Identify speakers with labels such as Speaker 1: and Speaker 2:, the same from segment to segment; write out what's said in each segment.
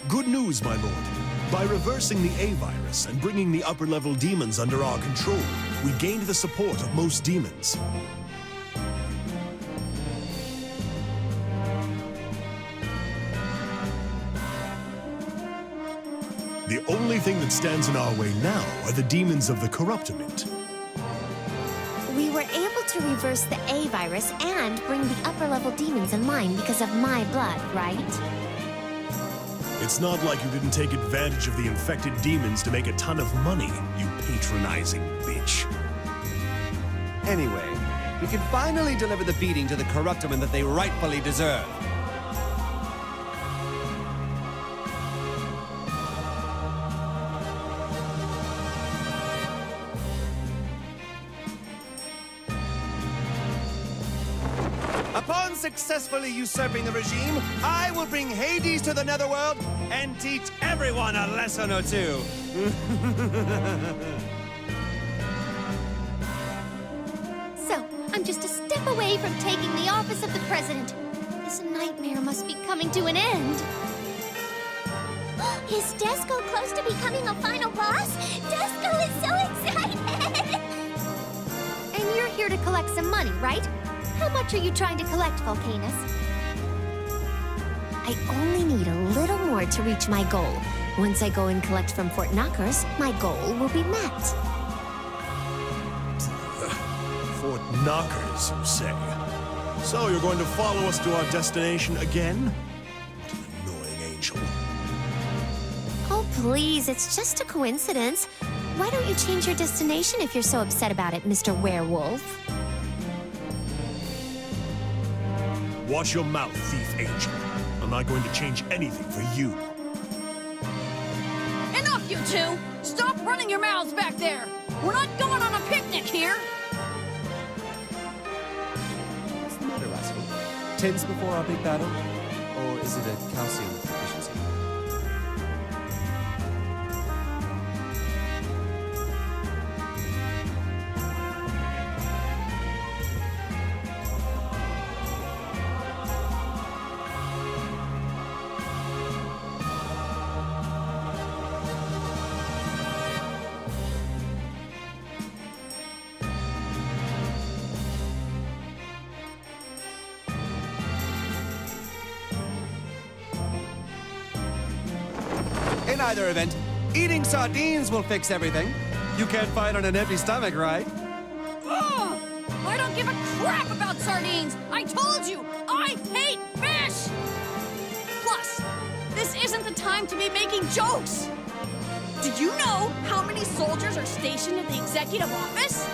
Speaker 1: Good news, my lord. By reversing the A-Virus and bringing the upper-level demons under our control, we gained the support of most demons. The only thing that stands in our way now are the demons of the Corruptiment.
Speaker 2: We were able to reverse the A-Virus and bring the upper-level demons in line because of my blood, right?
Speaker 1: It's not like you didn't take advantage of the infected demons to make a ton of money, you patronizing bitch.
Speaker 3: Anyway, we can finally deliver the beating to the Corruptiment that they rightfully deserve. Upon successfully usurping the regime, I will bring Hades to the Netherworld and teach everyone a lesson or two.
Speaker 2: So, I'm just a step away from taking the office of the president. This nightmare must be coming to an end. Is Desco close to becoming a final boss? Desco is so excited! And you're here to collect some money, right? How much are you trying to collect, Volcanus? I only need a little more to reach my goal. Once I go and collect from Fort Knockers, my goal will be met.
Speaker 1: Fort Knockers, you say? So you're going to follow us to our destination again? What an annoying angel.
Speaker 2: Oh, please, it's just a coincidence. Why don't you change your destination if you're so upset about it, Mr. Werewolf?
Speaker 1: Watch your mouth, thief angel. I'm not going to change anything for you.
Speaker 4: Enough, you two! Stop running your mouths back there! We're not going on a picnic here!
Speaker 3: What's the matter, Rascal? Tins before our big battle? Or is it a calcium deficiency? In either event, eating sardines will fix everything. You can't fight on an empty stomach, right?
Speaker 4: Ugh! I don't give a crap about sardines! I told you! I hate fish! Plus, this isn't the time to be making jokes! Do you know how many soldiers are stationed at the executive office?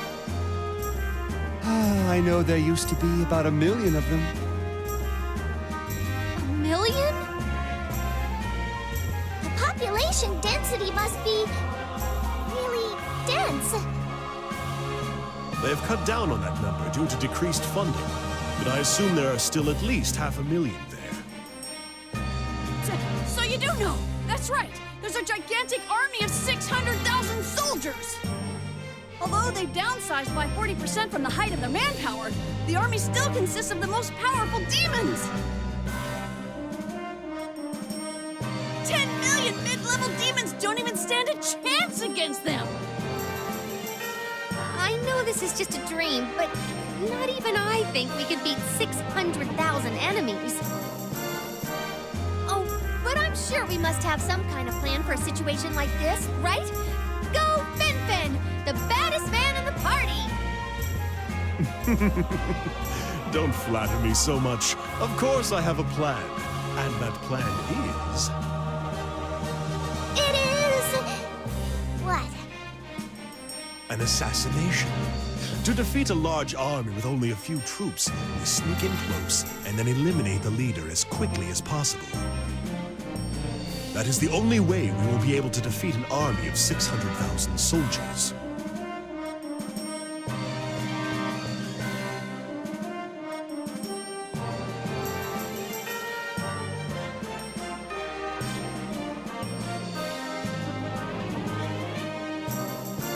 Speaker 3: I know there used to be about 1 million of them.
Speaker 2: 1 million? The population density must be really dense.
Speaker 1: They have cut down on that number due to decreased funding, but I assume there are still at least 500,000 there.
Speaker 4: So you do know! That's right! There's a gigantic army of 600,000 soldiers! Although they've downsized by 40% from the height of their manpower, the army still consists of the most powerful demons! 10 million mid-level demons don't even stand a chance against them!
Speaker 2: I know this is just a dream, but not even I think we could beat 600,000 enemies. Oh, but I'm sure we must have some kind of plan for a situation like this, right? Go Fin-Fin, the baddest man in the party!
Speaker 1: Don't flatter me so much. Of course I have a plan, and that plan is...
Speaker 2: It is... what?
Speaker 1: an assassination. To defeat a large army with only a few troops, we sneak in close and then eliminate the leader as quickly as possible. That is the only way we will be able to defeat an army of 600,000 soldiers.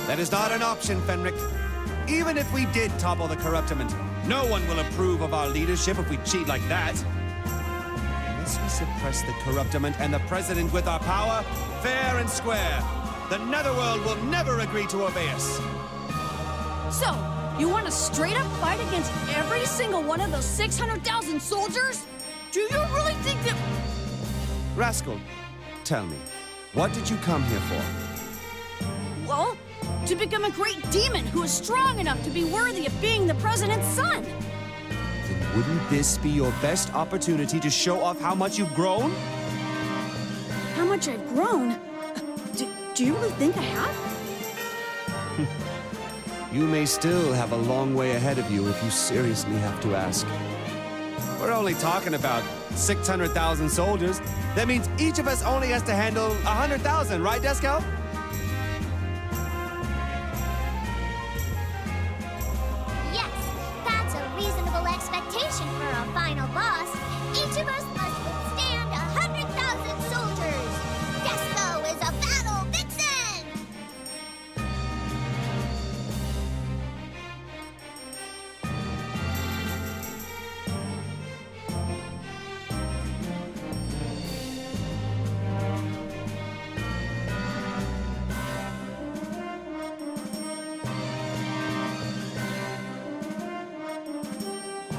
Speaker 3: That is not an option, Fenric. Even if we did topple the Corruptiment, no one will approve of our leadership if we cheat like that. Unless we suppress the Corruptiment and the President with our power, fair and square, the Netherworld will never agree to obey us.
Speaker 4: So, you want to straight up fight against every single one of those 600,000 soldiers? Do you really think that...
Speaker 3: Rascal, tell me, what did you come here for?
Speaker 4: Well, to become a great demon who is strong enough to be worthy of being the President's son.
Speaker 3: Then wouldn't this be your best opportunity to show off how much you've grown?
Speaker 4: How much I've grown? Do you really think I have?
Speaker 3: You may still have a long way ahead of you if you seriously have to ask. We're only talking about 600,000 soldiers. That means each of us only has to handle 100,000, right, Desco?
Speaker 2: Yes, that's a reasonable expectation for a final boss. Each of us must withstand 100,000 soldiers. Desco is a battle vixen!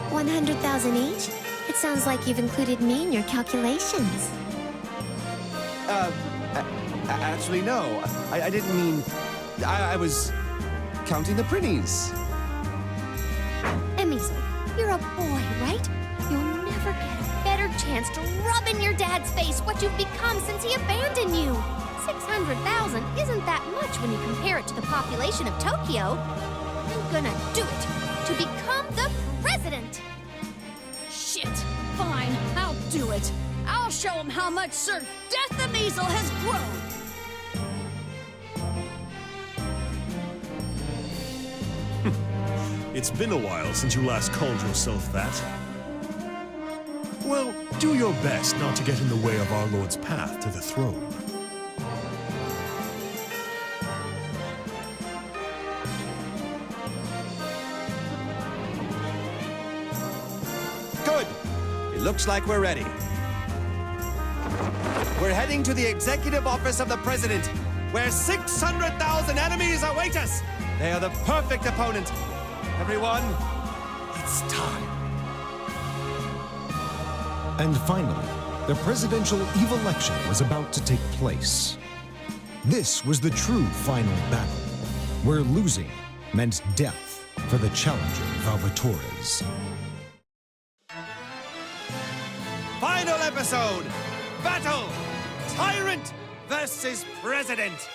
Speaker 2: $100,000 each? It sounds like you've included me in your calculations.
Speaker 3: Actually, no. I didn't mean... I was counting the pretties.
Speaker 2: Emizel, you're a boy, right? You'll never get a better chance to rub in your dad's face what you've become since he abandoned you. 600,000 isn't that much when you compare it to the population of Tokyo. I'm gonna do it to become the president.
Speaker 4: Shit. Fine, I'll do it. I'll show him how much Sir Death Emizel has grown.
Speaker 1: It's been a while since you last called yourself that. Well, do your best not to get in the way of our Lord's path to the throne.
Speaker 3: Good. It looks like we're ready. We're heading to the executive office of the President, where 600,000 enemies await us. They are the perfect opponent. Everyone, it's time.
Speaker 5: And finally, the presidential eve election was about to take place. This was the true final battle, where losing meant death for the challenger Valvatores.
Speaker 3: Final episode! Battle! Tyrant versus President!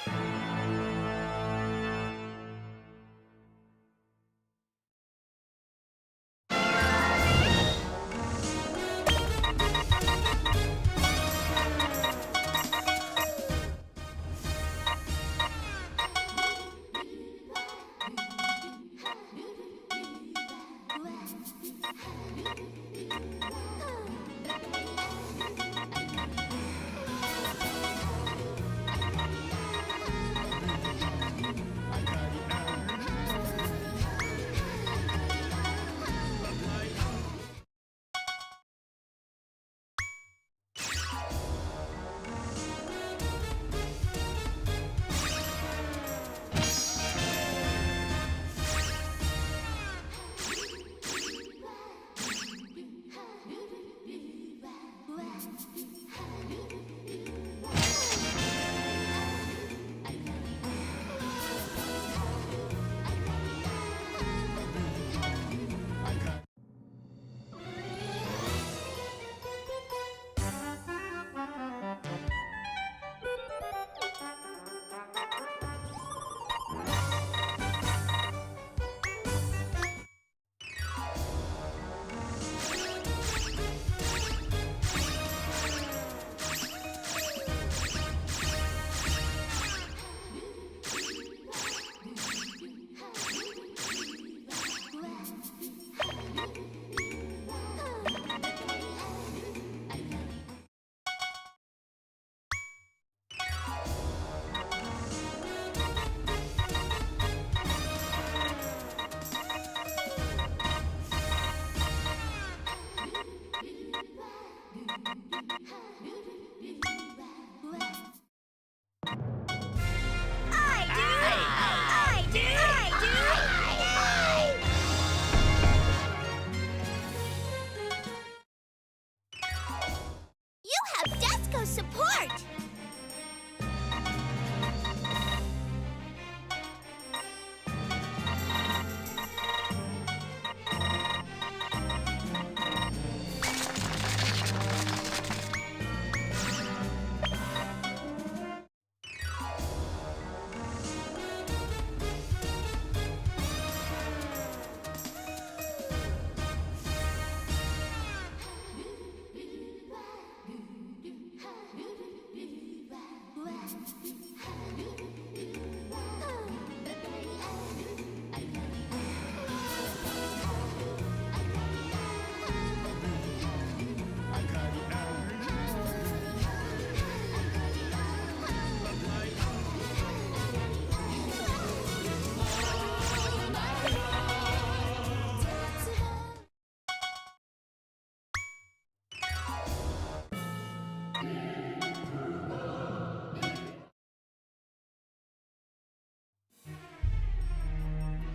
Speaker 2: Support!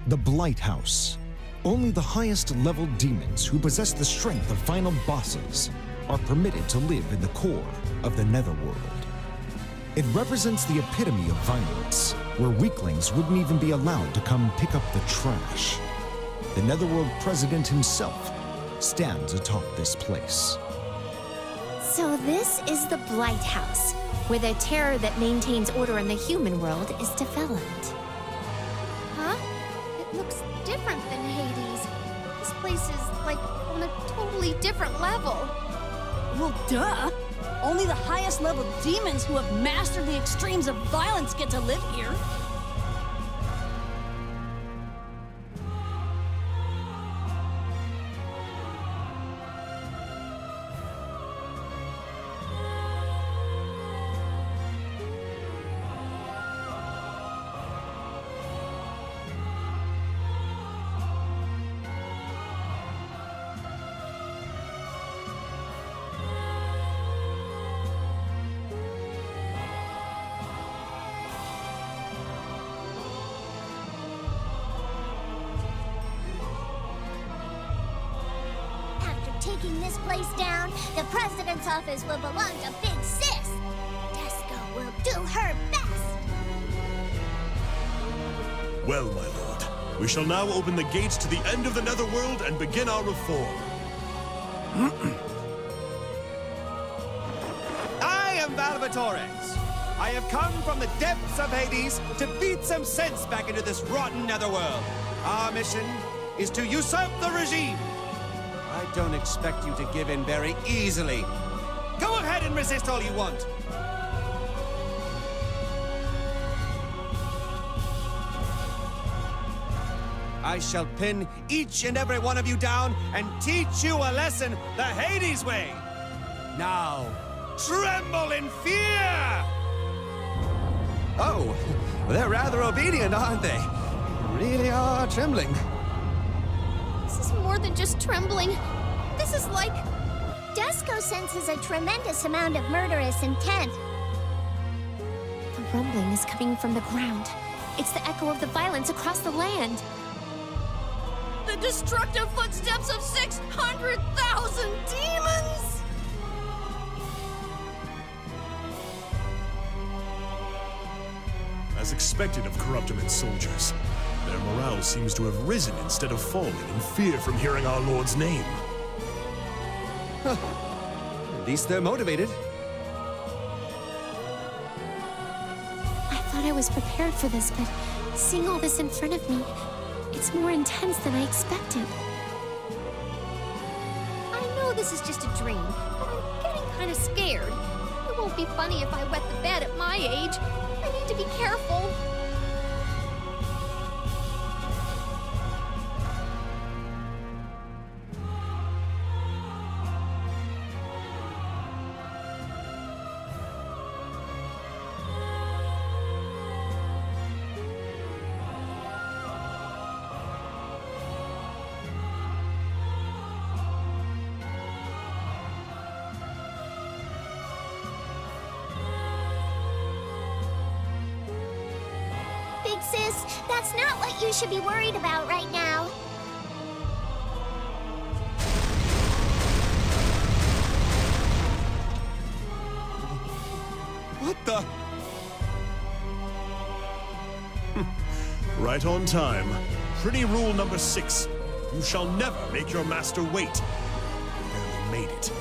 Speaker 5: The Blight House. Only the highest level demons who possess the strength of final bosses are permitted to live in the core of the Netherworld. It represents the epitome of violence, where weaklings wouldn't even be allowed to come pick up the trash. The Netherworld president himself stands atop this place.
Speaker 2: So this is the Blight House, where the terror that maintains order in the human world is developed. Huh? It looks different than Hades. This place is, like, on a totally different level.
Speaker 4: Well, duh! Only the highest level demons who have mastered the extremes of violence get to live here.
Speaker 6: Taking this place down, the president's office will belong to Big Sis. Desco will do her best.
Speaker 1: Well, my lord, we shall now open the gates to the end of the Netherworld and begin our reform.
Speaker 3: I am Valvatores. I have come from the depths of Hades to beat some sense back into this rotten netherworld. Our mission is to usurp the regime. I don't expect you to give in very easily. Go ahead and resist all you want. I shall pin each and every one of you down and teach you a lesson the Hades way. Now, tremble in fear! Oh, they're rather obedient, aren't they? Really are trembling.
Speaker 2: This is more than just trembling. This is like...
Speaker 6: Dusko senses a tremendous amount of murderous intent.
Speaker 2: The rumbling is coming from the ground. It's the echo of the violence across the land.
Speaker 4: The destructive footsteps of 600,000 demons!
Speaker 1: As expected of Corruptiment's soldiers, their morale seems to have risen instead of falling in fear from hearing our Lord's name.
Speaker 3: At least they're motivated.
Speaker 2: I thought I was prepared for this, but seeing all this in front of me, it's more intense than I expected. I know this is just a dream, but I'm getting kind of scared. It won't be funny if I wet the bed at my age. I need to be careful.
Speaker 6: Big sis, that's not what you should be worried about right now.
Speaker 3: What the?
Speaker 1: Right on time. Pretty rule number 6. You shall never make your master wait. You barely made it.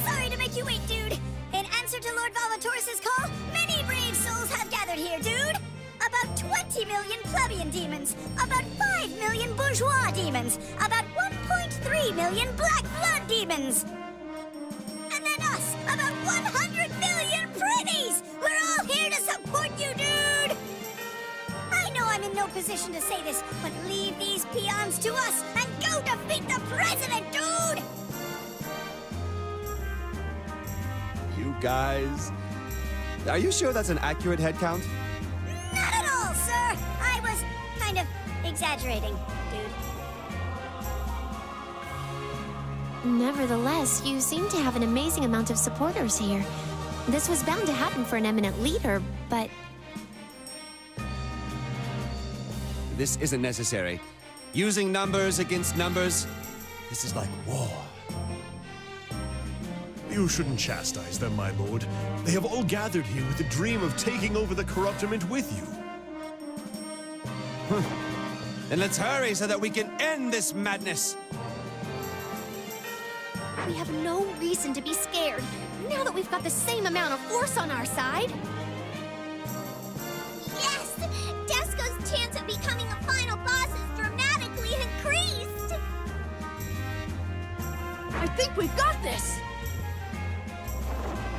Speaker 6: Sorry to make you wait, dude. In answer to Lord Valvatores' call, many brave souls have gathered here, dude. About 20 million plebeian demons, about 5 million bourgeois demons, about 1.3 million black blood demons. And then us, about 100 million pretties! We're all here to support you, dude! I know I'm in no position to say this, but leave these peons to us and go defeat the president, dude!
Speaker 3: You guys... Are you sure that's an accurate head count?
Speaker 6: Not at all, sir! I was kind of exaggerating, dude.
Speaker 2: Nevertheless, you seem to have an amazing amount of supporters here. This was bound to happen for an eminent leader, but...
Speaker 3: This isn't necessary. Using numbers against numbers, this is like war.
Speaker 1: You shouldn't chastise them, my lord. They have all gathered here with the dream of taking over the Corruptiment with you.
Speaker 3: Then let's hurry so that we can end this madness.
Speaker 2: We have no reason to be scared, now that we've got the same amount of force on our side.
Speaker 6: Yes! Dusko's chance of becoming a final boss is dramatically increased!
Speaker 4: I think we've got this!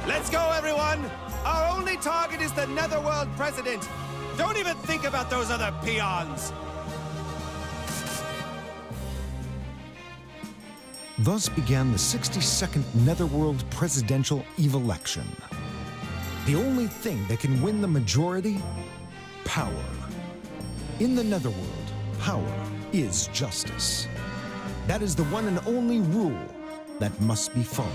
Speaker 3: Let's go, everyone! Our only target is the Netherworld President. Don't even think about those other peons!
Speaker 5: Thus began the 62nd Netherworld presidential election. The only thing that can win the majority? Power. In the Netherworld, power is justice. That is the one and only rule that must be followed.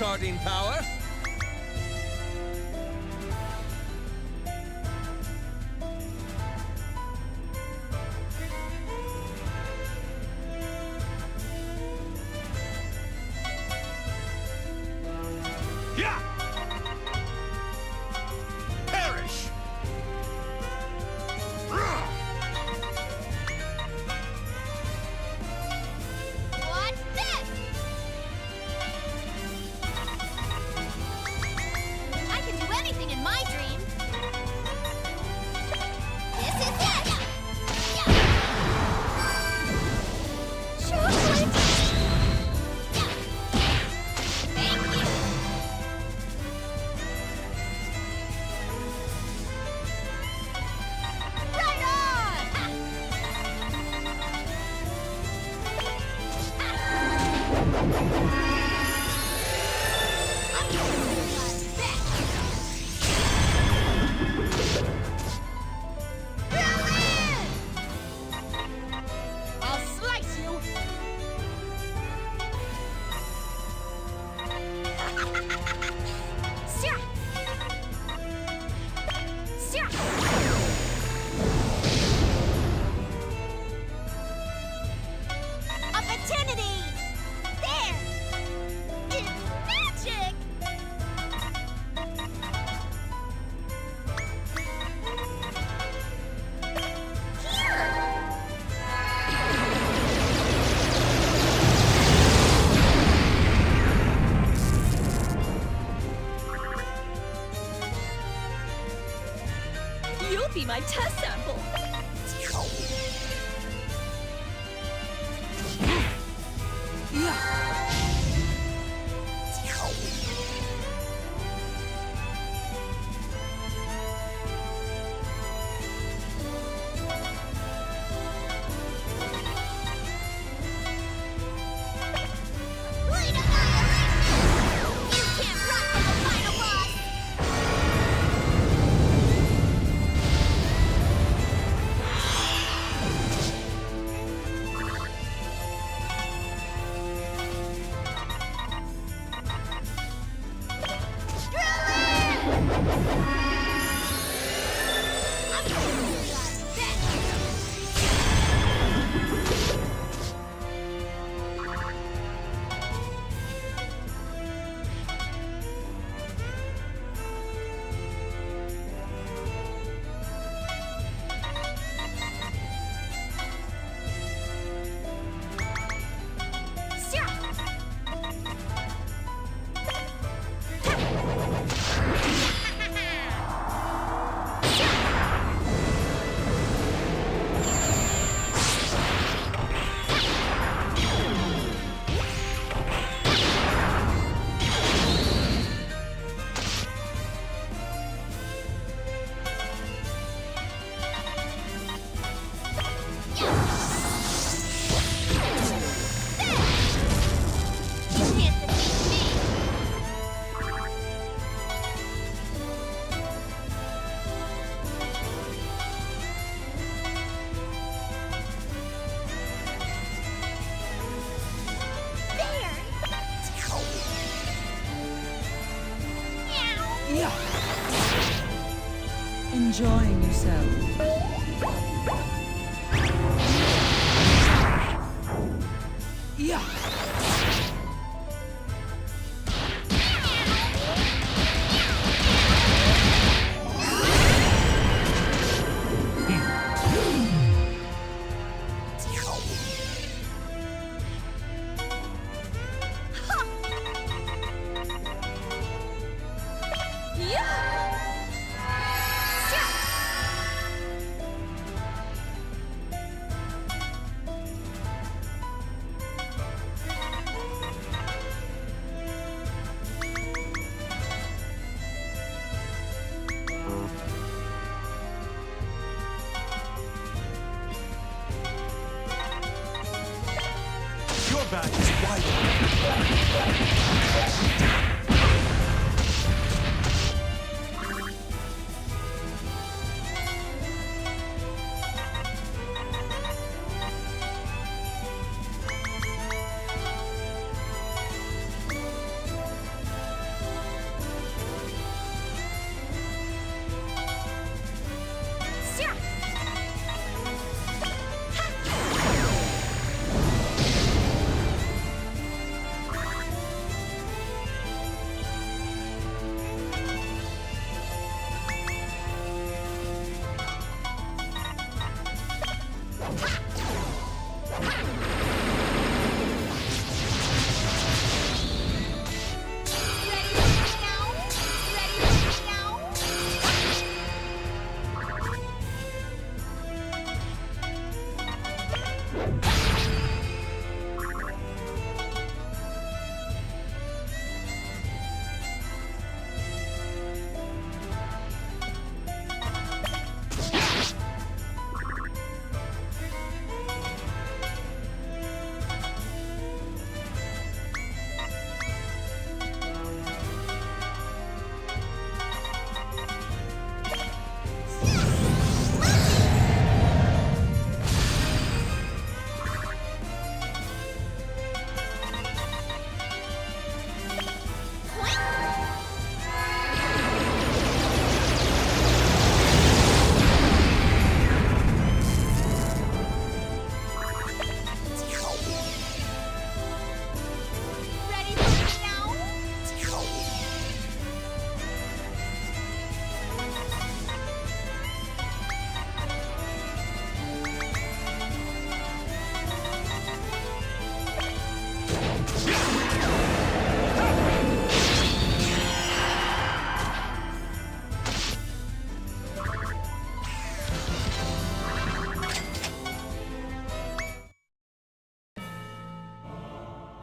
Speaker 7: sardine power.
Speaker 1: Yeah! Perish!
Speaker 2: What's this? I can do anything in my dream. This is it! Chocolate! Thank you! Right on! I'm going to bet.
Speaker 4: I'll slice you.
Speaker 2: Syrup! Syrup! Opportunity! There! It's magic! Here!
Speaker 4: You'll be my test sample.
Speaker 2: Complete annihilation! You can't run from the final boss! I'm going to bet. Syrup! You can't defeat me! There! Meow!
Speaker 4: Enjoying yourself. Yeah.
Speaker 1: Your back is wide open.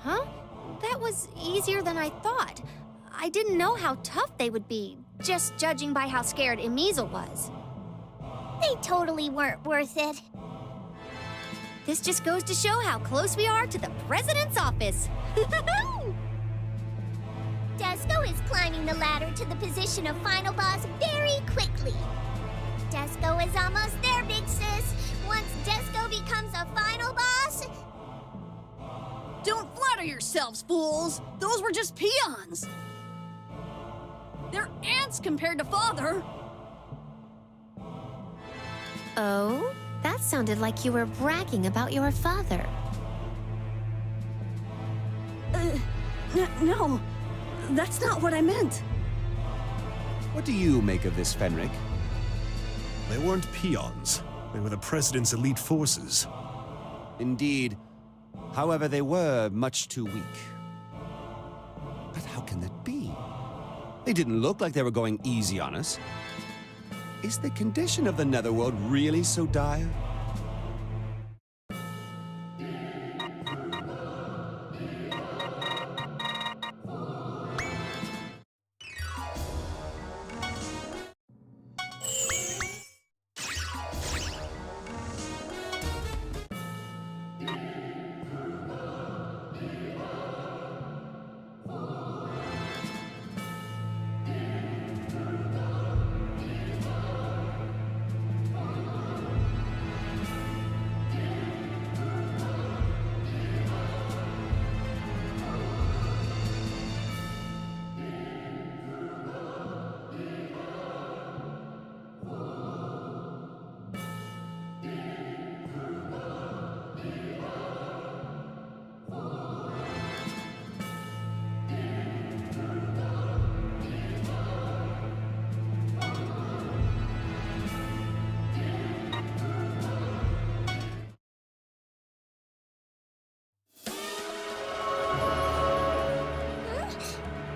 Speaker 2: Huh? That was easier than I thought. I didn't know how tough they would be, just judging by how scared Emizel was.
Speaker 6: They totally weren't worth it.
Speaker 2: This just goes to show how close we are to the president's office.
Speaker 6: Desco is climbing the ladder to the position of final boss very quickly. Desco is almost there, big sis. Once Desco becomes a final boss...
Speaker 4: Don't flatter yourselves, fools! Those were just peons! They're ants compared to Father!
Speaker 2: Oh? That sounded like you were bragging about your father.
Speaker 4: No. That's not what I meant.
Speaker 3: What do you make of this, Fenric?
Speaker 1: They weren't peons. They were the President's elite forces.
Speaker 3: Indeed. However, they were much too weak. But how can that be? They didn't look like they were going easy on us. Is the condition of the Netherworld really so dire?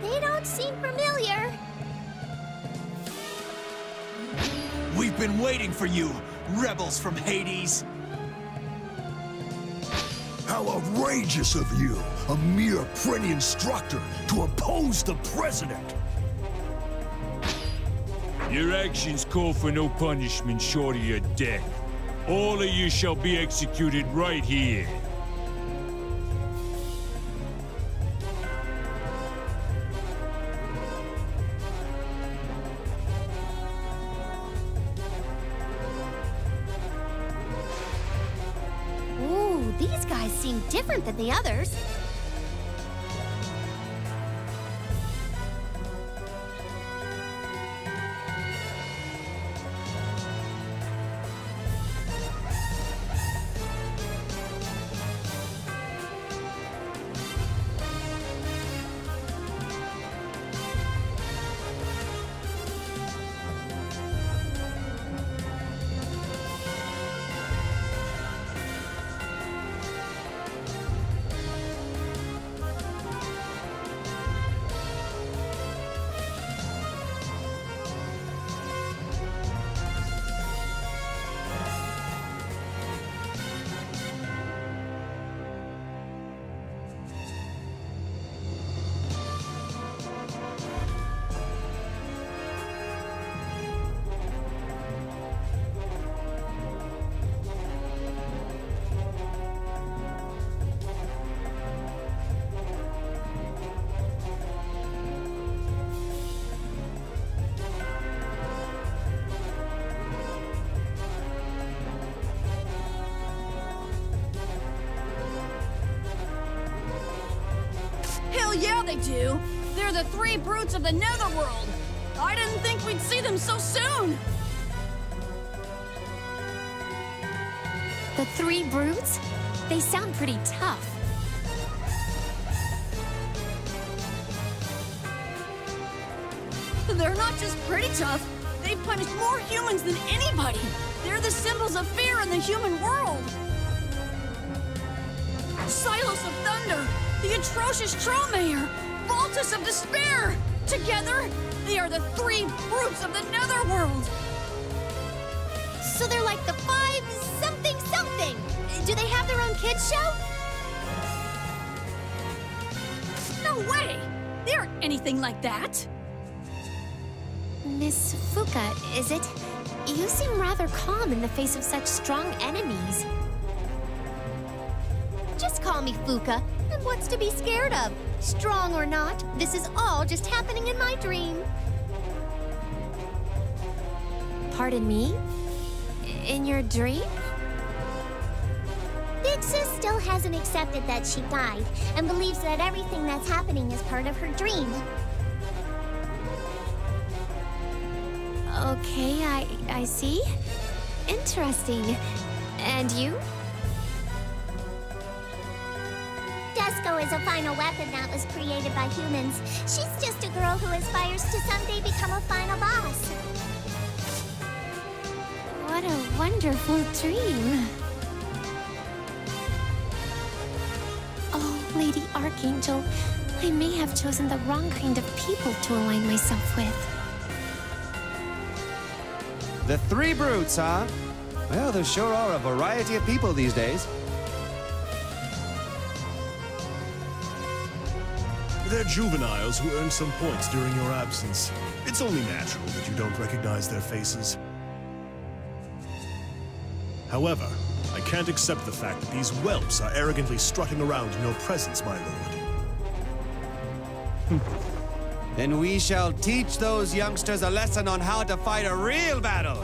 Speaker 6: They don't seem familiar.
Speaker 7: We've been waiting for you, rebels from Hades!
Speaker 8: How outrageous of you, a mere Prenny instructor, to oppose the president!
Speaker 9: Your actions call for no punishment short of your death. All of you shall be executed right here.
Speaker 2: Ooh, these guys seem different than the others.
Speaker 4: Now they do. They're the three brutes of the Netherworld. I didn't think we'd see them so soon.
Speaker 2: The three brutes? They sound pretty tough.
Speaker 4: They're not just pretty tough. They've punished more humans than anybody. They're the symbols of fear in the human world. Silos of Thunder, the atrocious Trollmayor, Baltus of Despair. Together, they are the three brutes of the Netherworld.
Speaker 2: So they're like the five something something. Do they have their own kids show?
Speaker 4: No way! They aren't anything like that.
Speaker 2: Miss Fuka, is it? You seem rather calm in the face of such strong enemies. Just call me Fuka, and what's to be scared of? Strong or not, this is all just happening in my dream. Pardon me? In your dream?
Speaker 6: Big Sis still hasn't accepted that she died and believes that everything that's happening is part of her dream.
Speaker 2: Okay, I see. Interesting. And you?
Speaker 6: Desko is a final weapon that was created by humans. She's just a girl who aspires to someday become a final boss.
Speaker 2: What a wonderful dream. Oh, Lady Archangel, I may have chosen the wrong kind of people to align myself with.
Speaker 3: The three brutes, huh? Well, there sure are a variety of people these days.
Speaker 1: They're juveniles who earned some points during your absence. It's only natural that you don't recognize their faces. However, I can't accept the fact that these whelps are arrogantly strutting around in your presence, my lord.
Speaker 3: Then we shall teach those youngsters a lesson on how to fight a real battle.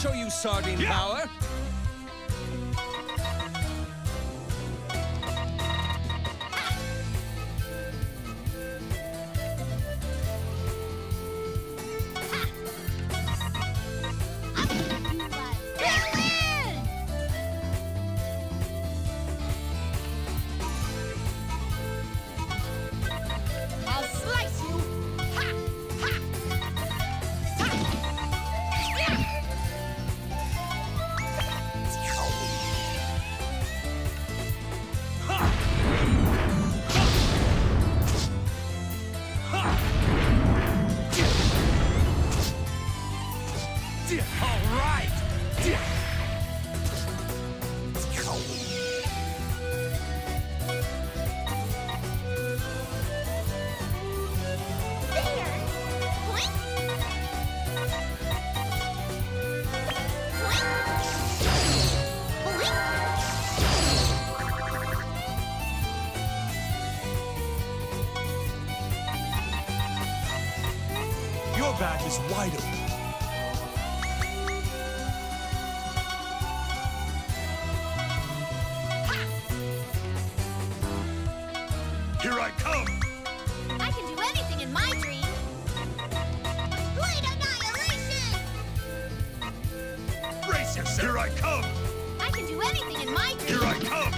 Speaker 7: Show you sardine power.
Speaker 4: I'll slice you. Ha! Ha!
Speaker 7: All right.
Speaker 1: Your back is wide open. Here I come!
Speaker 2: I can do anything in my dream.
Speaker 6: Blade Annihilation!
Speaker 1: Brace yourself! Here I come!
Speaker 2: I can do anything in my dream.
Speaker 1: Here I come!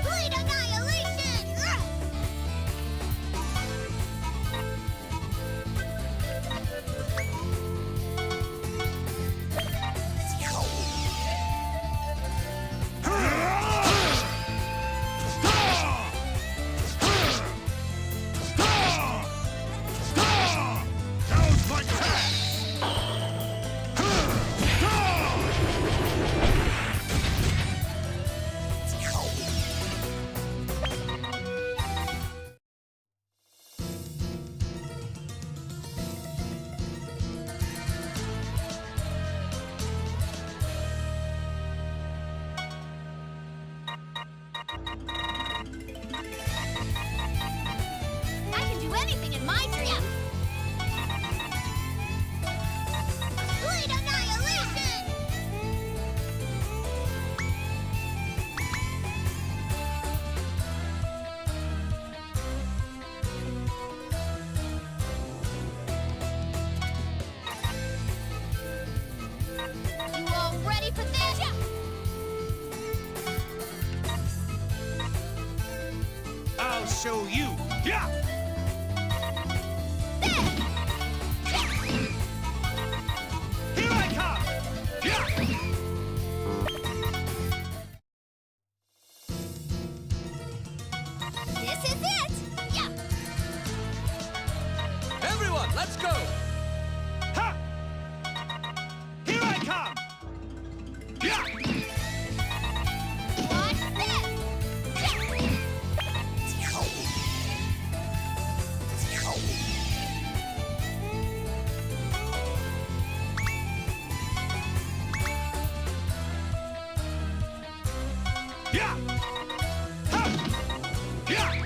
Speaker 6: Blade Annihilation!
Speaker 1: Now's my chance!
Speaker 3: show you. Yeah! Here I come! Yeah!
Speaker 2: This is it! Yeah!
Speaker 7: Everyone, let's go!
Speaker 3: Ha! Here I come! Yeah!
Speaker 2: Watch this!
Speaker 3: Yeah! Ha! Yeah!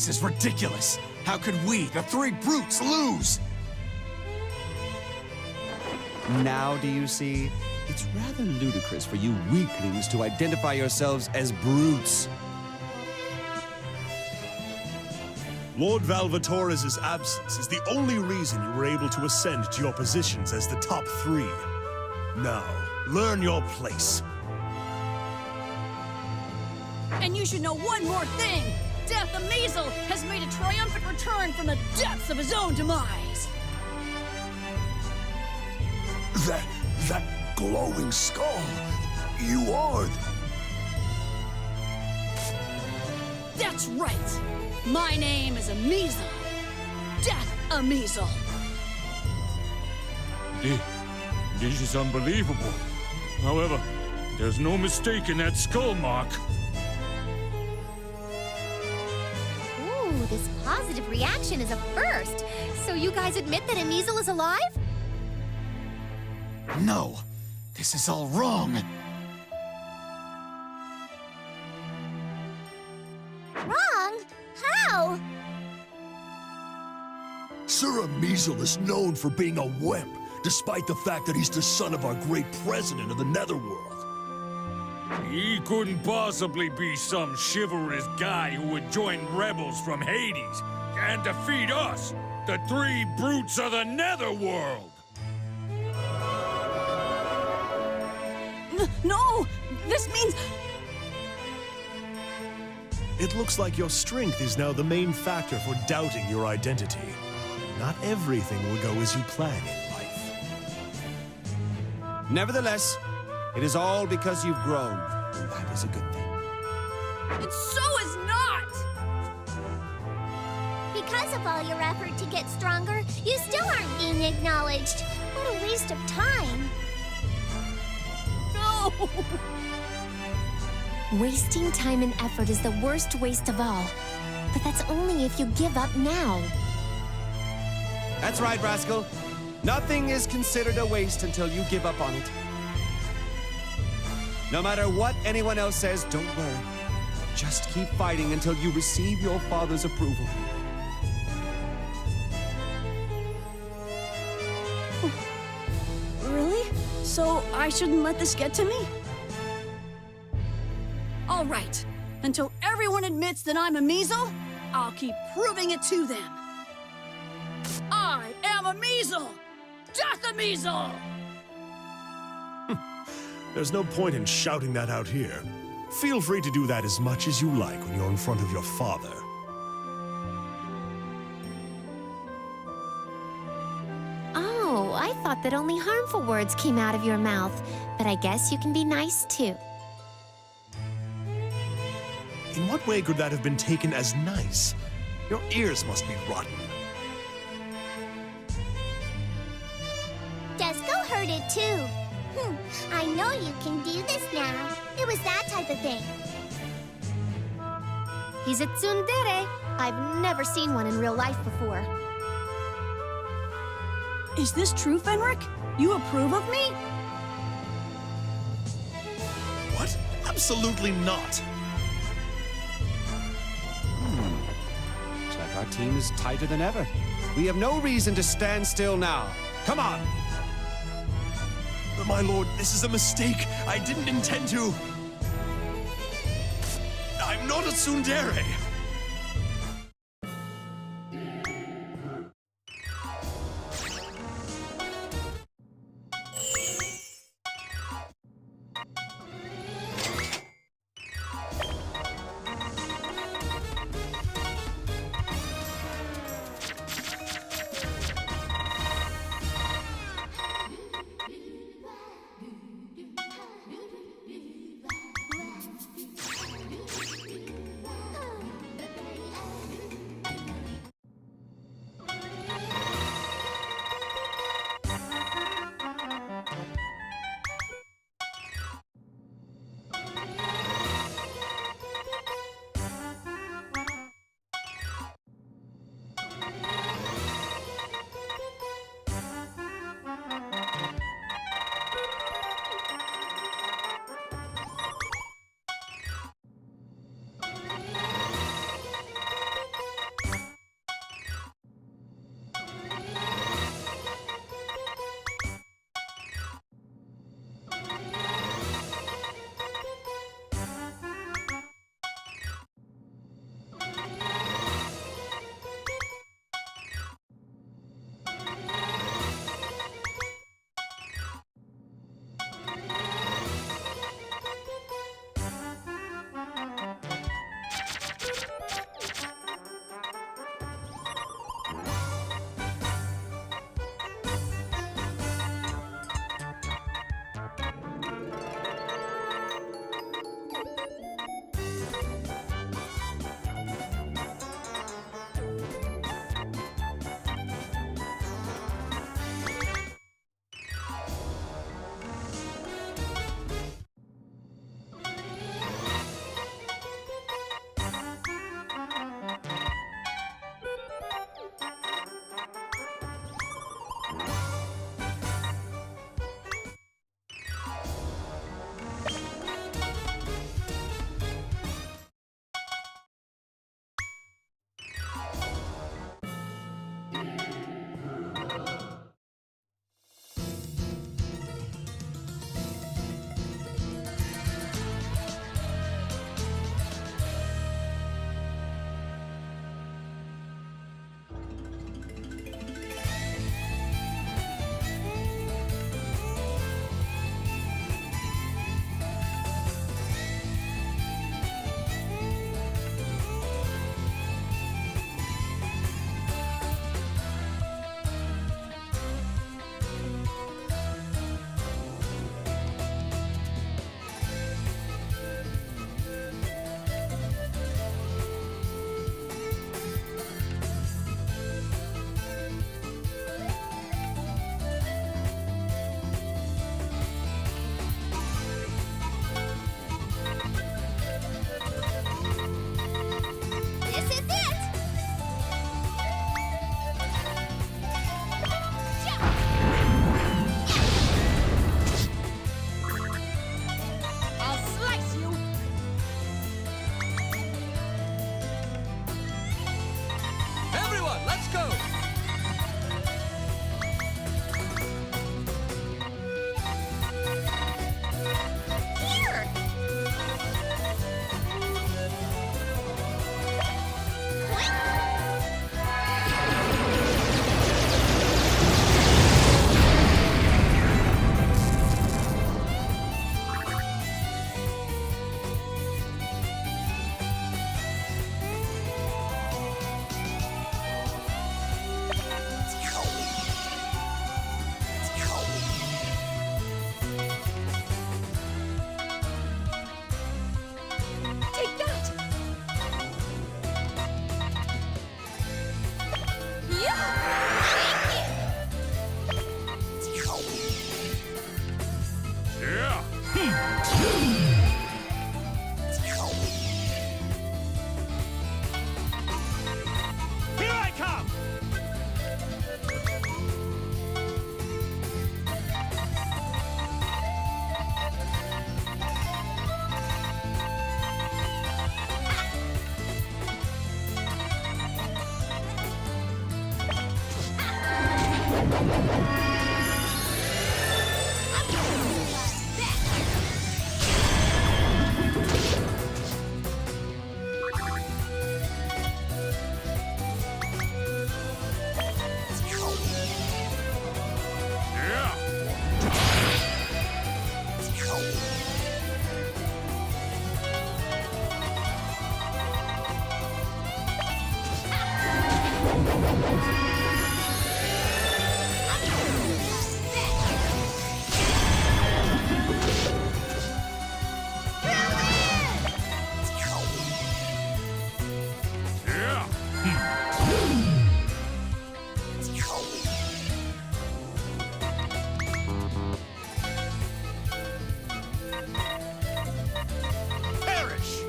Speaker 7: This is ridiculous. How could we, the three brutes, lose?
Speaker 3: Now do you see? It's rather ludicrous for you weaklings to identify yourselves as brutes.
Speaker 1: Lord Valvatoris' absence is the only reason you were able to ascend to your positions as the top three. Now, learn your place.
Speaker 4: And you should know one more thing. Death Amazel has made a triumphant return from the depths of his own demise.
Speaker 8: That glowing skull. You are...
Speaker 4: That's right. My name is Amazel. Death Amazel.
Speaker 9: This is unbelievable. However, there's no mistaking that skull mark.
Speaker 2: Ooh, this positive reaction is a first. So you guys admit that Amazel is alive?
Speaker 7: No, this is all wrong.
Speaker 6: Wrong? How?
Speaker 8: Sir Amazel is known for being a wimp, despite the fact that he's the son of our great president of the Netherworld.
Speaker 9: He couldn't possibly be some chivalrous guy who would join rebels from Hades and defeat us, the three brutes of the Netherworld.
Speaker 4: No! This means...
Speaker 1: It looks like your strength is now the main factor for doubting your identity. Not everything will go as you plan in life.
Speaker 3: Nevertheless, it is all because you've grown, and that is a good thing.
Speaker 4: It so is not!
Speaker 6: Because of all your effort to get stronger, you still aren't being acknowledged. What a waste of time.
Speaker 4: No!
Speaker 2: Wasting time and effort is the worst waste of all. But that's only if you give up now.
Speaker 3: That's right, Rascal. Nothing is considered a waste until you give up on it. No matter what anyone else says, don't worry. Just keep fighting until you receive your father's approval.
Speaker 4: Really? So I shouldn't let this get to me? All right. Until everyone admits that I'm a Measle, I'll keep proving it to them. I am a Measle! Death a Measle!
Speaker 1: There's no point in shouting that out here. Feel free to do that as much as you like when you're in front of your father.
Speaker 2: Oh, I thought that only harmful words came out of your mouth. But I guess you can be nice too.
Speaker 1: In what way could that have been taken as nice? Your ears must be rotten.
Speaker 6: Desco heard it too. I know you can do this now. It was that type of thing.
Speaker 2: He's a tsundere. I've never seen one in real life before.
Speaker 4: Is this true, Fenric? You approve of me?
Speaker 1: What? Absolutely not.
Speaker 3: Looks like our team is tighter than ever. We have no reason to stand still now. Come on!
Speaker 1: My lord, this is a mistake. I didn't intend to. I'm not a tsundere.
Speaker 3: Here I come!
Speaker 1: Perish!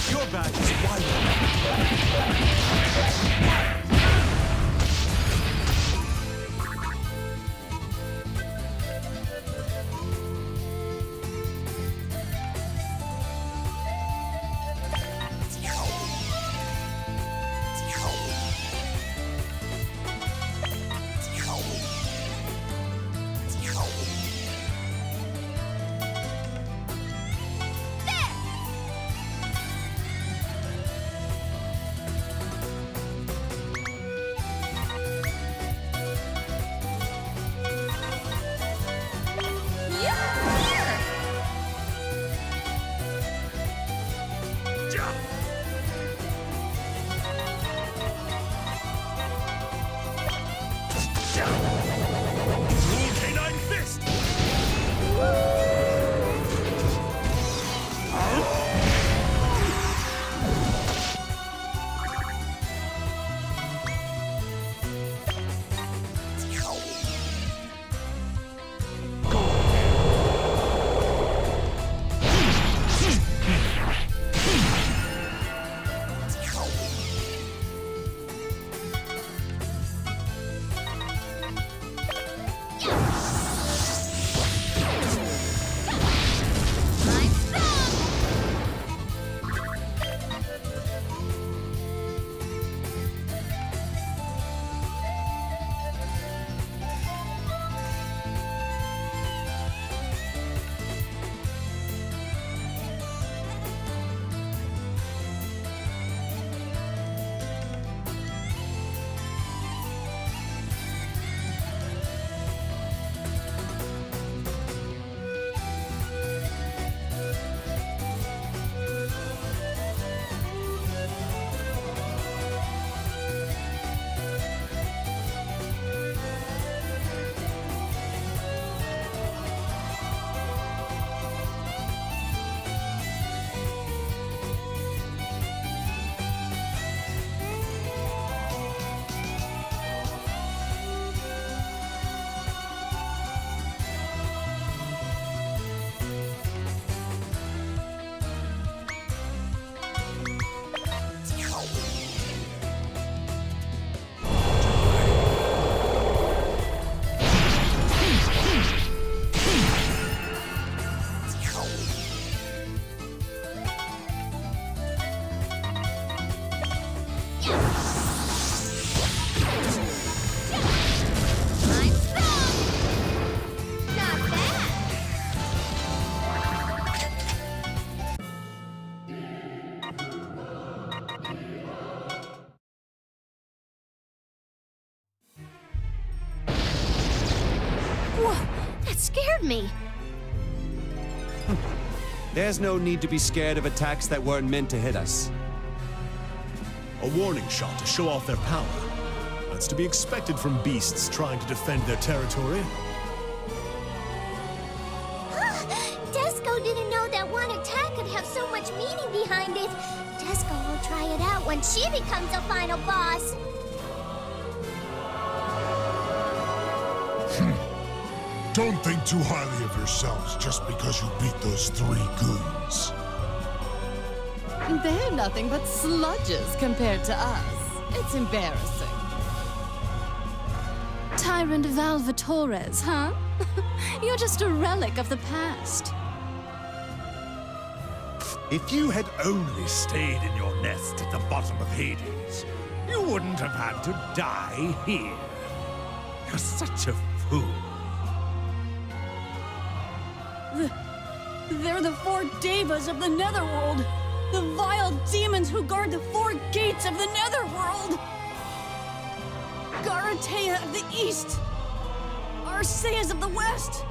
Speaker 1: Your back is wide open. Canine fist!
Speaker 2: That scared me.
Speaker 3: There's no need to be scared of attacks that weren't meant to hit us.
Speaker 1: A warning shot to show off their power. That's to be expected from beasts trying to defend their territory.
Speaker 6: Desco didn't know that one attack could have so much meaning behind it. Desco will try it out when she becomes the final boss.
Speaker 8: Don't think too highly of yourselves just because you beat those 3 goons.
Speaker 4: They're nothing but sludges compared to us. It's embarrassing. Tyrant Valvatores, huh? You're just a relic of the past.
Speaker 1: If you had only stayed in your nest at the bottom of Hades, you wouldn't have had to die here. You're such a fool.
Speaker 4: They're the 4 Devas of the Netherworld. The vile demons who guard the 4 gates of the Netherworld. Garatea of the East. Arceus of the West.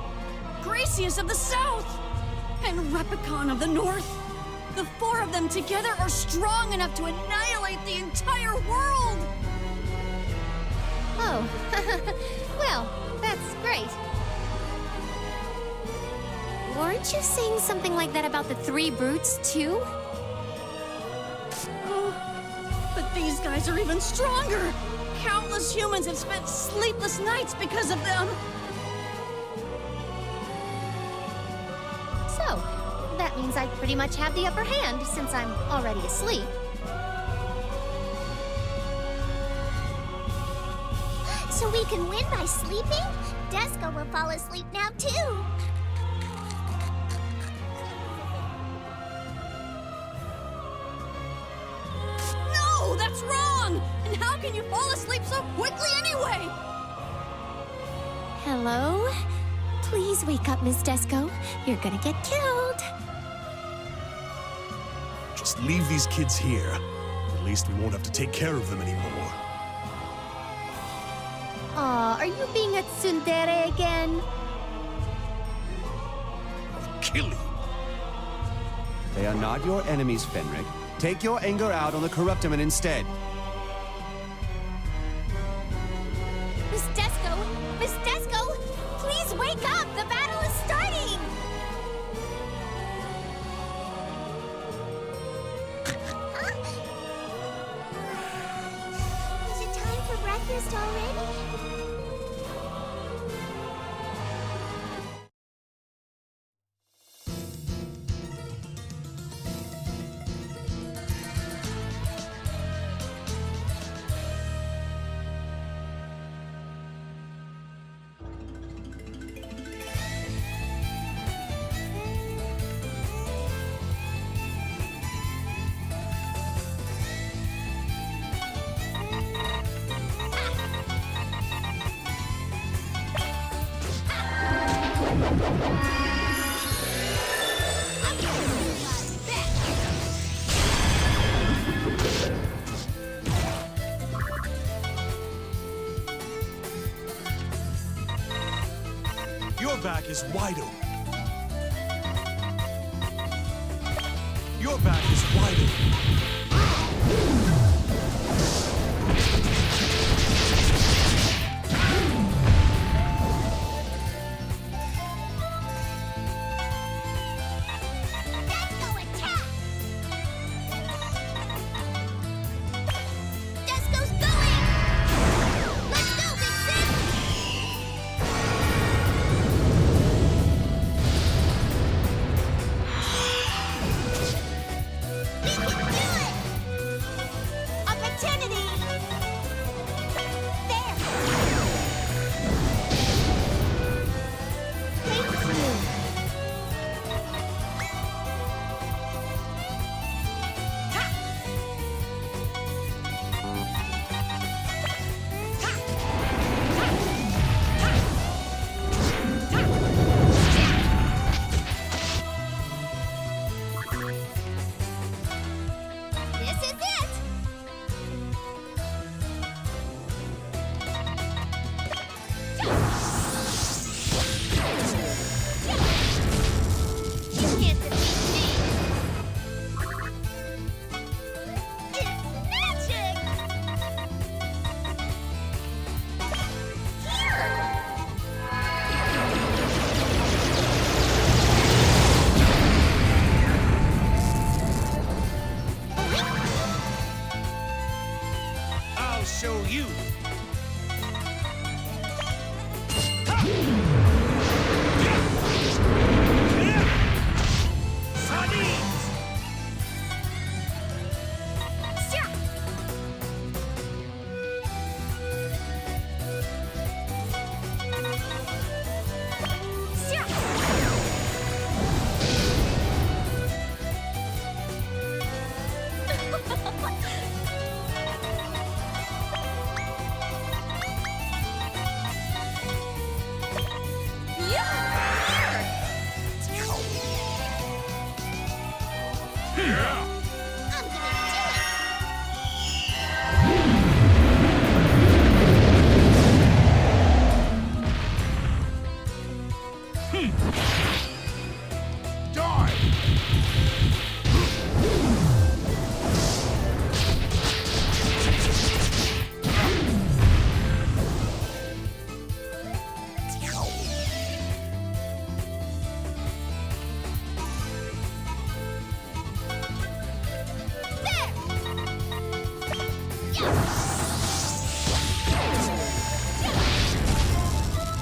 Speaker 4: Gracius of the South. And Repicon of the North. The 4 of them together are strong enough to annihilate the entire world!
Speaker 2: Oh, well, that's great. Weren't you saying something like that about the 3 brutes, too?
Speaker 4: Oh, but these guys are even stronger! Countless humans have spent sleepless nights because of them!
Speaker 2: So, that means I pretty much have the upper hand since I'm already asleep.
Speaker 6: So we can win by sleeping? Desco will fall asleep now, too.
Speaker 4: No, that's wrong! And how can you fall asleep so quickly anyway?
Speaker 2: Hello? Please wake up, Miss Desco. You're gonna get killed.
Speaker 1: Just leave these kids here. At least we won't have to take care of them anymore.
Speaker 2: Aw, are you being a tsundere again?
Speaker 1: I'll kill you.
Speaker 3: They are not your enemies, Fenric. Take your anger out on the Corruptimen instead.
Speaker 6: Miss Desco! Miss Desco! Please wake up! The battle is starting! Is it time for breakfast already?
Speaker 1: Your back is wide open. Your back is wide open.
Speaker 6: Desco attack! Desco's going! Let's go, Vixen! We can do it!
Speaker 2: Can't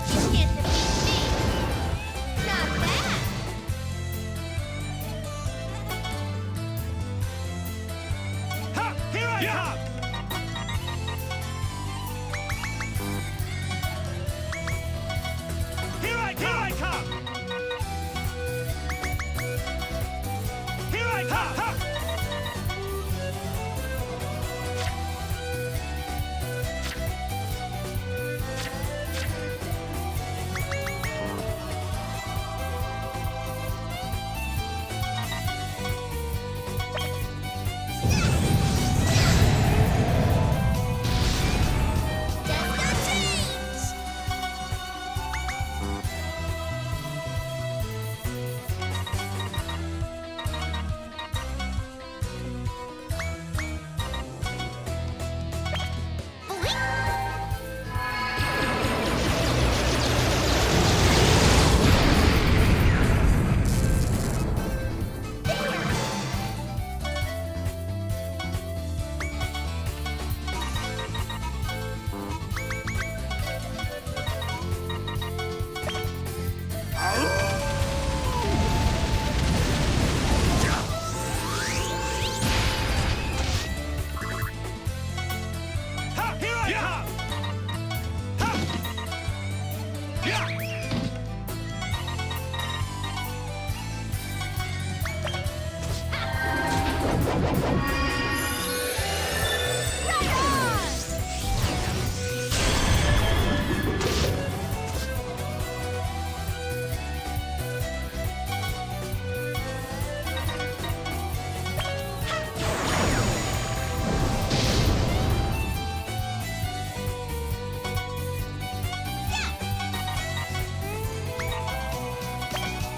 Speaker 2: defeat me. Not bad.
Speaker 3: Ha! Here I come! Here I come! Here I come! Ha! Ha! Here I come! Ha! Yeah!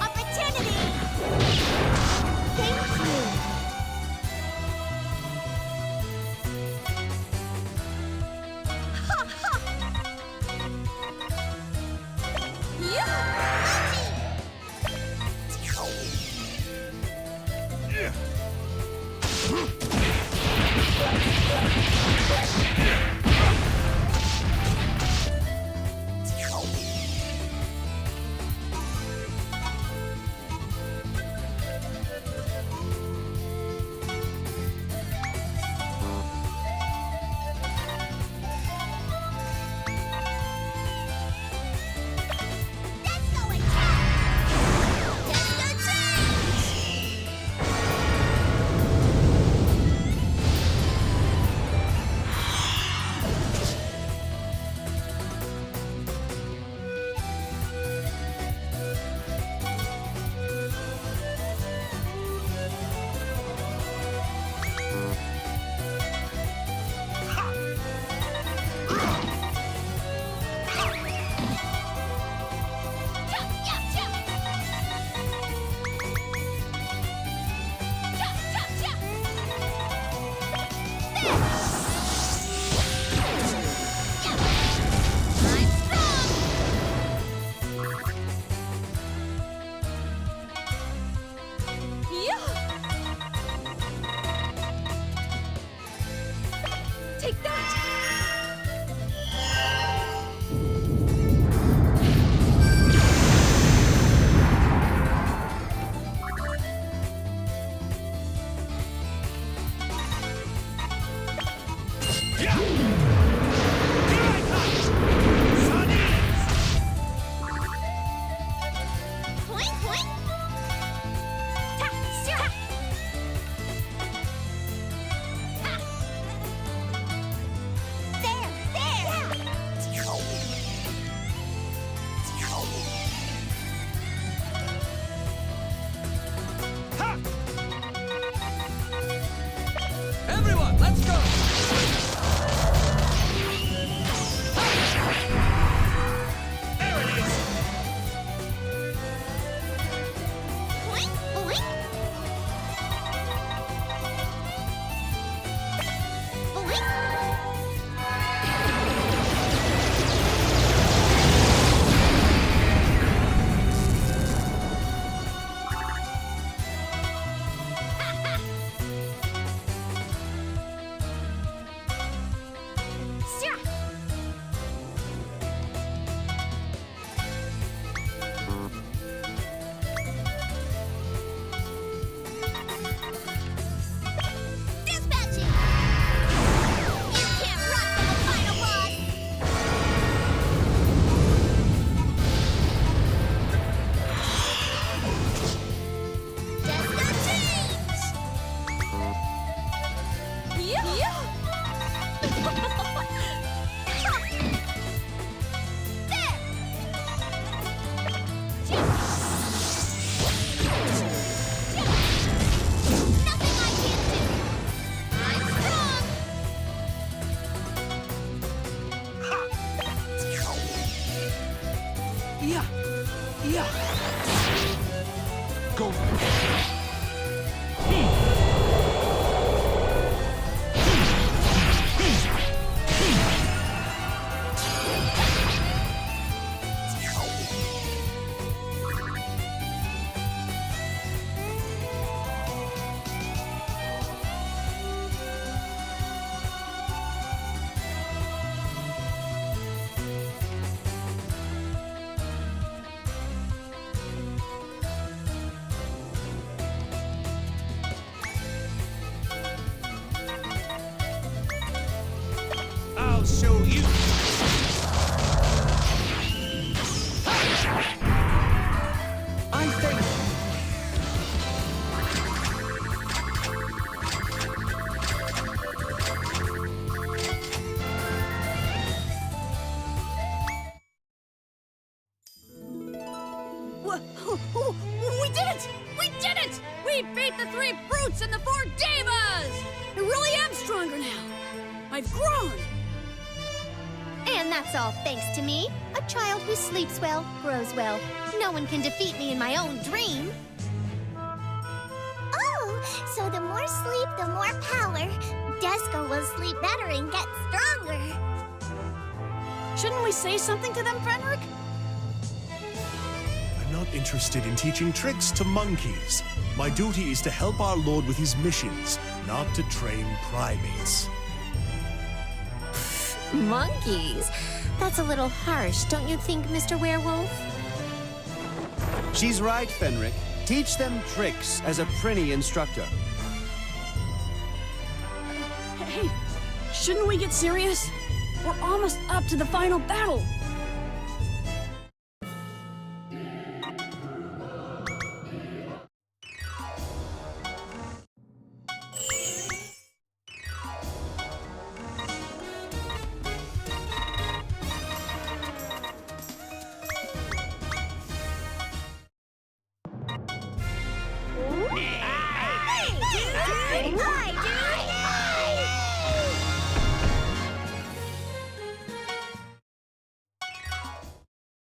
Speaker 6: Opportunity!
Speaker 2: Thank you.
Speaker 4: Take that!
Speaker 3: Yeah! Here I come! Sardines!
Speaker 6: Point, point! Ta, sir! Ha! There, there!
Speaker 3: Ha!
Speaker 7: Everyone, let's go!
Speaker 3: There it is!
Speaker 4: idea.
Speaker 7: Go.
Speaker 3: I'll show you.
Speaker 5: I think
Speaker 4: We did it! We did it! We beat the 3 brutes and the 4 divas! I really am stronger now. I've grown.
Speaker 2: And that's all thanks to me. A child who sleeps well, grows well. No one can defeat me in my own dream.
Speaker 6: Oh, so the more sleep, the more power. Desco will sleep better and get stronger.
Speaker 4: Shouldn't we say something to them, Fenric?
Speaker 1: I'm not interested in teaching tricks to monkeys. My duty is to help our Lord with his missions, not to train primates.
Speaker 2: Monkeys? That's a little harsh, don't you think, Mr. Werewolf?
Speaker 3: She's right, Fenric. Teach them tricks as a Prinny instructor.
Speaker 4: Hey, shouldn't we get serious? We're almost up to the final battle.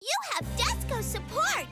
Speaker 6: You have Desco's support!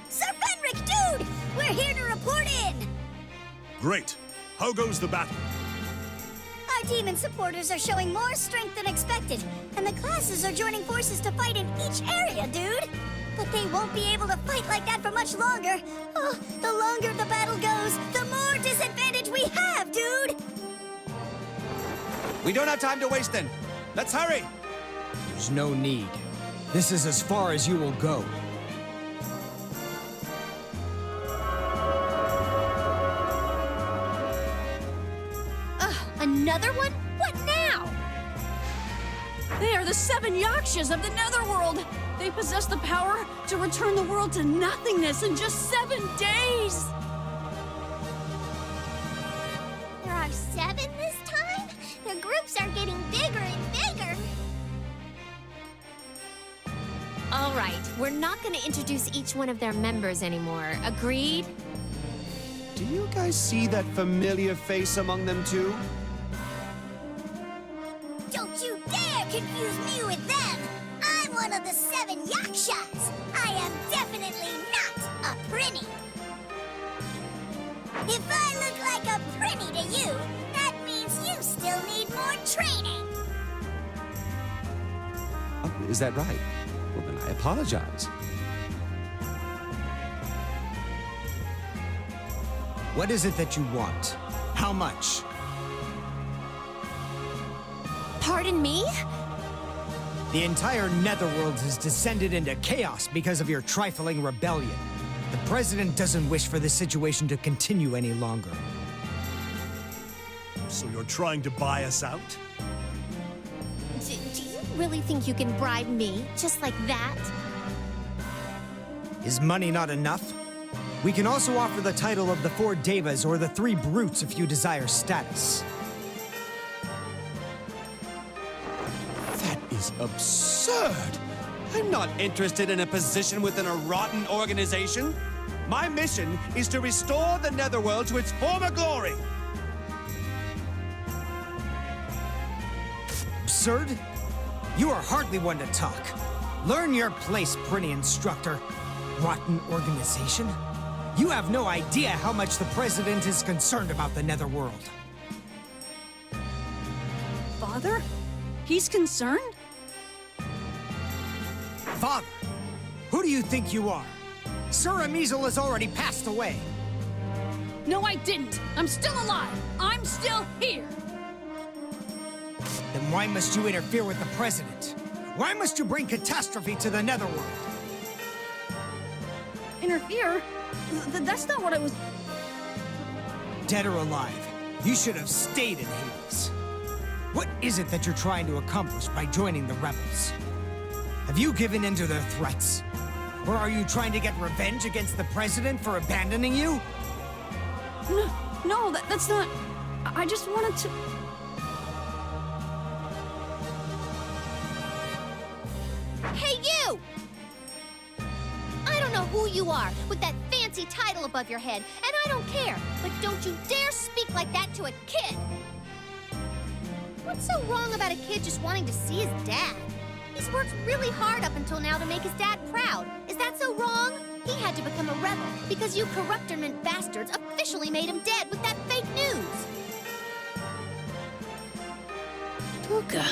Speaker 6: Sir Fenric, dude! We're here to report in!
Speaker 1: Great. How goes the battle?
Speaker 6: Our demon supporters are showing more strength than expected, and the classes are joining forces to fight in each area, dude! But they won't be able to fight like that for much longer. Oh, the longer the battle goes, the more disadvantage we have, dude!
Speaker 3: We don't have time to waste then. Let's hurry.
Speaker 5: there's no need. This is as far as you will go.
Speaker 2: Another one? What now?
Speaker 4: They are the 7 Yakshas of the Netherworld. They possess the power to return the world to nothingness in just 7 days.
Speaker 6: There are 7 this time? The groups are getting bigger and bigger.
Speaker 2: All right, we're not going to introduce each one of their members anymore. Agreed?
Speaker 3: Do you guys see that familiar face among them too?
Speaker 6: Don't you dare confuse me with them! I'm one of the 7 Yakshas! I am definitely not a Prinny! If I look like a Prinny to you, that means you still need more training!
Speaker 3: Oh, is that right? Well, then I apologize.
Speaker 5: What is it that you want? How much?
Speaker 2: Pardon me?
Speaker 5: The entire Netherworld has descended into chaos because of your trifling rebellion. The President doesn't wish for this situation to continue any longer.
Speaker 1: So you're trying to buy us out?
Speaker 2: Do you really think you can bribe me just like that?
Speaker 10: Is money not enough? We can also offer the title of the 4 Devas or the 3 Brutes if you desire status.
Speaker 3: That is absurd! I'm not interested in a position within a rotten organization. My mission is to restore the Netherworld to its former glory.
Speaker 10: Absurd? You are hardly one to talk. Learn your place, Prinny Instructor. Rotten organization? You have no idea how much the President is concerned about the Netherworld.
Speaker 4: Father? He's concerned?
Speaker 10: Father, who do you think you are? Sir Amizel has already passed away.
Speaker 4: No, I didn't. I'm still alive. I'm still here.
Speaker 10: Then why must you interfere with the President? Why must you bring catastrophe to the Netherworld?
Speaker 4: Interfere? That's not what I was...
Speaker 10: Dead or alive, you should have stayed in Hades. What is it that you're trying to accomplish by joining the rebels? Have you given in to their threats? Or are you trying to get revenge against the President for abandoning you?
Speaker 4: No, that's not... I just wanted to...
Speaker 2: Hey, you! I don't know who you are with that fancy title above your head, and I don't care, but don't you dare speak like that to a kid! What's so wrong about a kid just wanting to see his dad? He's worked really hard up until now to make his dad proud. Is that so wrong? He had to become a rebel because you corruptorment bastards officially made him dead with that fake news.
Speaker 4: Luca.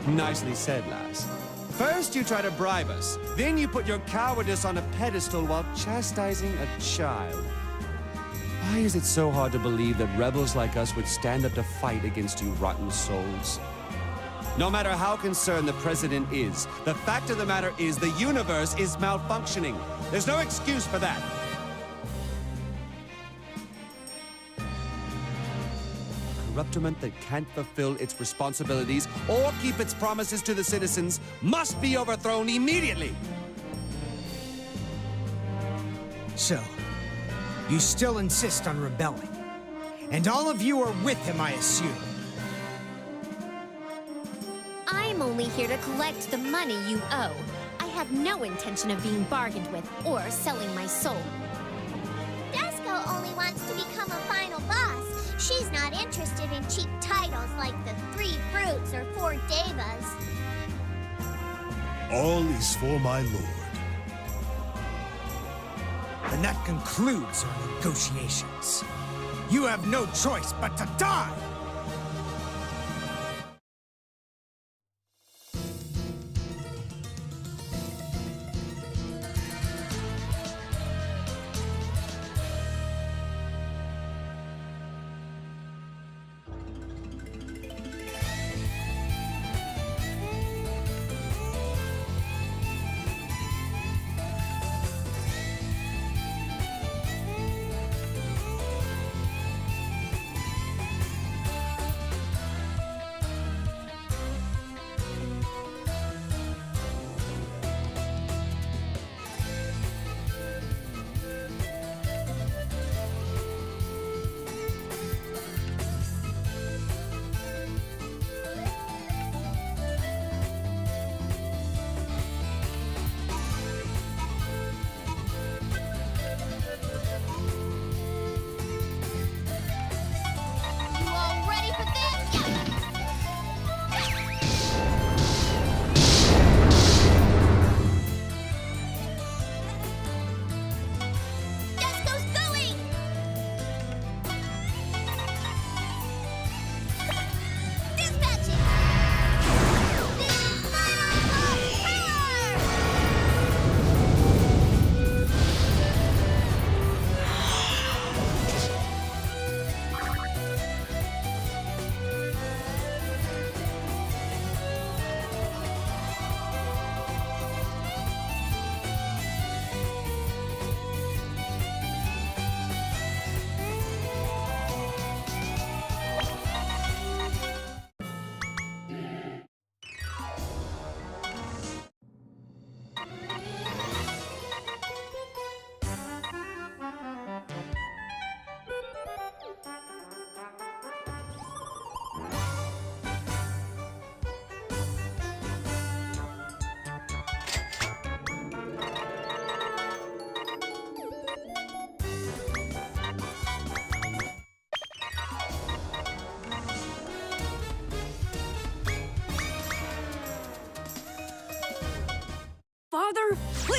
Speaker 3: Nicely said, lass. First you try to bribe us, then you put your cowardice on a pedestal while chastising a child. Why is it so hard to believe that rebels like us would stand up to fight against you rotten souls? No matter how concerned the President is, the fact of the matter is the universe is malfunctioning. There's no excuse for that. Corruptorment that can't fulfill its responsibilities or keep its promises to the citizens must be overthrown immediately.
Speaker 10: So, you still insist on rebelling. And all of you are with him, I assume.
Speaker 2: I'm only here to collect the money you owe. I have no intention of being bargained with or selling my soul.
Speaker 6: Dusko only wants to become a final boss. She's not interested in cheap titles like the 3 Brutes or 4 Devas.
Speaker 1: All is for my lord.
Speaker 10: And that concludes our negotiations. You have no choice but to die!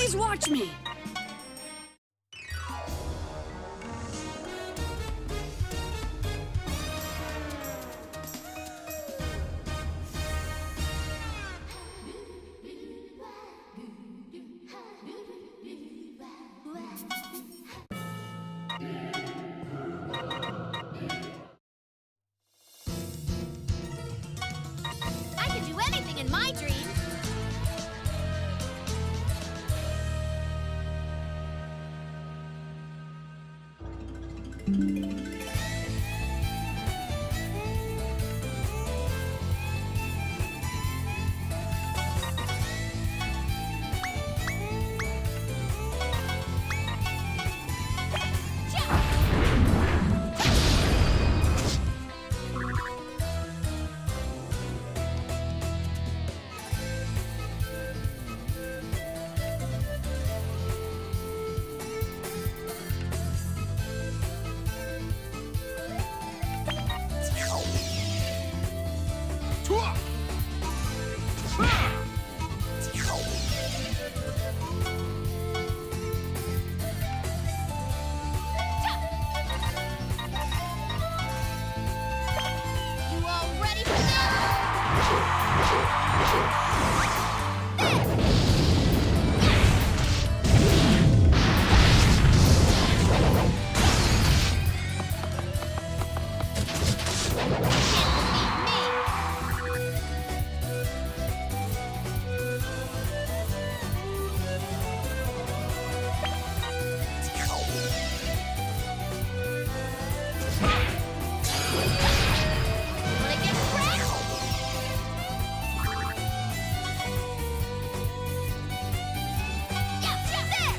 Speaker 4: Please watch me.
Speaker 2: I can do anything in my dreams. You all ready for this? Wanna get wrecked? Yeah, yeah, there!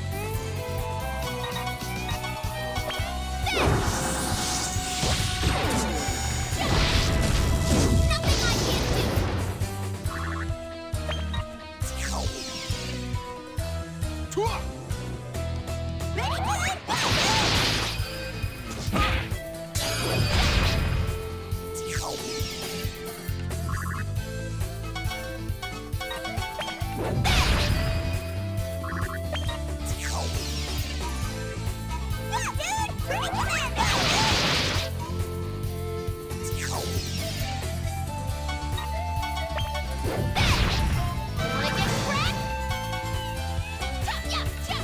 Speaker 2: Nothing I can't do! Wanna get wrecked? Yeah, yeah!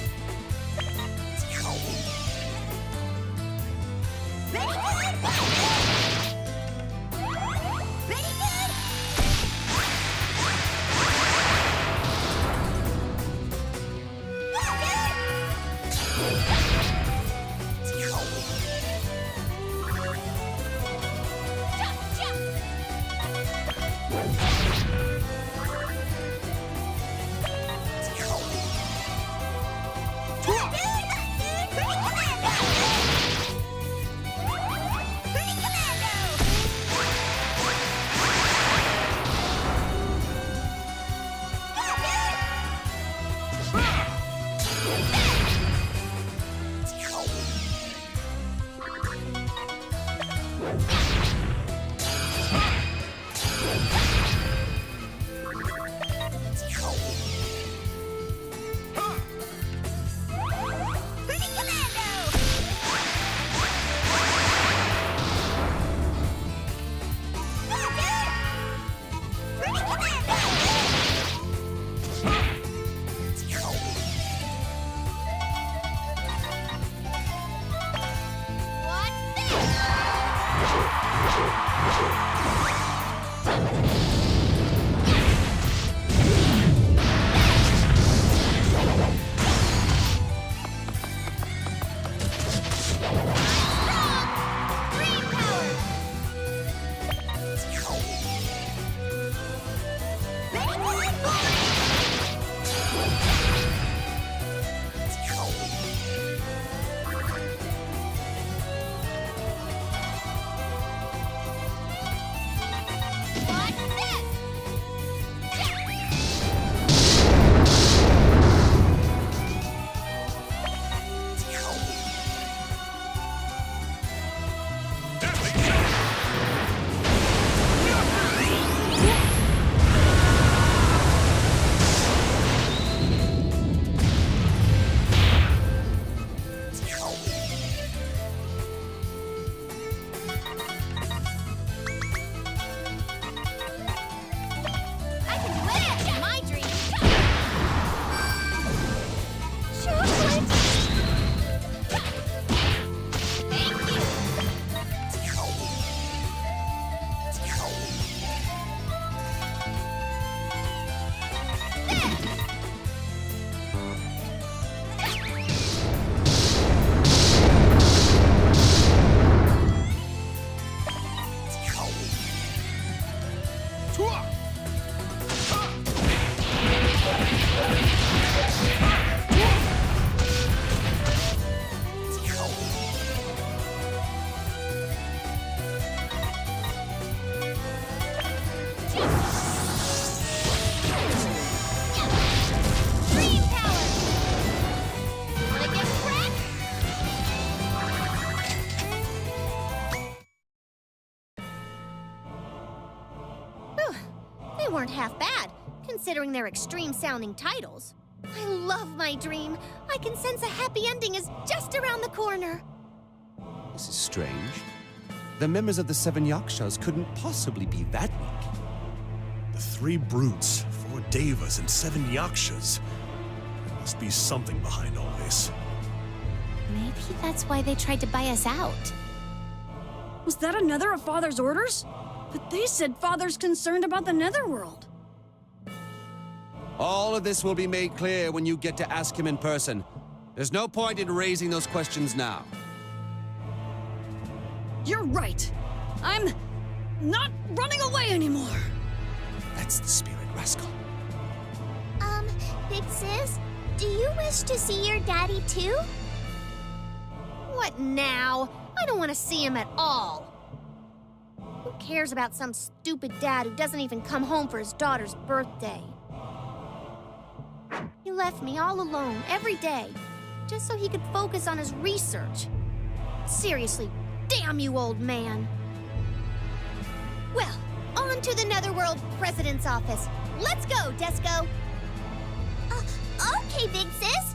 Speaker 2: They weren't half bad, considering their extreme-sounding titles. I love my dream. I can sense a happy ending is just around the corner.
Speaker 3: This is strange. The members of the Seven Yakshas couldn't possibly be that weak.
Speaker 1: The 3 brutes, 4 devas, and 7 yakshas. There must be something behind all this.
Speaker 2: Maybe that's why they tried to buy us out.
Speaker 4: Was that another of Father's orders? But they said Father's concerned about the Netherworld.
Speaker 3: All of this will be made clear when you get to ask him in person. There's no point in raising those questions now.
Speaker 4: You're right. I'm not running away anymore.
Speaker 3: That's the spirit, rascal.
Speaker 6: Big Sis, do you wish to see your daddy too?
Speaker 2: What now? I don't want to see him at all. Who cares about some stupid dad who doesn't even come home for his daughter's birthday? He left me all alone every day, just so he could focus on his research. Seriously, damn you, old man. Well, on to the Netherworld President's office. Let's go, Desco.
Speaker 6: Okay, Big Sis.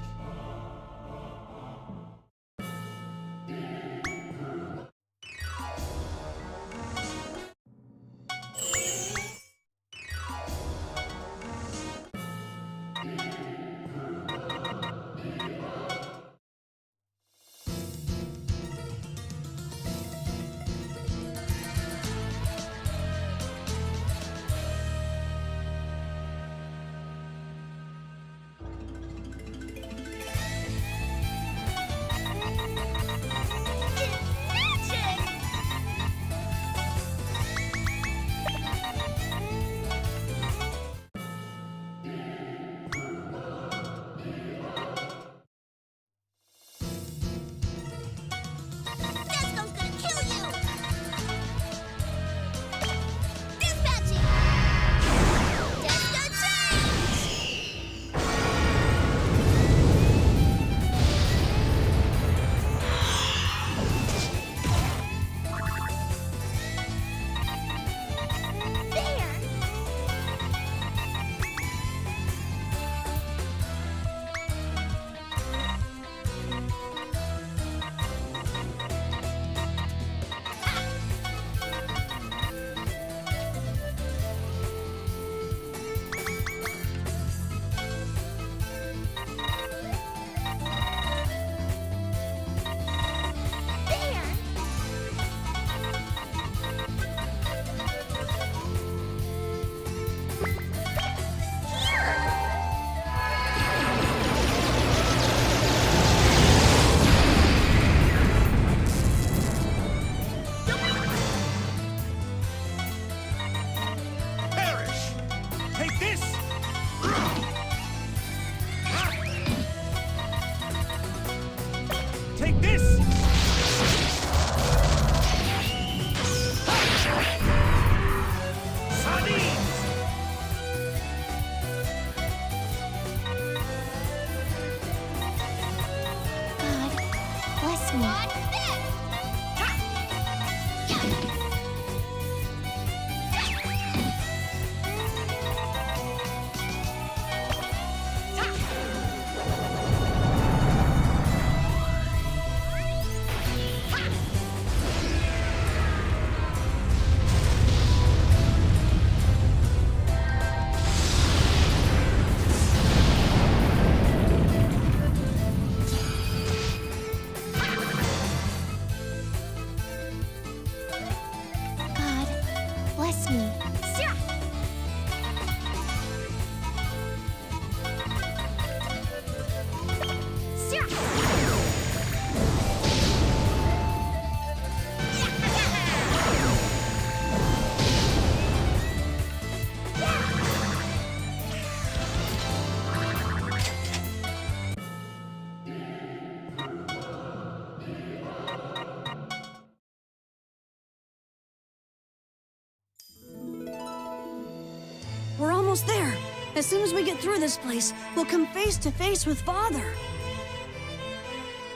Speaker 4: We're almost there. As soon as we get through this place, we'll come face to face with Father.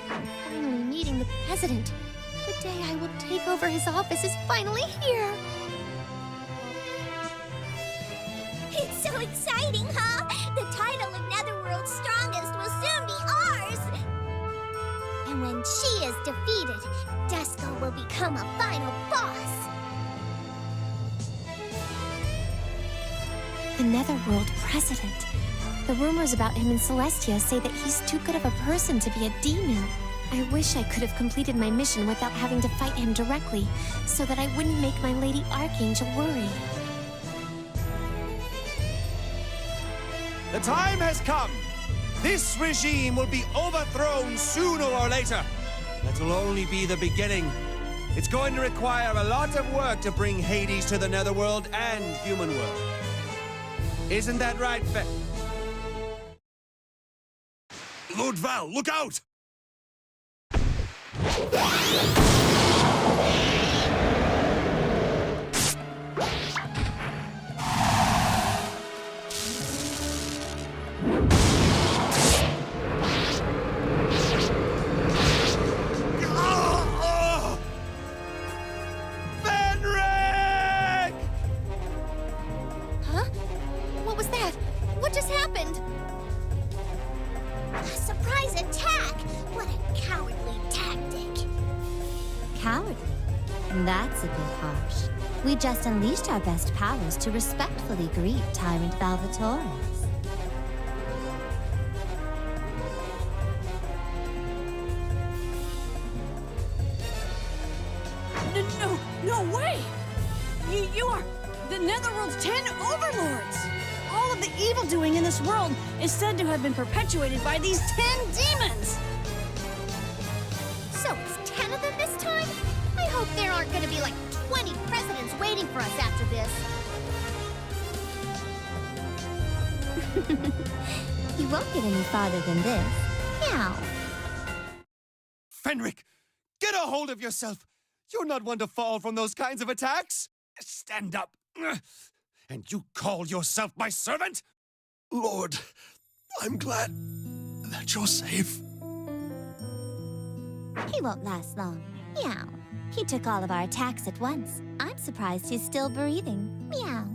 Speaker 2: Finally meeting the president. The day I will take over his office is finally here.
Speaker 6: So exciting, huh? The title of Netherworld's strongest will soon be ours! And when she is defeated, Dusko will become a final boss.
Speaker 2: The Netherworld president. The rumors about him in Celestia say that he's too good of a person to be a demon. I wish I could have completed my mission without having to fight him directly, so that I wouldn't make my Lady Archangel worry.
Speaker 3: The time has come. This regime will be overthrown sooner or later. That'll only be the beginning. It's going to require a lot of work to bring Hades to the Netherworld and Human World. Isn't that right,
Speaker 1: Lord Val, look out!
Speaker 3: Fenric!
Speaker 2: Huh? What was that? What just happened?
Speaker 6: A surprise attack! What a cowardly tactic!
Speaker 11: Cowardly? That's a bit harsh. We just unleashed our best powers to respectfully greet Tyrant Valvatores.
Speaker 4: No way! You are the Netherworld's 10 overlords! All of the evil doing in this world is said to have been perpetuated by these 10 demons!
Speaker 2: So it's 10 of them this time? I hope there aren't gonna be like 20 presidents waiting for us after this.
Speaker 11: You won't get any farther than this. Meow.
Speaker 3: Fenric, get a hold of yourself! You're not one to fall from those kinds of attacks! Stand up! And you call yourself my servant?
Speaker 1: Lord, I'm glad that you're safe.
Speaker 11: He won't last long. Meow. He took all of our attacks at once. I'm surprised he's still breathing. Meow.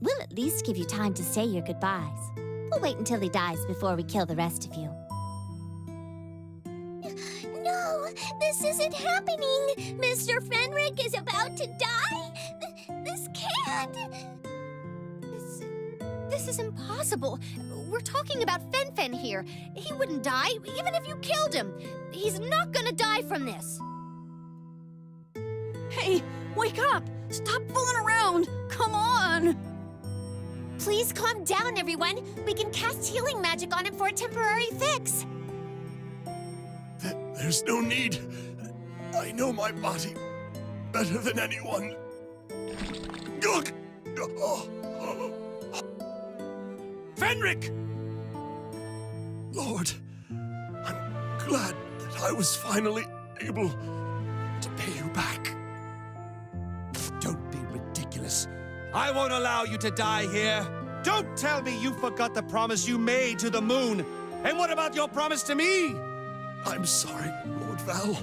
Speaker 11: We'll at least give you time to say your goodbyes. We'll wait until he dies before we kill the rest of you.
Speaker 6: No, this isn't happening! Mr. Fenric is about to die! This can't!
Speaker 2: This is impossible. We're talking about Fen here. He wouldn't die, even if you killed him. He's not gonna die from this.
Speaker 4: Hey, wake up! Stop fooling around! Come on!
Speaker 2: Please calm down, everyone. We can cast healing magic on him for a temporary fix.
Speaker 1: There's no need. I know my body better than anyone. Ugh.
Speaker 3: Fenric!
Speaker 1: Lord, I'm glad that I was finally able to pay you back.
Speaker 3: Don't be ridiculous. I won't allow you to die here. Don't tell me you forgot the promise you made to the moon. And what about your promise to me?
Speaker 1: I'm sorry, Lord Val.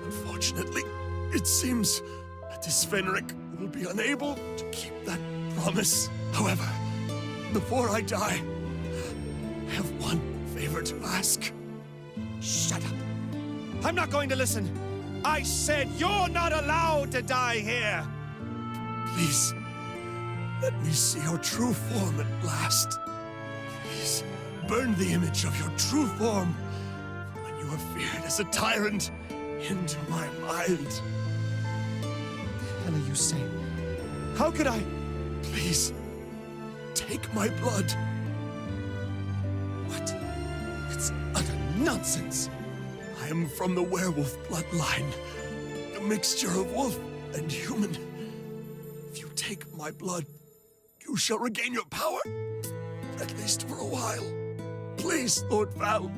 Speaker 1: Unfortunately, it seems that this Fenric will be unable to keep that promise. However, before I die, I have one favor to ask.
Speaker 3: Shut up. I'm not going to listen. I said you're not allowed to die here.
Speaker 1: Please, let me see your true form at last. Please, burn the image of your true form when you are feared as a tyrant into my mind.
Speaker 3: What the hell are you saying? How could I?
Speaker 1: Please, take my blood.
Speaker 3: What? It's utter nonsense.
Speaker 1: I am from the werewolf bloodline, a mixture of wolf and human. If you take my blood, you shall regain your power, at least for a while. Please, Lord Val,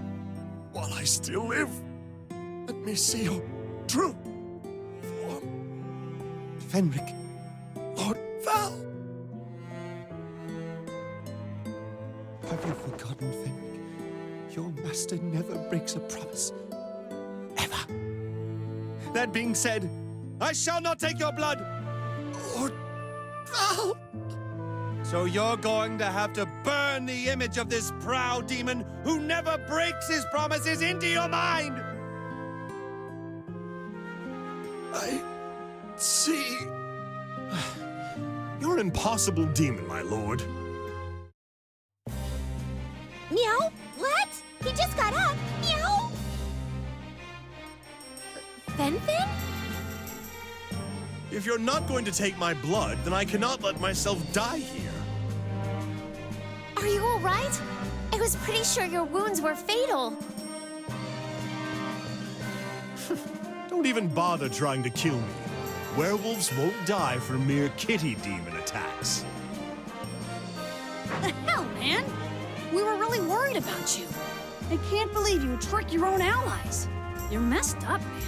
Speaker 1: while I still live, let me see your true form.
Speaker 3: Fenric.
Speaker 1: Lord Val!
Speaker 3: Have you forgotten, Fenric? Your master never breaks a promise. Ever. That being said, I shall not take your blood.
Speaker 1: Lord Val!
Speaker 3: So you're going to have to burn the image of this proud demon who never breaks his promises into your mind!
Speaker 1: I see. You're an impossible demon, my lord.
Speaker 11: Meow? What? He just got up. Meow?
Speaker 2: Fen-Phen?
Speaker 1: If you're not going to take my blood, then I cannot let myself die here.
Speaker 2: Are you all right? I was pretty sure your wounds were fatal.
Speaker 1: Don't even bother trying to kill me. Werewolves won't die from mere kitty demon attacks.
Speaker 4: The hell, man? We were really worried about you. I can't believe you would trick your own allies. You're messed up, man.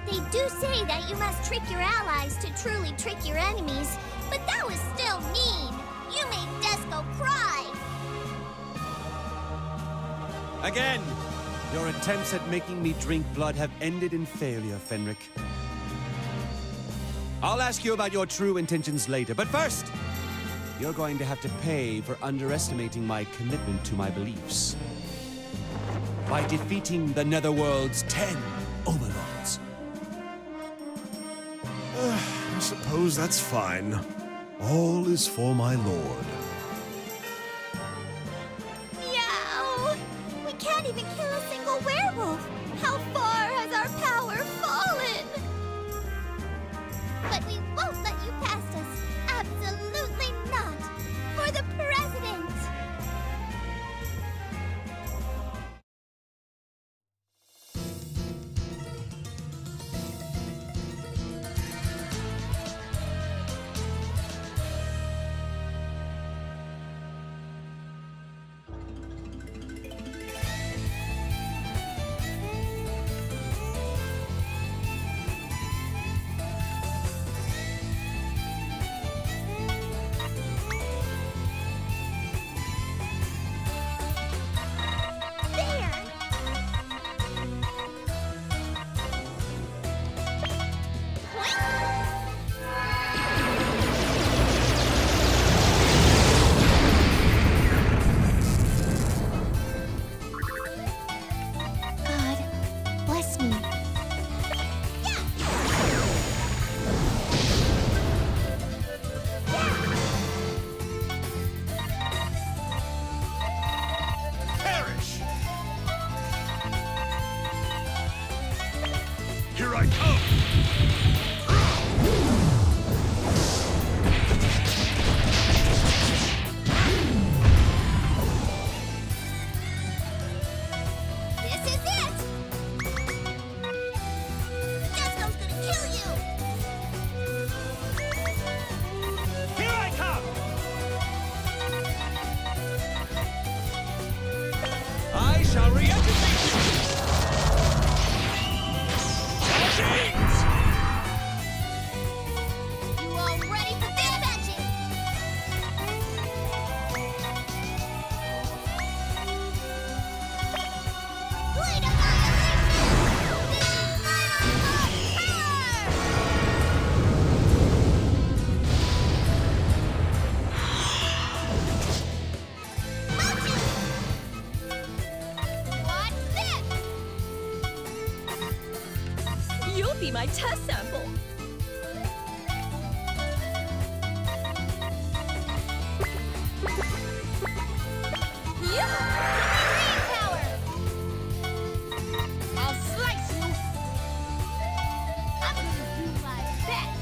Speaker 6: They do say that you must trick your allies to truly trick your enemies, but that was still mean. You made Desco cry.
Speaker 3: Again! Your attempts at making me drink blood have ended in failure, Fenric. I'll ask you about your true intentions later, but first, you're going to have to pay for underestimating my commitment to my beliefs. By defeating the Netherworld's 10 overlords.
Speaker 1: I suppose that's fine. All is for my lord.
Speaker 11: Meow! We can't even kill a single werewolf. How far has our power fallen? But we won't let you past us. Absolutely not. For the president!
Speaker 1: Here I come!
Speaker 6: This is it! Desco's gonna kill you!
Speaker 3: Here I come! I shall re-educate you!
Speaker 6: You all ready for this magic? Blade Annihilation! This is What's this?
Speaker 11: You'll be my test sample.
Speaker 6: I'll slice you! I'm gonna do my best!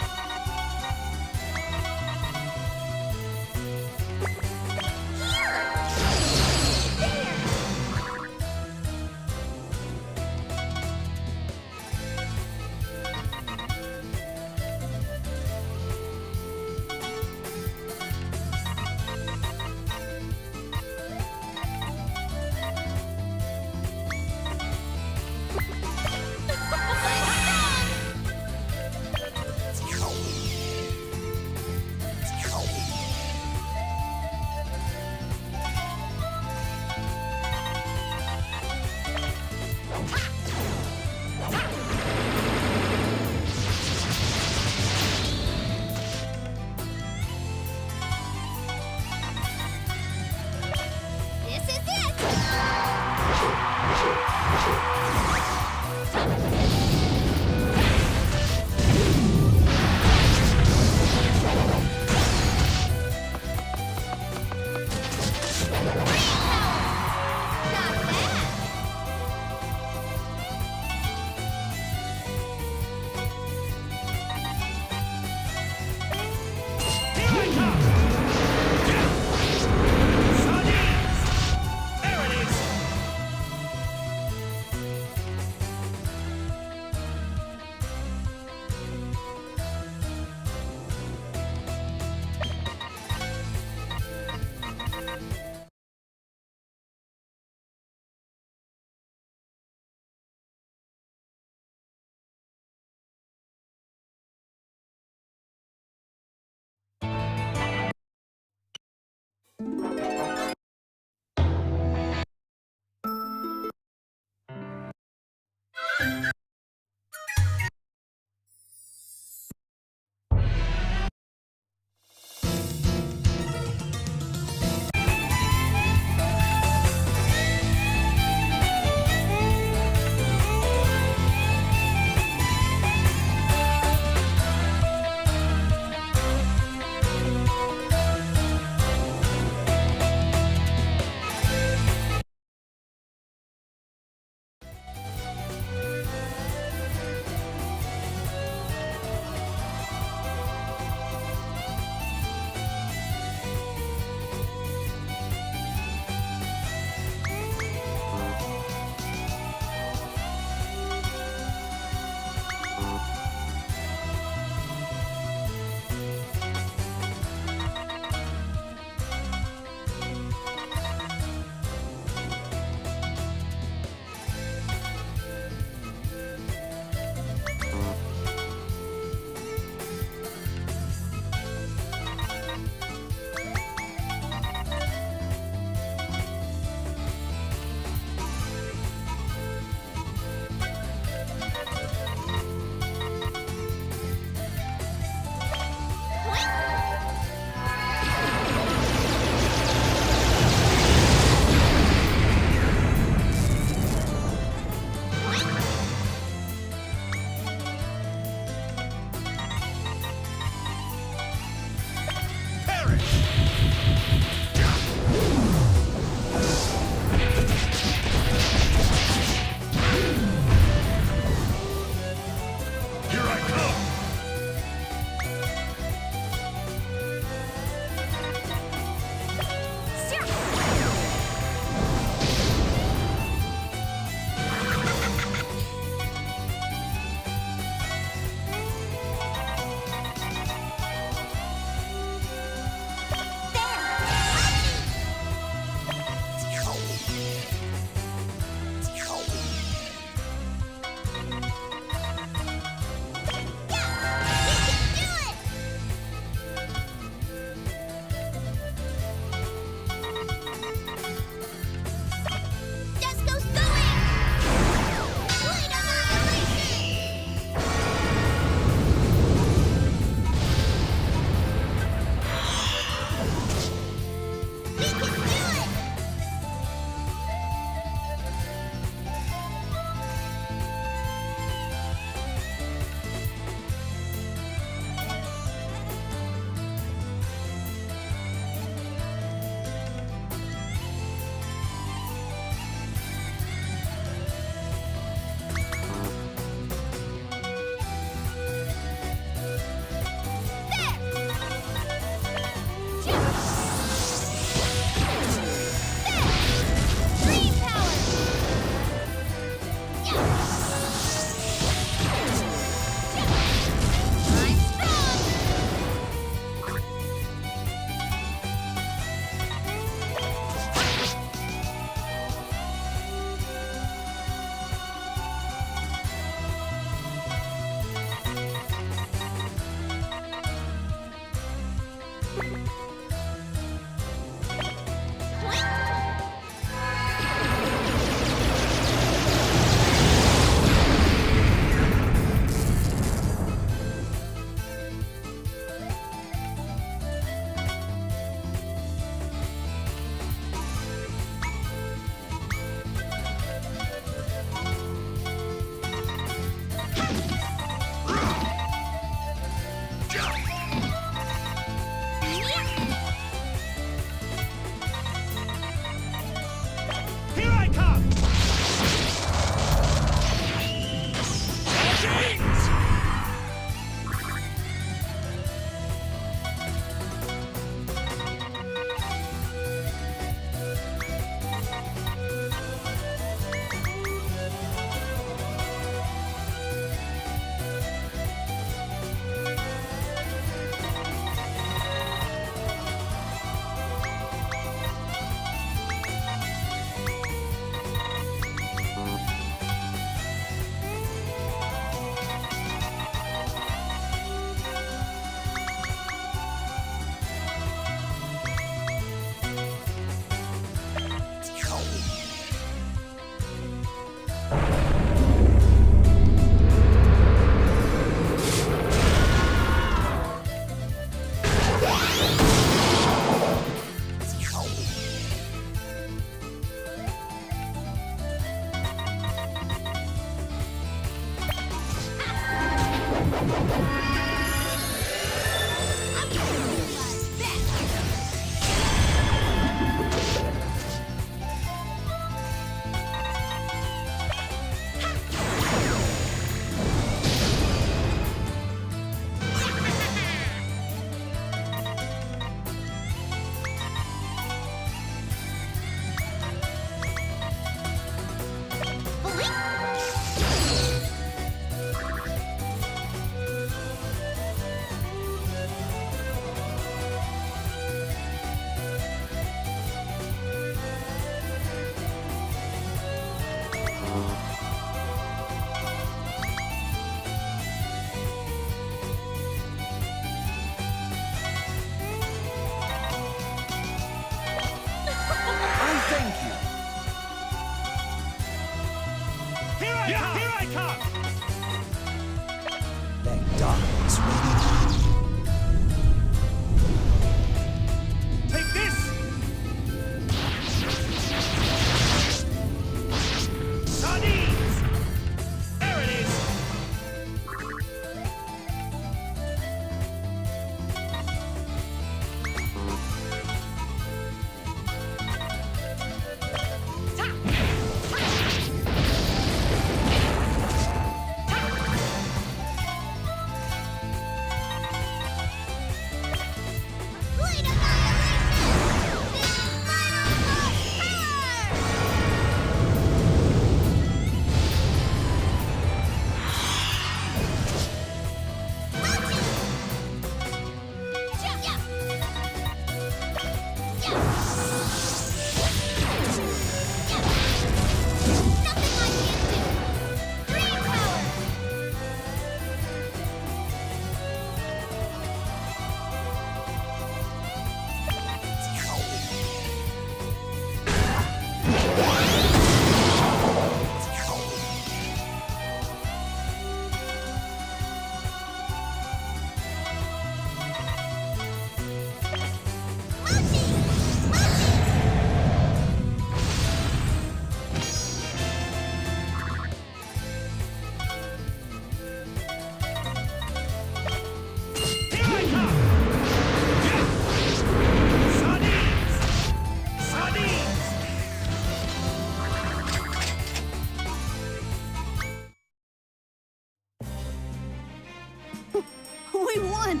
Speaker 4: We won!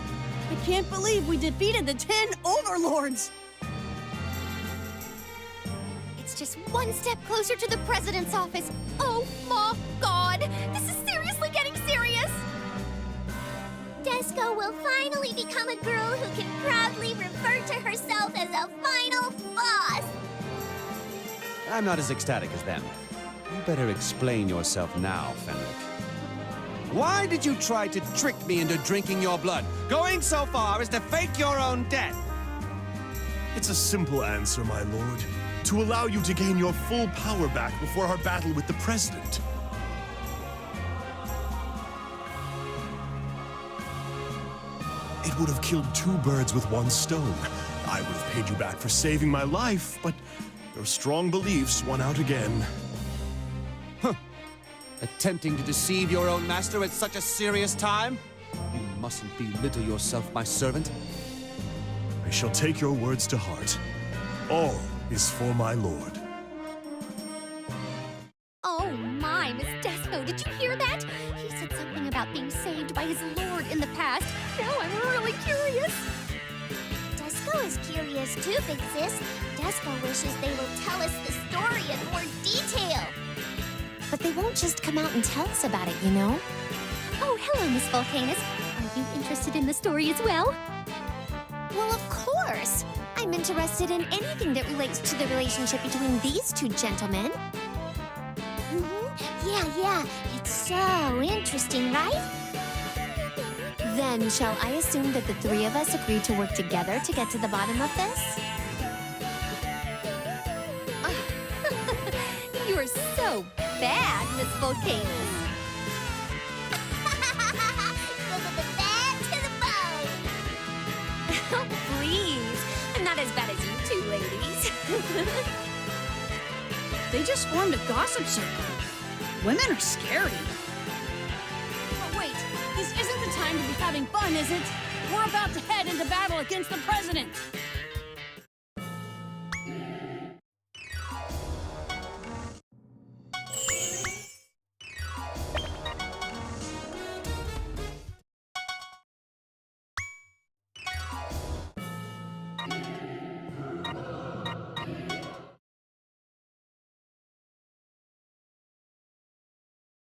Speaker 4: I can't believe we defeated the 10 Overlords!
Speaker 2: It's just one step closer to the president's office. Oh my God! This is seriously getting serious!
Speaker 6: Desco will finally become a girl who can proudly refer to herself as a final boss.
Speaker 3: I'm not as ecstatic as them. You better explain yourself now, Fenric. Why did you try to trick me into drinking your blood, going so far as to fake your own death?
Speaker 1: It's a simple answer, my lord. To allow you to gain your full power back before our battle with the president. It would have killed two birds with one stone. I would have paid you back for saving my life, but your strong beliefs won out again.
Speaker 3: Attempting to deceive your own master at such a serious time? You mustn't belittle yourself, my servant.
Speaker 1: I shall take your words to heart. All is for my lord.
Speaker 2: Oh my, Miss Desco, did you hear that? He said something about being saved by his lord in the past. Now I'm really curious.
Speaker 6: Desco is curious too, Big Sis. Desco wishes they will tell us the story in more detail.
Speaker 2: But they won't just come out and tell us about it, you know? Oh, hello, Miss Volcanus. Are you interested in the story as well?
Speaker 6: Well, of course. I'm interested in anything that relates to the relationship between these two gentlemen. Yeah. It's so interesting, right?
Speaker 2: Then, shall I assume that the three of us agreed to work together to get to the bottom of this? You're so bad, Miss Volcanus.
Speaker 6: Bad to the bone.
Speaker 2: Oh, please. I'm not as bad as you two ladies.
Speaker 4: They just formed a gossip circle. Women are scary.
Speaker 2: But wait,
Speaker 4: This isn't the time to be having fun, is it? We're about to head into battle against the president.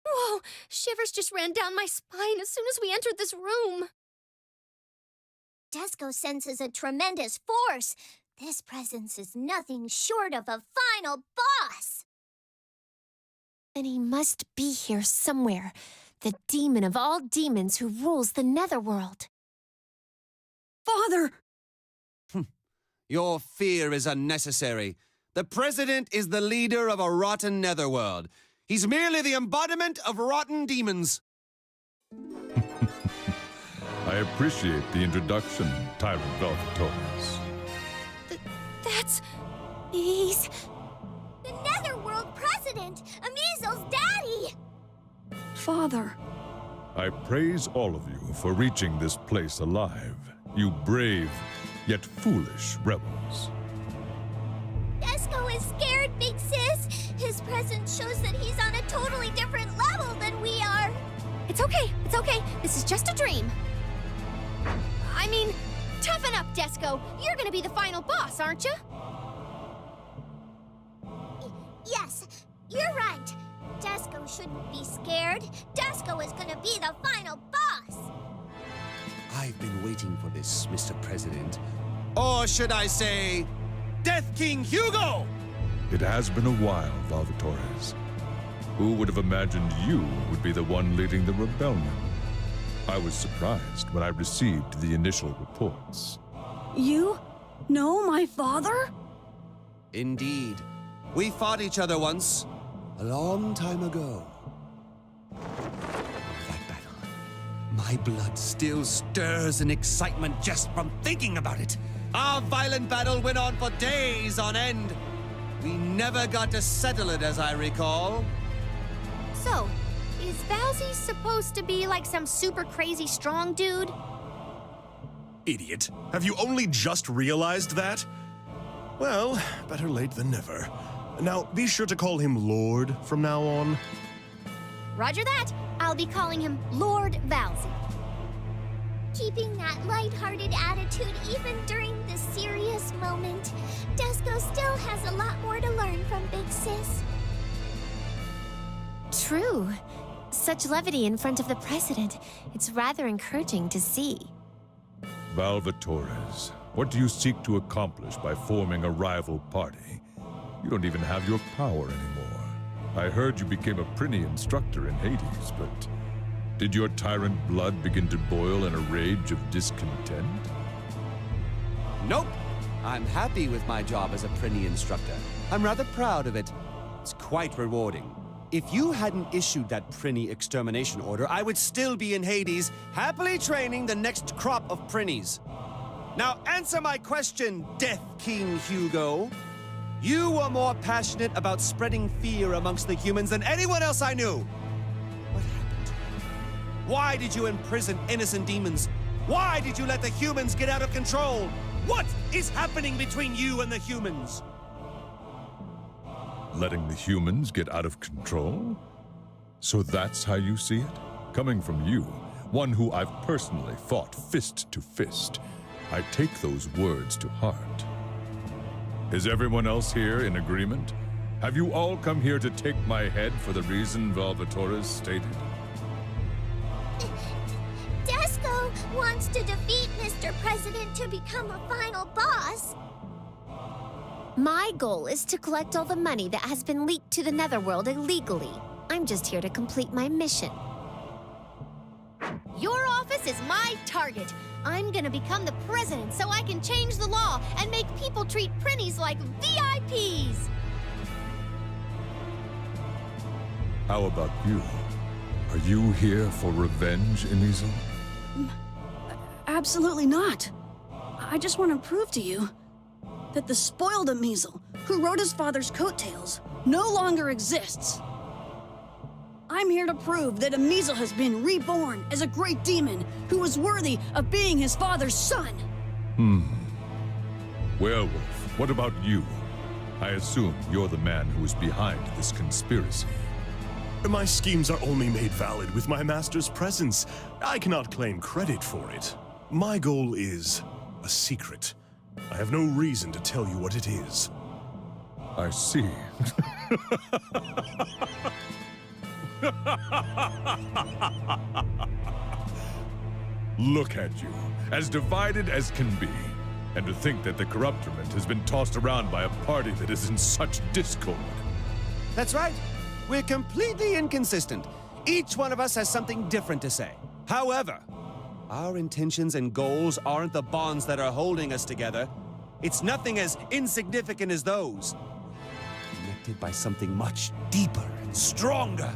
Speaker 2: Whoa! Shivers just ran down my spine as soon as we entered this room.
Speaker 6: Desco senses a tremendous force. This presence is nothing short of a final boss.
Speaker 2: Then he must be here somewhere. The demon of all demons who rules the Netherworld.
Speaker 4: Father!
Speaker 3: Your fear is unnecessary. The President is the leader of a rotten Netherworld. He's merely the embodiment of rotten demons.
Speaker 9: I appreciate the introduction, Tyrant Velvetores.
Speaker 2: That's... he's...
Speaker 6: The Netherworld President, Ameazel's daddy!
Speaker 4: Father.
Speaker 9: I praise all of you for reaching this place alive, you brave yet foolish rebels.
Speaker 6: Desco is scared, Big Sis. His presence shows that he's on a totally different level than we are.
Speaker 2: It's okay, it's okay. This is just a dream. I mean, toughen up, Desco. You're gonna be the final boss, aren't you?
Speaker 6: Yes, you're right. Desco shouldn't be scared. Desco is gonna be the final boss.
Speaker 3: I've been waiting for this, Mr. President. Or should I say, Death King Hugo!
Speaker 9: It has been a while, Velvetores. Who would have imagined you would be the one leading the rebellion? I was surprised when I received the initial reports.
Speaker 4: You know my father?
Speaker 3: Indeed. We fought each other once, a long time ago. That battle. My blood still stirs in excitement just from thinking about it. Our violent battle went on for days on end. We never got to settle it, as I recall.
Speaker 2: So, is Bowsy supposed to be like some super crazy strong dude?
Speaker 1: Idiot. Have you only just realized that? Well, better late than never. Now, be sure to call him Lord from now on.
Speaker 2: Roger that. I'll be calling him Lord Bowsy.
Speaker 6: Keeping that lighthearted attitude even during the serious moment. Desco still has a lot more to learn from Big Sis.
Speaker 2: True. Such levity in front of the president. It's rather encouraging to see.
Speaker 9: Velvetores, what do you seek to accomplish by forming a rival party? You don't even have your power anymore. I heard you became a Prinny instructor in Hades, but did your tyrant blood begin to boil in a rage of discontent?
Speaker 3: Nope. I'm happy with my job as a Prinny instructor. I'm rather proud of it. It's quite rewarding. If you hadn't issued that Prinny extermination order, I would still be in Hades, happily training the next crop of Prinnies. Now answer my question, Death King Hugo. You were more passionate about spreading fear amongst the humans than anyone else I knew. What happened? Why did you imprison innocent demons? Why did you let the humans get out of control? What is happening between you and the humans?
Speaker 9: Letting the humans get out of control? So that's how you see it? Coming from you, one who I've personally fought fist to fist, I take those words to heart. Is everyone else here in agreement? Have you all come here to take my head for the reason Velvetores stated?
Speaker 6: Desco wants to defeat Mr. President to become a final boss.
Speaker 2: My goal is to collect all the money that has been leaked to the Netherworld illegally. I'm just here to complete my mission. Your office is my target. I'm gonna become the president so I can change the law and make people treat Prinnies like VIPs.
Speaker 9: How about you? Are you here for revenge, Ameazel?
Speaker 4: Absolutely not. I just want to prove to you that the spoiled Ameazel, who rode his father's coattails, no longer exists. I'm here to prove that Amizel has been reborn as a great demon who is worthy of being his father's son.
Speaker 12: Werewolf, what about you? I assume you're the man who is behind this conspiracy.
Speaker 1: My schemes are only made valid with my master's presence. I cannot claim credit for it. My goal is a secret. I have no reason to tell you what it is.
Speaker 12: I see. Look at you, as divided as can be. And to think that the Corruptorment has been tossed around by a party that is in such discord.
Speaker 3: That's right. We're completely inconsistent. Each one of us has something different to say. However, our intentions and goals aren't the bonds that are holding us together. It's nothing as insignificant as those. Connected by something much deeper and stronger.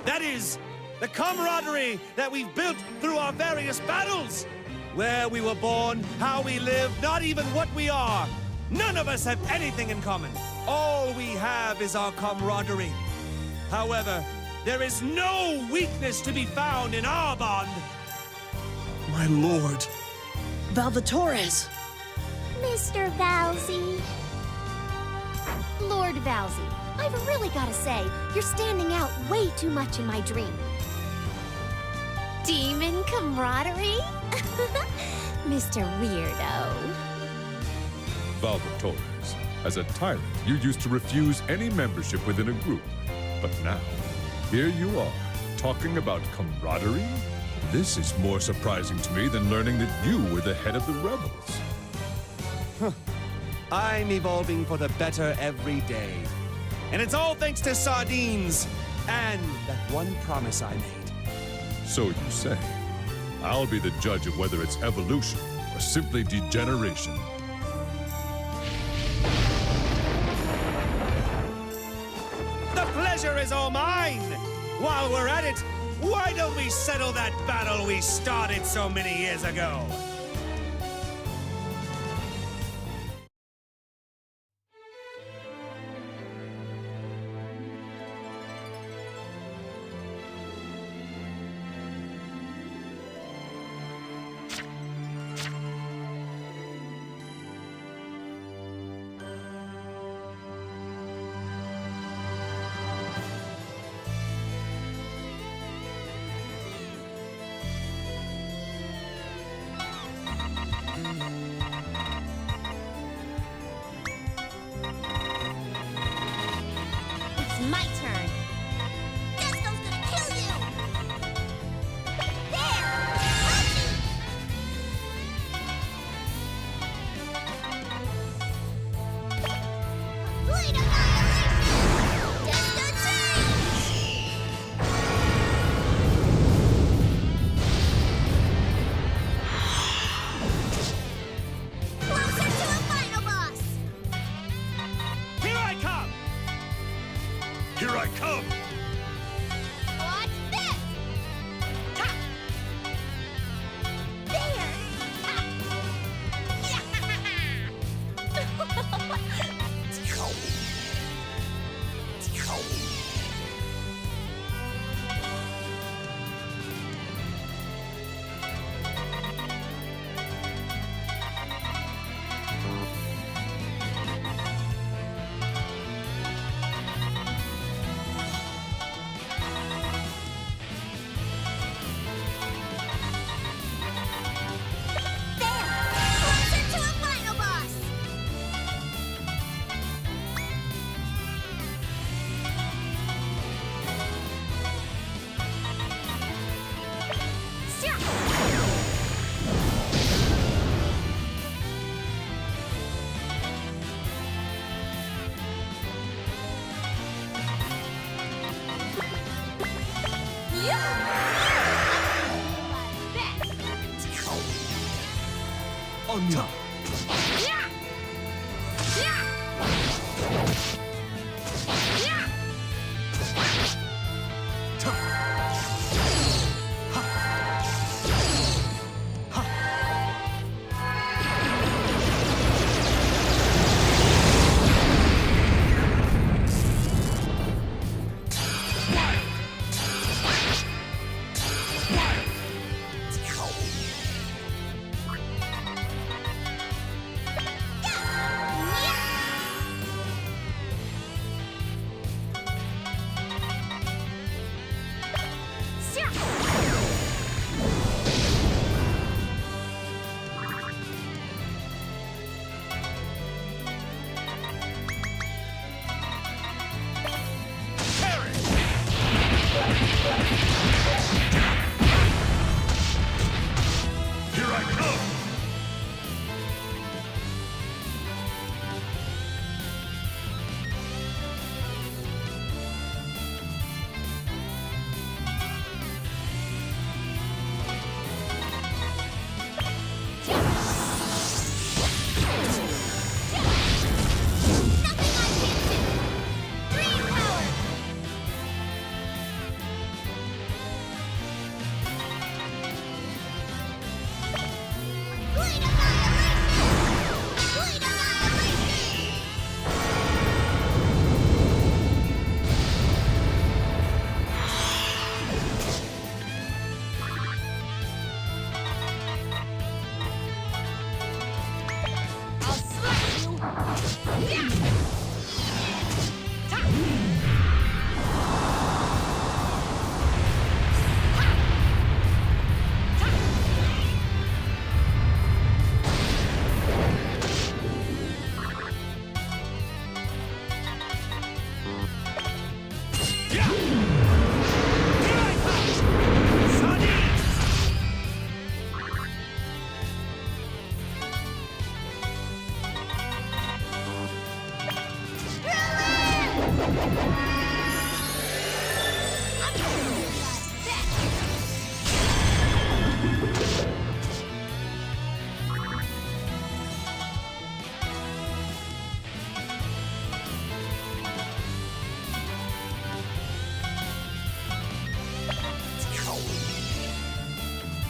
Speaker 3: That is, the camaraderie that we've built through our various battles. Where we were born, how we live, not even what we are. None of us have anything in common. All we have is our camaraderie. However, there is no weakness to be found in our bond.
Speaker 1: My lord.
Speaker 4: Valvatores.
Speaker 2: Mr. Valsy. Lord Valsy, I've really got to say, you're standing out way too much in my dream. Demon camaraderie? Mr. Weirdo.
Speaker 12: Valvatores, as a tyrant, you used to refuse any membership within a group. But now, here you are, talking about camaraderie? This is more surprising to me than learning that you were the head of the rebels.
Speaker 3: I'm evolving for the better every day. And it's all thanks to sardines and that one promise I made.
Speaker 12: So you say. I'll be the judge of whether it's evolution or simply degeneration.
Speaker 3: The pleasure is all mine! While we're at it, why don't we settle that battle we started so many years ago?
Speaker 2: It's my turn.
Speaker 6: Disco's gonna kill you! There! Complete annihilation! Disco change! Closer to a final boss!
Speaker 3: Here I come!
Speaker 1: Here I come!
Speaker 6: Watch this! Ha! There! Closer to a final boss!
Speaker 1: Anya!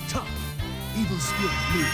Speaker 1: Ta! Evil spirit blue.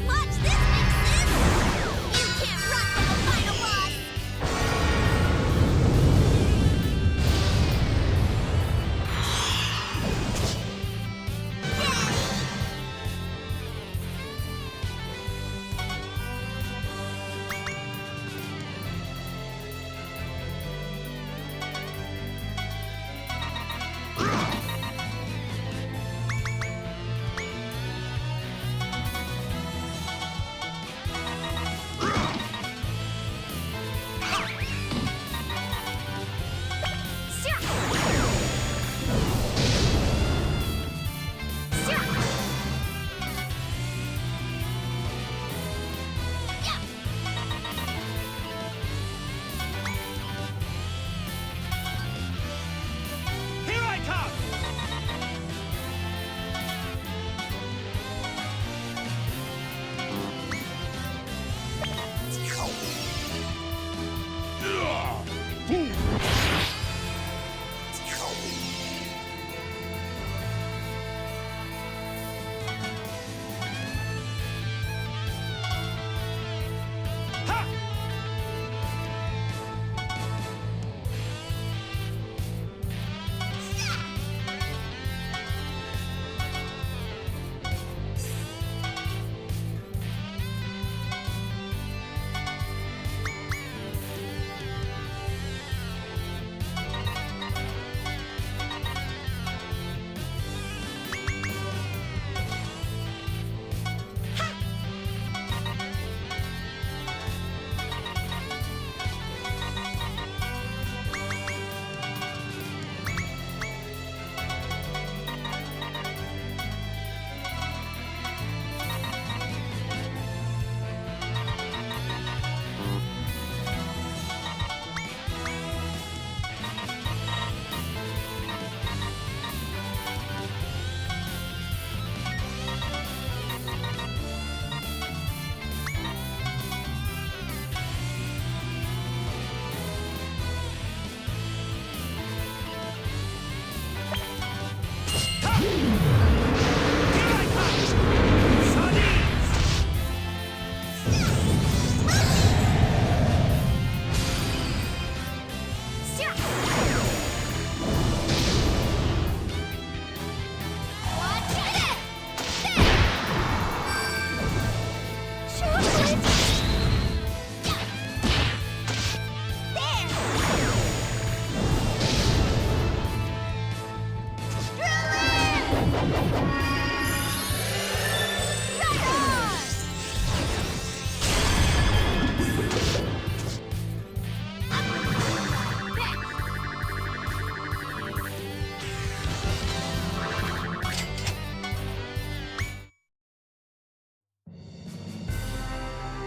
Speaker 6: Watch this, Mixes! You can't run from the final boss!
Speaker 3: Here I come!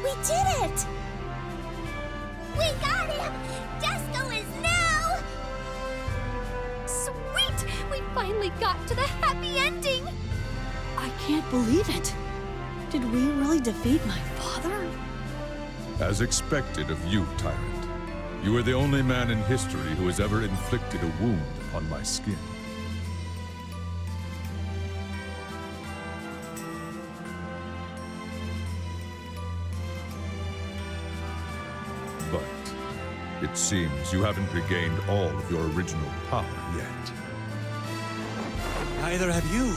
Speaker 6: We did it! We got him! Desko is now...
Speaker 2: Sweet! We finally got to the happy ending!
Speaker 4: I can't believe it. Did we really defeat my father?
Speaker 12: As expected of you, Tyrant. You are the only man in history who has ever inflicted a wound upon my skin. It seems you haven't regained all of your original power yet.
Speaker 3: Neither have you.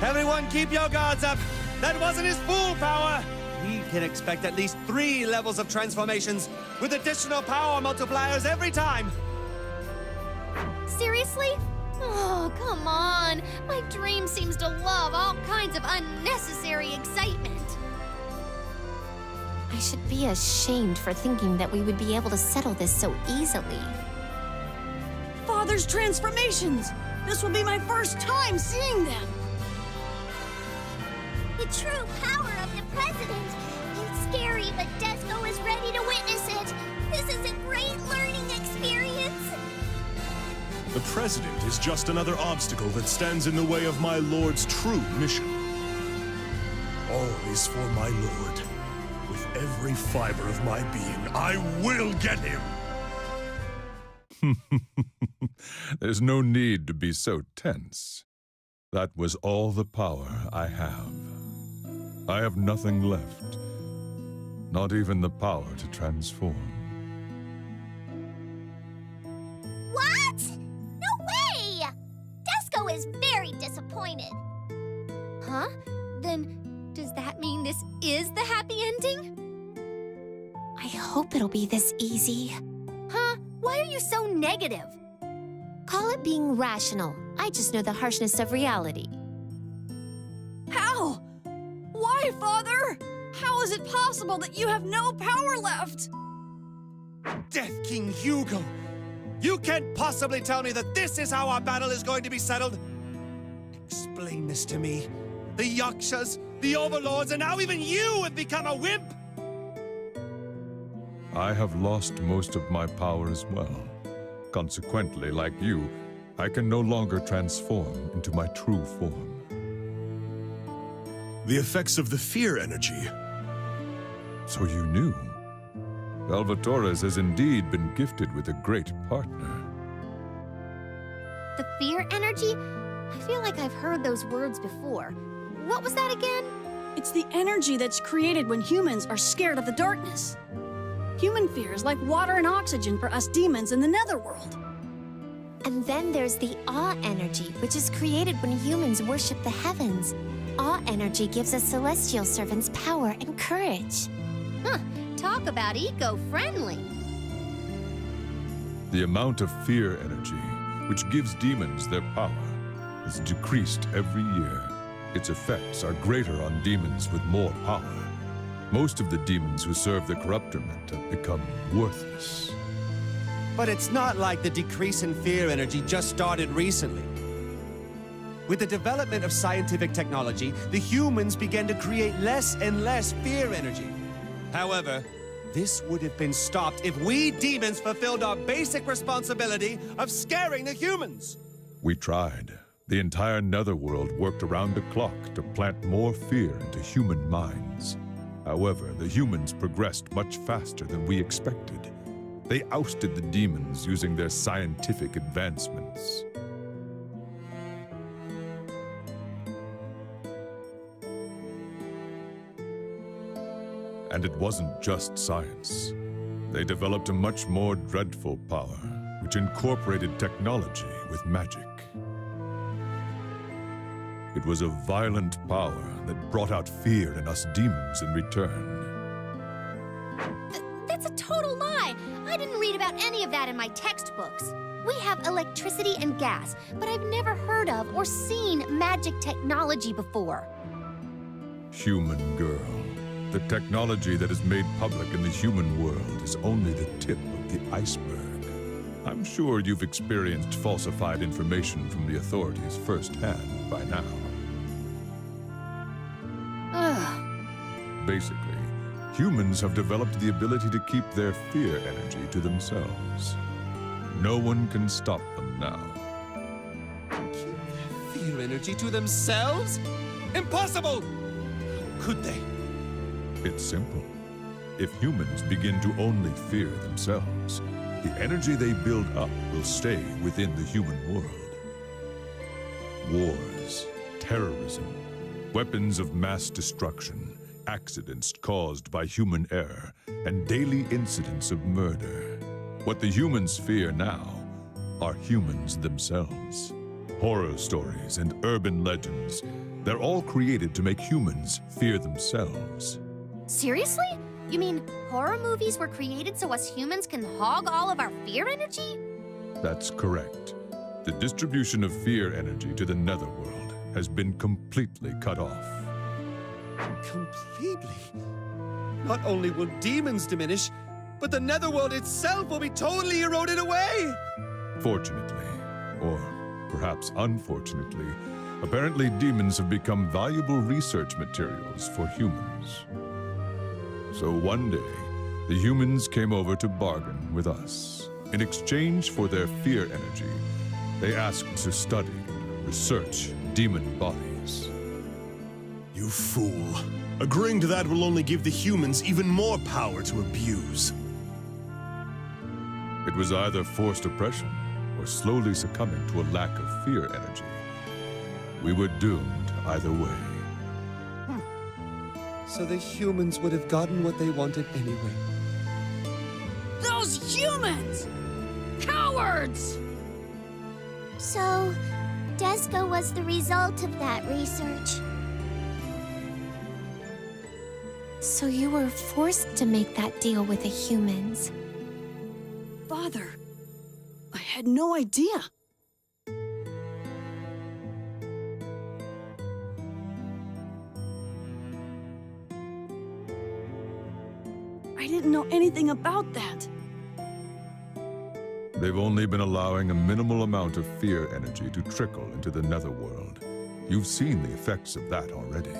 Speaker 3: Everyone keep your guards up! That wasn't his full power! We can expect at least 3 levels of transformations, with additional power multipliers every time!
Speaker 2: Seriously? Oh, come on. My dream seems to love all kinds of unnecessary excitement. I should be ashamed for thinking that we would be able to settle this so easily.
Speaker 4: Father's transformations! This will be my first time seeing them!
Speaker 6: The true power of the president. It's scary, but Desco is ready to witness it. This is a great learning experience.
Speaker 1: The President is just another obstacle that stands in the way of my Lord's true mission. All is for my Lord. With every fiber of my being, I will get him!
Speaker 12: There's no need to be so tense. That was all the power I have. I have nothing left. Not even the power to transform.
Speaker 6: What? No way! Desco is very disappointed.
Speaker 2: Huh? Then, does that mean this is the happy ending? I hope it'll be this easy. Huh? Why are you so negative?
Speaker 11: Call it being rational. I just know the harshness of reality.
Speaker 4: How? Why, Father? How is it possible that you have no power left?
Speaker 3: Death King Hugo! You can't possibly tell me that this is how our battle is going to be settled! Explain this to me. The Yakshas, the Overlords, and now even you have become a wimp!
Speaker 12: I have lost most of my power as well. Consequently, like you, I can no longer transform into my true form.
Speaker 1: The effects of the fear energy.
Speaker 12: So you knew. Salvatores has indeed been gifted with a great partner.
Speaker 2: The fear energy? I feel like I've heard those words before. What was that again?
Speaker 4: It's the energy that's created when humans are scared of the darkness. Human fear is like water and oxygen for us demons in the netherworld.
Speaker 11: And then there's the awe energy, which is created when humans worship the heavens. Awe energy gives us celestial servants power and courage.
Speaker 2: Huh. Talk about eco-friendly.
Speaker 12: The amount of fear energy, which gives demons their power, has decreased every year. Its effects are greater on demons with more power. Most of the demons who serve the Corruptorment have become worthless.
Speaker 3: But it's not like the decrease in fear energy just started recently. With the development of scientific technology, the humans began to create less and less fear energy. However, this would have been stopped if we demons fulfilled our basic responsibility of scaring the humans.
Speaker 12: We tried. The entire netherworld worked around the clock to plant more fear into human minds. However, the humans progressed much faster than we expected. They ousted the demons using their scientific advancements. And it wasn't just science. They developed a much more dreadful power, which incorporated technology with magic. It was a violent power that brought out fear in us demons in return.
Speaker 2: That's a total lie. I didn't read about any of that in my textbooks. We have electricity and gas, but I've never heard of or seen magic technology before.
Speaker 12: Human girl. The technology that is made public in the human world is only the tip of the iceberg. I'm sure you've experienced falsified information from the authorities firsthand by now. Basically, humans have developed the ability to keep their fear energy to themselves. No one can stop them now.
Speaker 3: Keep their fear energy to themselves? Impossible! How could they?
Speaker 12: It's simple. If humans begin to only fear themselves, the energy they build up will stay within the human world. Wars, terrorism, weapons of mass destruction, accidents caused by human error, and daily incidents of murder. What the humans fear now are humans themselves. Horror stories and urban legends, they're all created to make humans fear themselves.
Speaker 2: Seriously? You mean horror movies were created so us humans can hog all of our fear energy?
Speaker 12: That's correct. The distribution of fear energy to the netherworld has been completely cut off.
Speaker 3: Completely? Not only will demons diminish, but the netherworld itself will be totally eroded away!
Speaker 12: Fortunately, or perhaps unfortunately, apparently demons have become valuable research materials for humans. So one day, the humans came over to bargain with us. In exchange for their fear energy, they asked to study and research demon bodies.
Speaker 1: You fool. Agreeing to that will only give the humans even more power to abuse.
Speaker 12: It was either forced oppression or slowly succumbing to a lack of fear energy. We were doomed either way.
Speaker 3: So the humans would have gotten what they wanted anyway.
Speaker 4: Those humans! Cowards!
Speaker 6: So, Desco was the result of that research.
Speaker 2: So you were forced to make that deal with the humans.
Speaker 4: Father, I had no idea. I didn't know anything about that.
Speaker 12: They've only been allowing a minimal amount of fear energy to trickle into the netherworld. You've seen the effects of that already.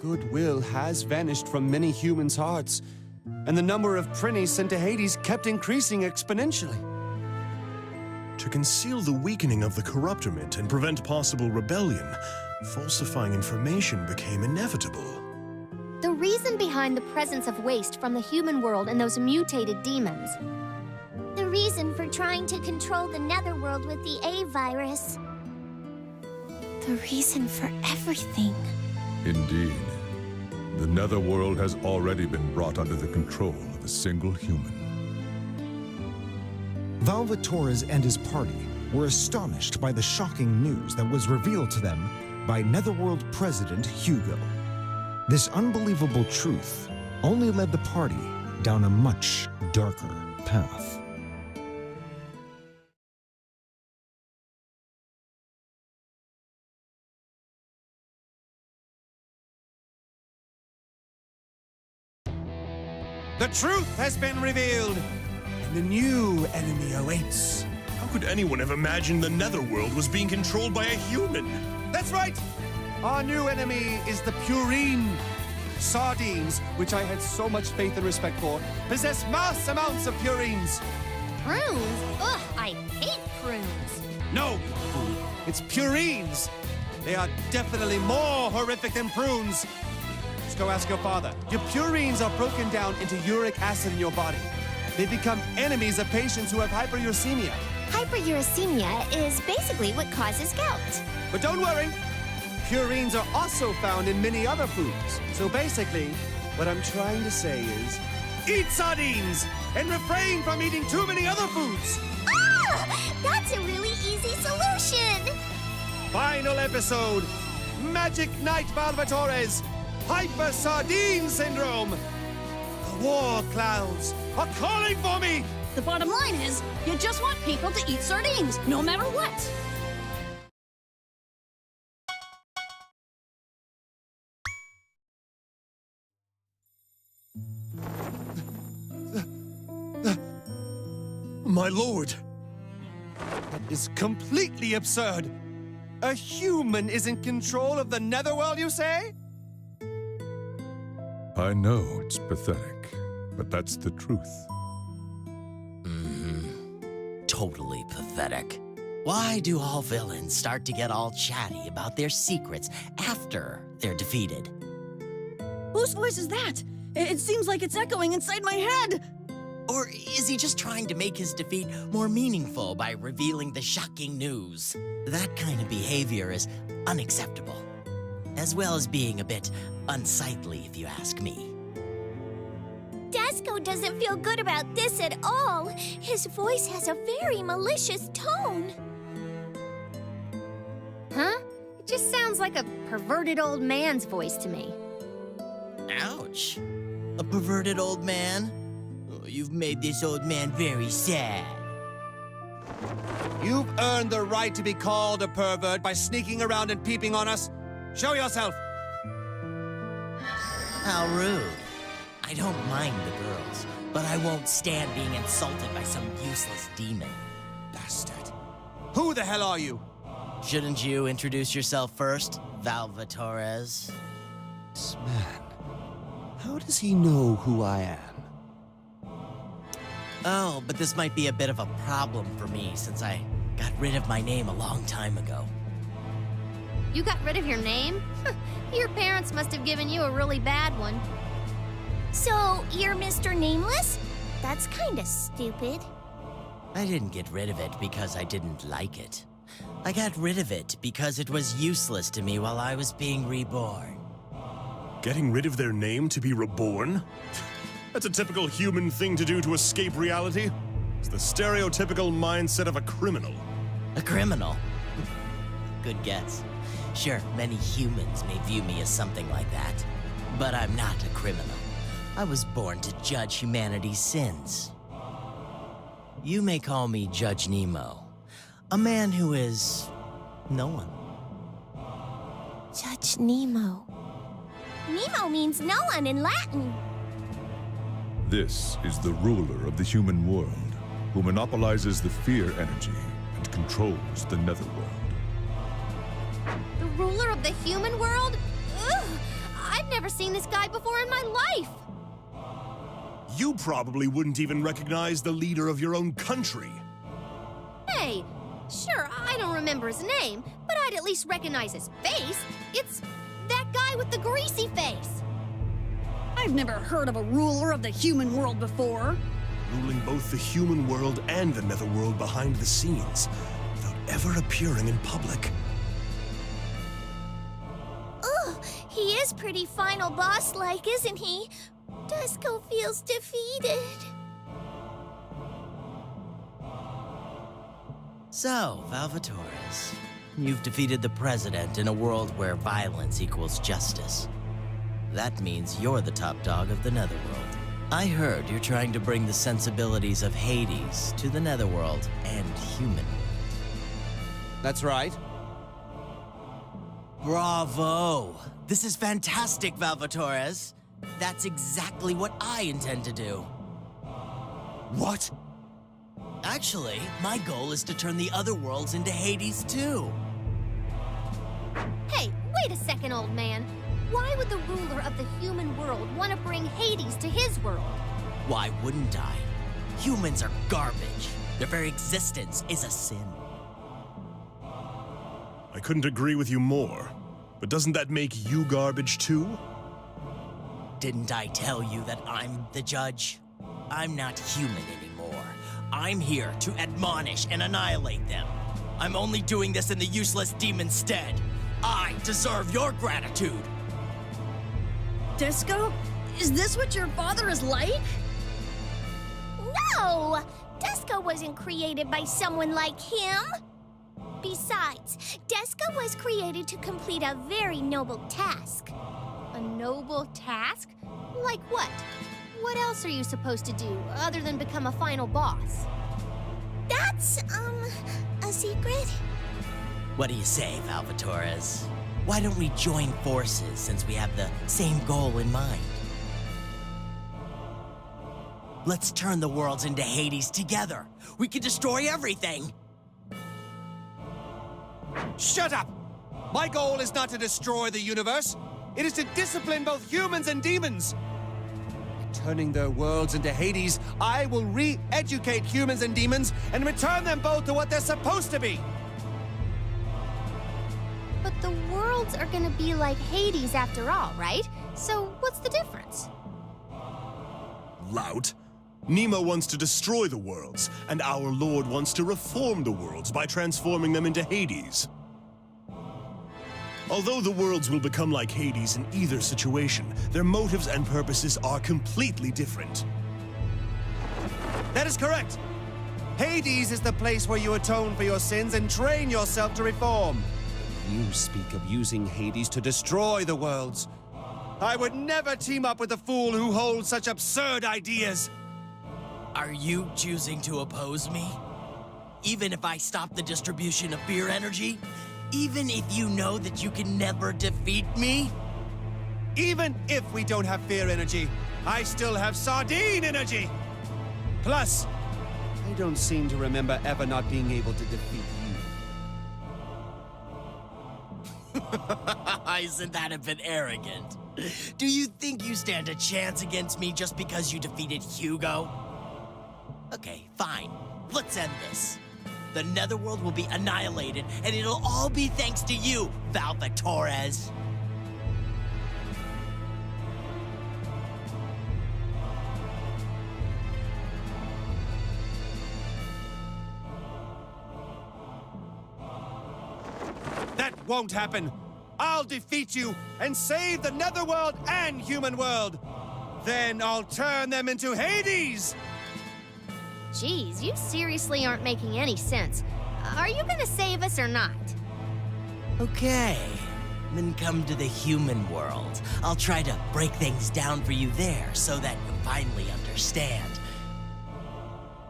Speaker 3: Goodwill has vanished from many humans' hearts, and the number of Prinnies sent to Hades kept increasing exponentially.
Speaker 1: To conceal the weakening of the corruptiment and prevent possible rebellion, falsifying information became inevitable.
Speaker 2: The reason behind the presence of waste from the human world and those mutated demons.
Speaker 6: The reason for trying to control the netherworld with the A virus.
Speaker 2: The reason for everything.
Speaker 12: Indeed. The netherworld has already been brought under the control of a single human.
Speaker 5: Valvatores and his party were astonished by the shocking news that was revealed to them by Netherworld President Hugo. This unbelievable truth only led the party down a much darker path.
Speaker 3: The truth has been revealed, and a new enemy awaits.
Speaker 1: How could anyone have imagined the netherworld was being controlled by a human?
Speaker 3: That's right! Our new enemy is the Purine. Sardines, which I had so much faith and respect for, possess mass amounts of purines.
Speaker 2: Prunes? Ugh, I hate prunes.
Speaker 3: No, fool. It's purines. They are definitely more horrific than prunes. Just go ask your father. Your purines are broken down into uric acid in your body. They become enemies of patients who have hyperuricemia.
Speaker 2: Hyperuricemia is basically what causes gout.
Speaker 3: But don't worry. Purines are also found in many other foods. So basically, what I'm trying to say is, eat sardines and refrain from eating too many other foods.
Speaker 6: Ah! That's a really easy solution!
Speaker 3: Final episode, Magic Knight Valvatores, Hyper Sardine Syndrome. The war clouds are calling for me!
Speaker 4: The bottom line is, you just want people to eat sardines, no matter what.
Speaker 1: My lord!
Speaker 3: That is completely absurd. A human is in control of the netherworld, you say?
Speaker 12: I know it's pathetic, but that's the truth.
Speaker 13: Totally pathetic. Why do all villains start to get all chatty about their secrets after they're defeated?
Speaker 4: Whose voice is that? It seems like it's echoing inside my head.
Speaker 13: Or is he just trying to make his defeat more meaningful by revealing the shocking news? That kind of behavior is unacceptable, as well as being a bit unsightly, if you ask me.
Speaker 6: Desco
Speaker 11: Desco doesn't feel good about this at all. His voice has a very malicious tone.
Speaker 2: Huh? It just sounds like a perverted old man's voice to me.
Speaker 13: Ouch. A perverted old man? Oh, you've made this old man very sad.
Speaker 3: You've earned the right to be called a pervert by sneaking around and peeping on us. Show yourself.
Speaker 13: How rude. I don't mind the girls, but I won't stand being insulted by some useless demon.
Speaker 3: Bastard. Who the hell are you?
Speaker 13: Shouldn't you introduce yourself first, Valvatorez?
Speaker 3: This man. How does he know who I am?
Speaker 13: Oh, but this might be a bit of a problem for me since I got rid of my name a long time ago.
Speaker 2: You got rid of your name? Your parents must have given you a really bad one.
Speaker 11: So, you're Mr. Nameless? That's kinda stupid.
Speaker 13: I didn't get rid of it because I didn't like it. I got rid of it because it was useless to me while I was being reborn.
Speaker 1: Getting rid of their name to be reborn? That's a typical human thing to do to escape reality. It's the stereotypical mindset of a criminal.
Speaker 13: A criminal? Good guess. Sure, many humans may view me as something like that, but I'm not a criminal. I was born to judge humanity's sins. You may call me Judge Nemo, a man who is no one.
Speaker 11: Judge Nemo. Nemo means no one in Latin.
Speaker 12: This is the ruler of the human world, who monopolizes the fear energy and controls the netherworld.
Speaker 2: The ruler of the human world? Ugh! I've never seen this guy before in my life.
Speaker 1: You probably wouldn't even recognize the leader of your own country.
Speaker 2: Hey, sure, I don't remember his name, but I'd at least recognize his face. It's that guy with the greasy face.
Speaker 4: I've never heard of a ruler of the human world before.
Speaker 1: Ruling both the human world and the netherworld behind the scenes, without ever appearing in public.
Speaker 11: Ugh, he is pretty final boss-like, isn't he? Desco feels defeated.
Speaker 13: So, Valvatorez, you've defeated the president in a world where violence equals justice. That means you're the top dog of the netherworld. I heard you're trying to bring the sensibilities of Hades to the netherworld and human.
Speaker 3: That's right.
Speaker 13: Bravo! This is fantastic, Valvatorez. That's exactly what I intend to do.
Speaker 3: What?
Speaker 13: Actually, my goal is to turn the other worlds into Hades too.
Speaker 2: Hey, wait a second, old man. Why would the ruler of the human world want to bring Hades to his world?
Speaker 13: Why wouldn't I? Humans are garbage. Their very existence is a sin.
Speaker 1: I couldn't agree with you more. But doesn't that make you garbage too?
Speaker 13: Didn't I tell you that I'm the judge? I'm not human anymore. I'm here to admonish and annihilate them. I'm only doing this in the useless demon's stead. I deserve your gratitude.
Speaker 4: Desco? Is this what your father is like?
Speaker 11: No! Desco wasn't created by someone like him. Besides, Desco was created to complete a very noble task.
Speaker 2: A noble task? Like what? What else are you supposed to do other than become a final boss?
Speaker 11: That's, a secret?
Speaker 13: What do you say, Valvatorez? Why don't we join forces since we have the same goal in mind? Let's turn the worlds into Hades together. We can destroy everything.
Speaker 3: Shut up! My goal is not to destroy the universe. It is to discipline both humans and demons. By turning their worlds into Hades, I will re-educate humans and demons and return them both to what they're supposed to be.
Speaker 2: But the worlds are gonna be like Hades after all, right? So what's the difference?
Speaker 1: Lout. Nemo wants to destroy the worlds, and our Lord wants to reform the worlds by transforming them into Hades. Although the worlds will become like Hades in either situation, their motives and purposes are completely different.
Speaker 3: That is correct. Hades is the place where you atone for your sins and train yourself to reform. You speak of using Hades to destroy the worlds. I would never team up with a fool who holds such absurd ideas.
Speaker 13: Are you choosing to oppose me? Even if I stop the distribution of fear energy? Even if you know that you can never defeat me?
Speaker 3: Even if we don't have fear energy, I still have sardine energy. Plus, I don't seem to remember ever not being able to defeat you.
Speaker 13: Isn't that a bit arrogant? Do you think you stand a chance against me just because you defeated Hugo? Okay, fine. Let's end this. The Netherworld will be annihilated, and it'll all be thanks to you, Valva Torres.
Speaker 3: That won't happen. I'll defeat you and save the Netherworld and human world. Then I'll turn them into Hades!
Speaker 2: Geez, you seriously aren't making any sense. Are you gonna save us or not?
Speaker 13: Okay, then come to the human world. I'll try to break things down for you there so that you finally understand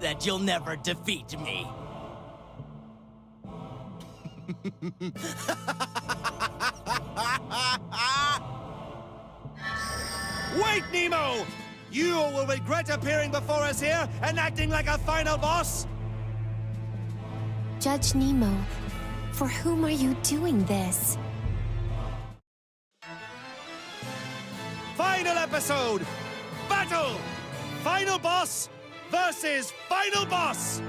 Speaker 13: that you'll never defeat me.
Speaker 3: Wait, Nemo! You will regret appearing before us here and acting like a final boss!
Speaker 2: Judge Nemo, for whom are you doing this?
Speaker 3: Final episode! Battle! Final boss versus final boss!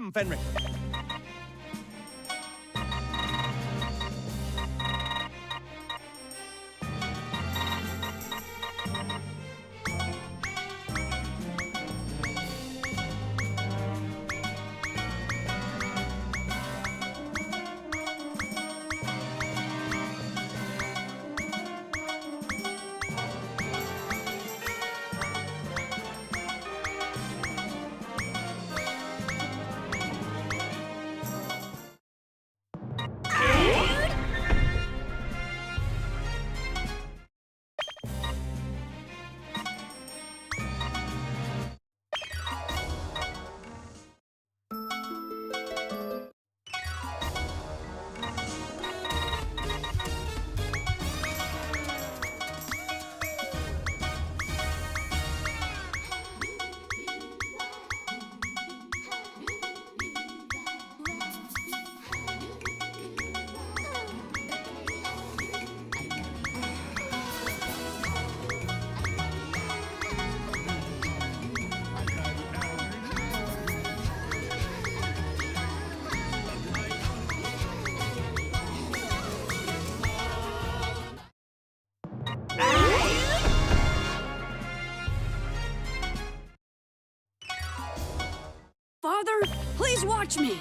Speaker 3: come, Fenric.
Speaker 4: Father, please watch me.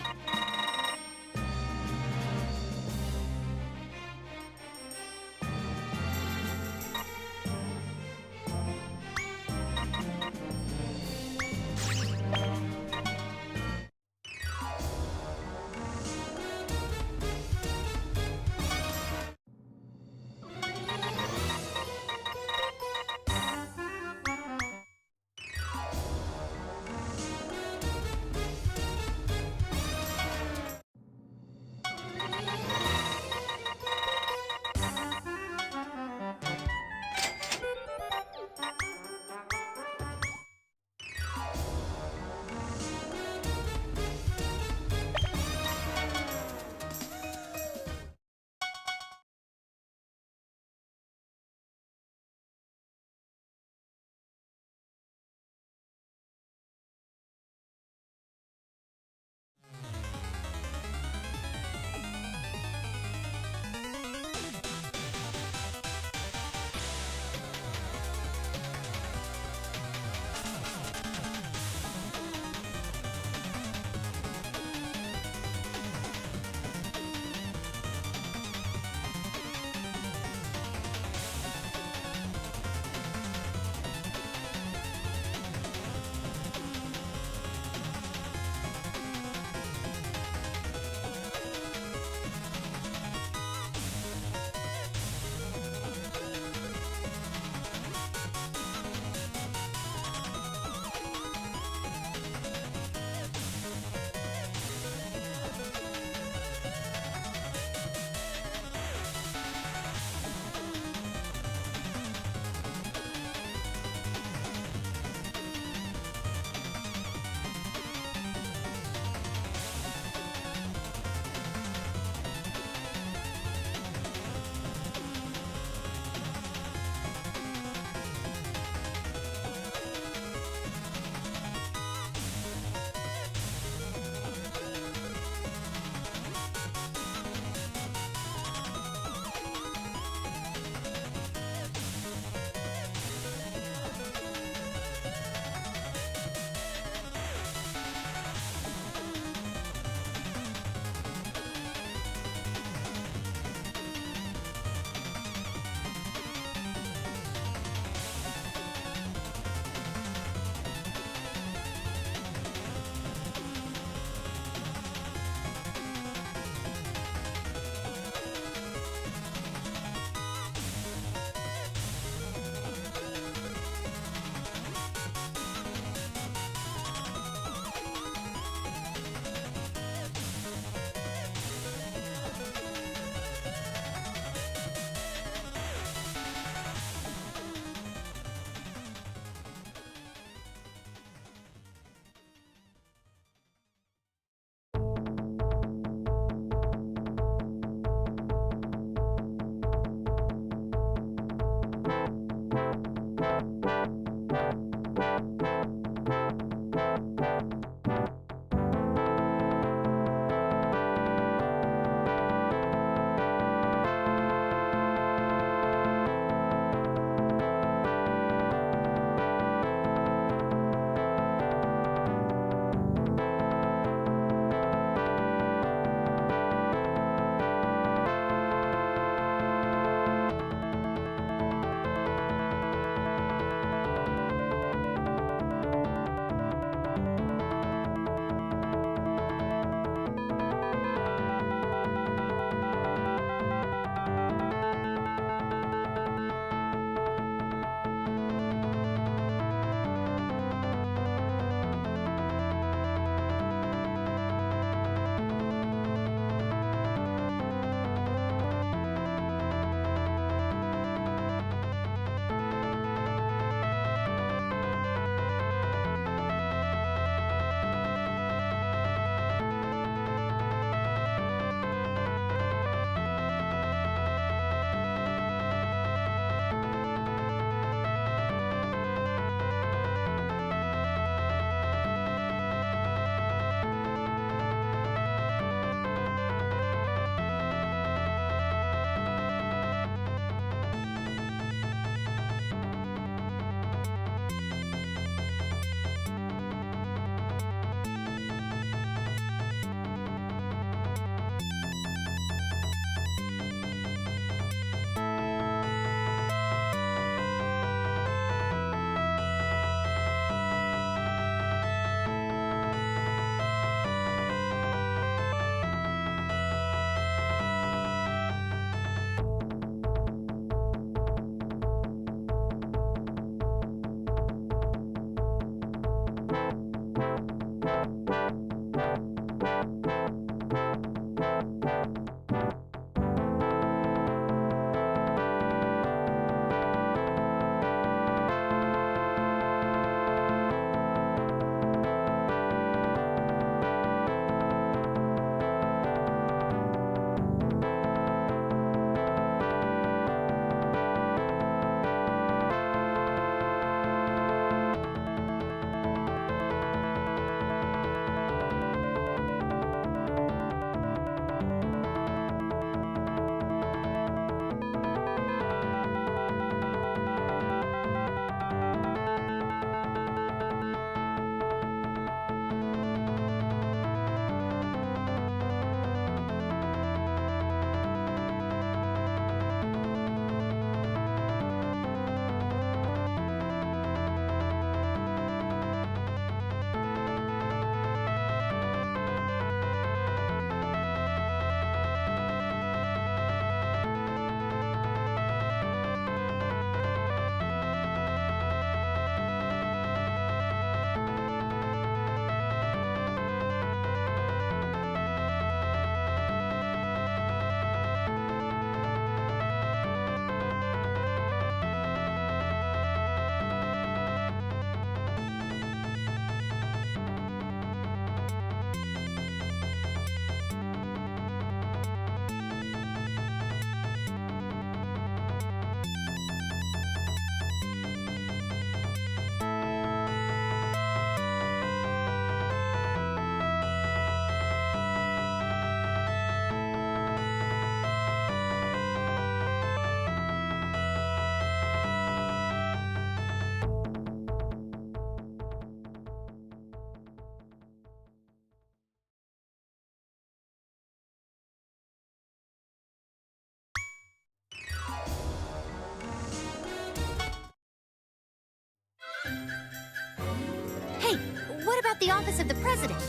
Speaker 2: about the office of the president?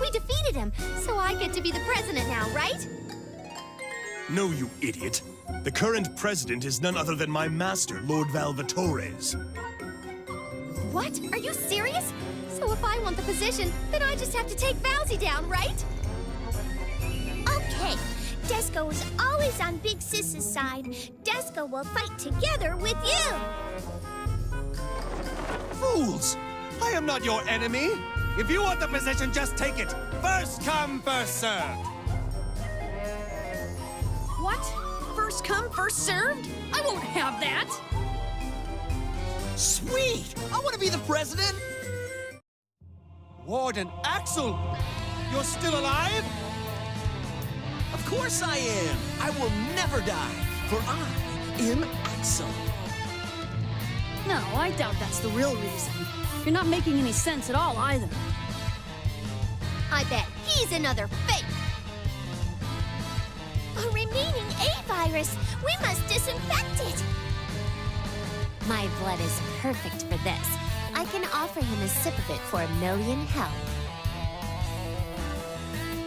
Speaker 2: We defeated him, so I get to be the president now, right?
Speaker 1: No, you idiot. The current president is none other than my master, Lord Valvatores.
Speaker 2: What? Are you serious? So if I want the position, then I just have to take Valsy down, right?
Speaker 6: Okay, Desco is always on Big Sis's side. Desco will fight together with you.
Speaker 3: Fools! I am not your enemy. If you want the position, just take it. First come, first served.
Speaker 4: What? First come, first served? I won't have that!
Speaker 7: Sweet! I want to be the president!
Speaker 3: Warden Axel, you're still alive?
Speaker 7: Of course I am! I will never die, for I am Axel.
Speaker 4: No, I doubt that's the real reason. You're not making any sense at all, either.
Speaker 2: I bet he's another fake.
Speaker 6: A remaining A-virus. We must disinfect it.
Speaker 11: My blood is perfect for this. I can offer him a sip of it for 1,000,000 help.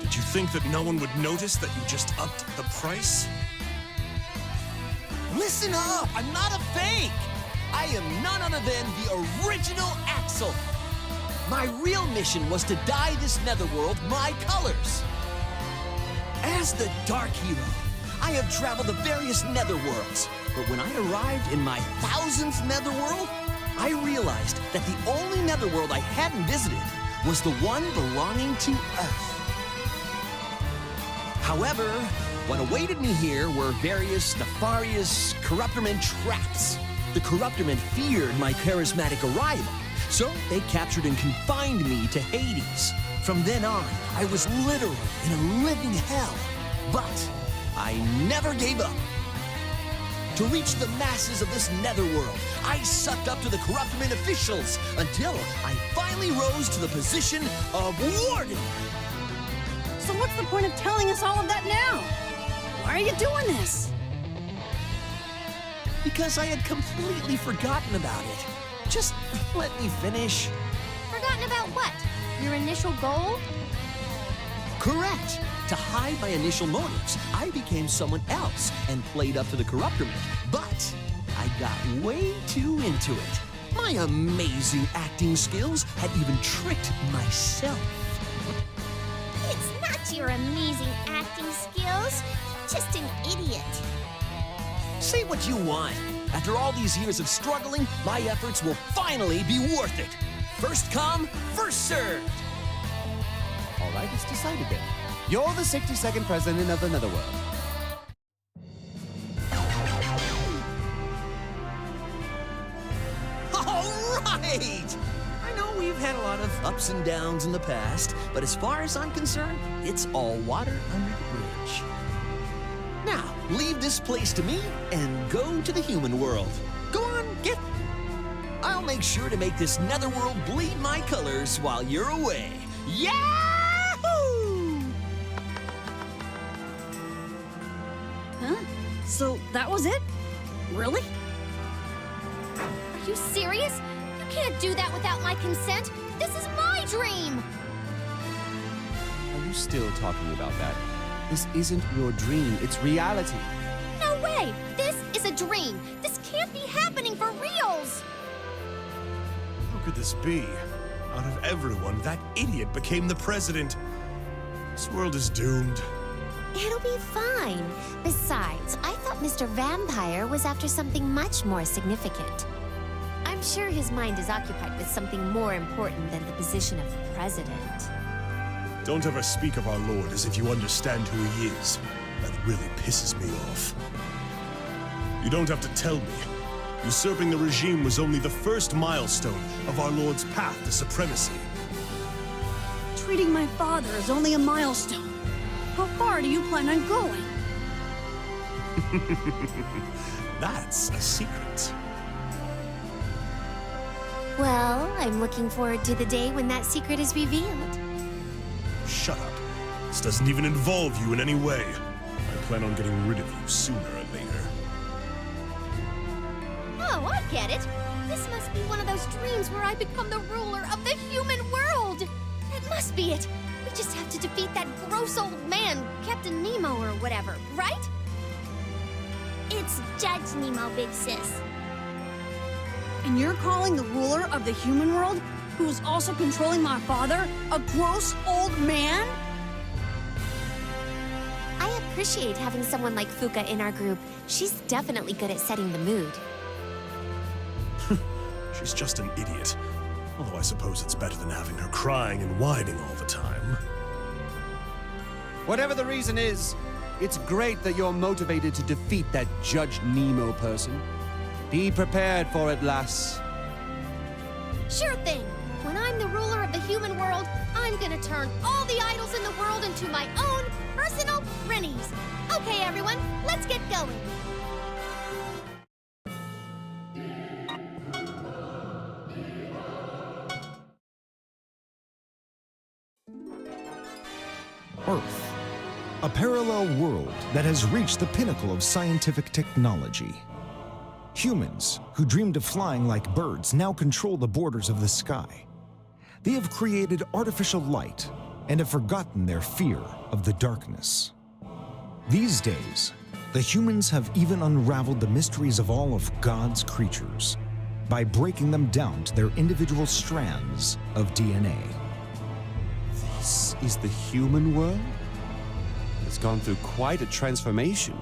Speaker 1: Did you think that no one would notice that you just upped the price?
Speaker 7: Listen up! I'm not a fake! I am none other than the original Axel. My real mission was to dye this netherworld my colors. As the Dark Hero, I have traveled to various netherworlds, but when I arrived in my 1000th netherworld, I realized that the only netherworld I hadn't visited was the one belonging to Earth. However, what awaited me here were various nefarious Corruptormen traps. The Corruptormen feared my charismatic arrival, so they captured and confined me to Hades. From then on, I was literally in a living hell. But I never gave up. To reach the masses of this netherworld, I sucked up to the Corruptormen officials until I finally rose to the position of Warden.
Speaker 4: So what's the point of telling us all of that now? Why are you doing this?
Speaker 7: Because I had completely forgotten about it. Just let me finish.
Speaker 2: Forgotten about what? Your initial goal?
Speaker 7: Correct. To hide my initial motives, I became someone else and played up to the Corruptormen. But I got way too into it. My amazing acting skills had even tricked myself.
Speaker 6: It's not your amazing acting skills. You're just an idiot.
Speaker 7: Say what you want. After all these years of struggling, my efforts will finally be worth it. First come, first served.
Speaker 3: All right, it's decided then. You're the 62nd president of the Netherworld.
Speaker 7: All right! I know we've had a lot of ups and downs in the past, but as far as I'm concerned, it's all water under the bridge. Now, leave this place to me and go to the human world. Go on, get... I'll make sure to make this netherworld bleed my colors while you're away. Yahoo!
Speaker 4: Huh? So that was it? Really?
Speaker 2: Are you serious? You can't do that without my consent. This is my dream.
Speaker 3: Are you still talking about that? This isn't your dream, it's reality.
Speaker 2: No way! This is a dream. This can't be happening for reals.
Speaker 1: How could this be? Out of everyone, that idiot became the president. This world is doomed.
Speaker 11: It'll be fine. Besides, I thought Mr. Vampire was after something much more significant. I'm sure his mind is occupied with something more important than the position of president.
Speaker 1: Don't ever speak of our Lord as if you understand who he is. That really pisses me off. You don't have to tell me. Usurping the regime was only the first milestone of our Lord's path to supremacy.
Speaker 4: Treating my father is only a milestone. How far do you plan on going?
Speaker 1: That's a secret.
Speaker 11: Well, I'm looking forward to the day when that secret is revealed.
Speaker 1: Shut up. This doesn't even involve you in any way. I plan on getting rid of you sooner or later.
Speaker 2: Oh, I get it. This must be one of those dreams where I become the ruler of the human world. That must be it. We just have to defeat that gross old man, Captain Nemo or whatever, right?
Speaker 6: It's Judge Nemo, big sis.
Speaker 4: And you're calling the ruler of the human world, who's also controlling my father, a gross old man?
Speaker 2: I appreciate having someone like Fuka in our group. She's definitely good at setting the mood.
Speaker 1: She's just an idiot. Although I suppose it's better than having her crying and whining all the time.
Speaker 3: Whatever the reason is, it's great that you're motivated to defeat that Judge Nemo person. Be prepared for it, lass.
Speaker 2: Sure thing. When I'm the ruler of the human world, I'm gonna turn all the idols in the world into my own personal Rennies. Okay, everyone, let's get going.
Speaker 5: Earth, a parallel world that has reached the pinnacle of scientific technology. Humans, who dreamed of flying like birds, now control the borders of the sky. They have created artificial light and have forgotten their fear of the darkness. These days, the humans have even unraveled the mysteries of all of God's creatures by breaking them down to their individual strands of DNA.
Speaker 3: This is the human world? It's gone through quite a transformation.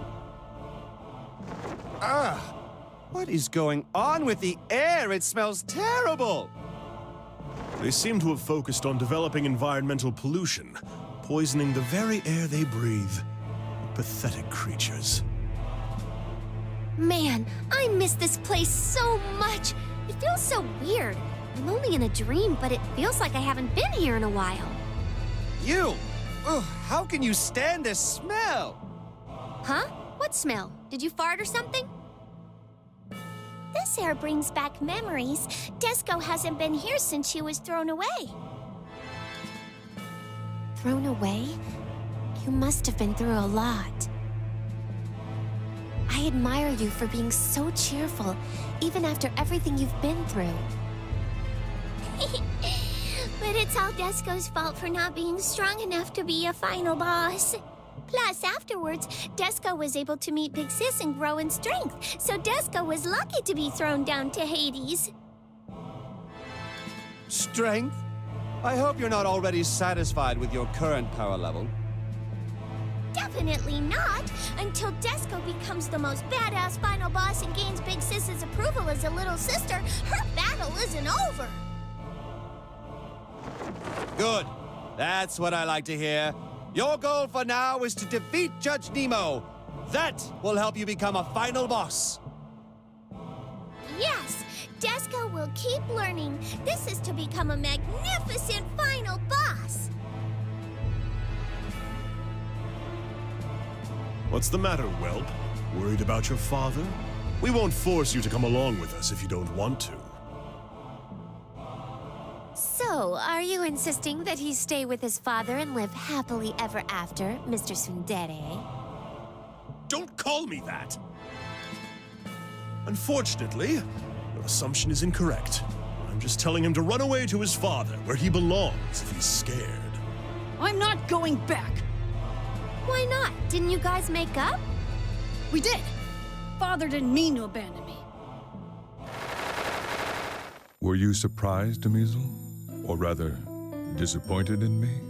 Speaker 3: What is going on with the air? It smells terrible!
Speaker 1: They seem to have focused on developing environmental pollution, poisoning the very air they breathe. Pathetic creatures.
Speaker 2: Man, I miss this place so much. It feels so weird. I'm only in a dream, but it feels like I haven't been here in a while.
Speaker 3: You! Ugh, how can you stand this smell?
Speaker 2: Huh? What smell? Did you fart or something?
Speaker 6: This air brings back memories. Desco hasn't been here since she was thrown away.
Speaker 2: Thrown away? You must have been through a lot. I admire you for being so cheerful, even after everything you've been through.
Speaker 6: But it's all Desco's fault for not being strong enough to be a final boss. Plus, afterwards, Desco was able to meet Big Sis and grow in strength, so Desco was lucky to be thrown down to Hades.
Speaker 3: Strength? I hope you're not already satisfied with your current power level.
Speaker 6: Definitely not, until Desco becomes the most badass final boss and gains Big Sis's approval as a little sister. Her battle isn't over.
Speaker 3: Good. That's what I like to hear. Your goal for now is to defeat Judge Nemo. That will help you become a final boss.
Speaker 6: Yes, Desco will keep learning. This is to become a magnificent final boss.
Speaker 1: What's the matter, whelp? Worried about your father? We won't force you to come along with us if you don't want to.
Speaker 2: So, are you insisting that he stay with his father and live happily ever after, Mr. Tsundere?
Speaker 1: Don't call me that! Unfortunately, your assumption is incorrect. I'm just telling him to run away to his father, where he belongs if he's scared.
Speaker 4: I'm not going back.
Speaker 2: Why not? Didn't you guys make up?
Speaker 4: We did. Father didn't mean to abandon me.
Speaker 12: Were you surprised, Demisel? Or rather, disappointed in me?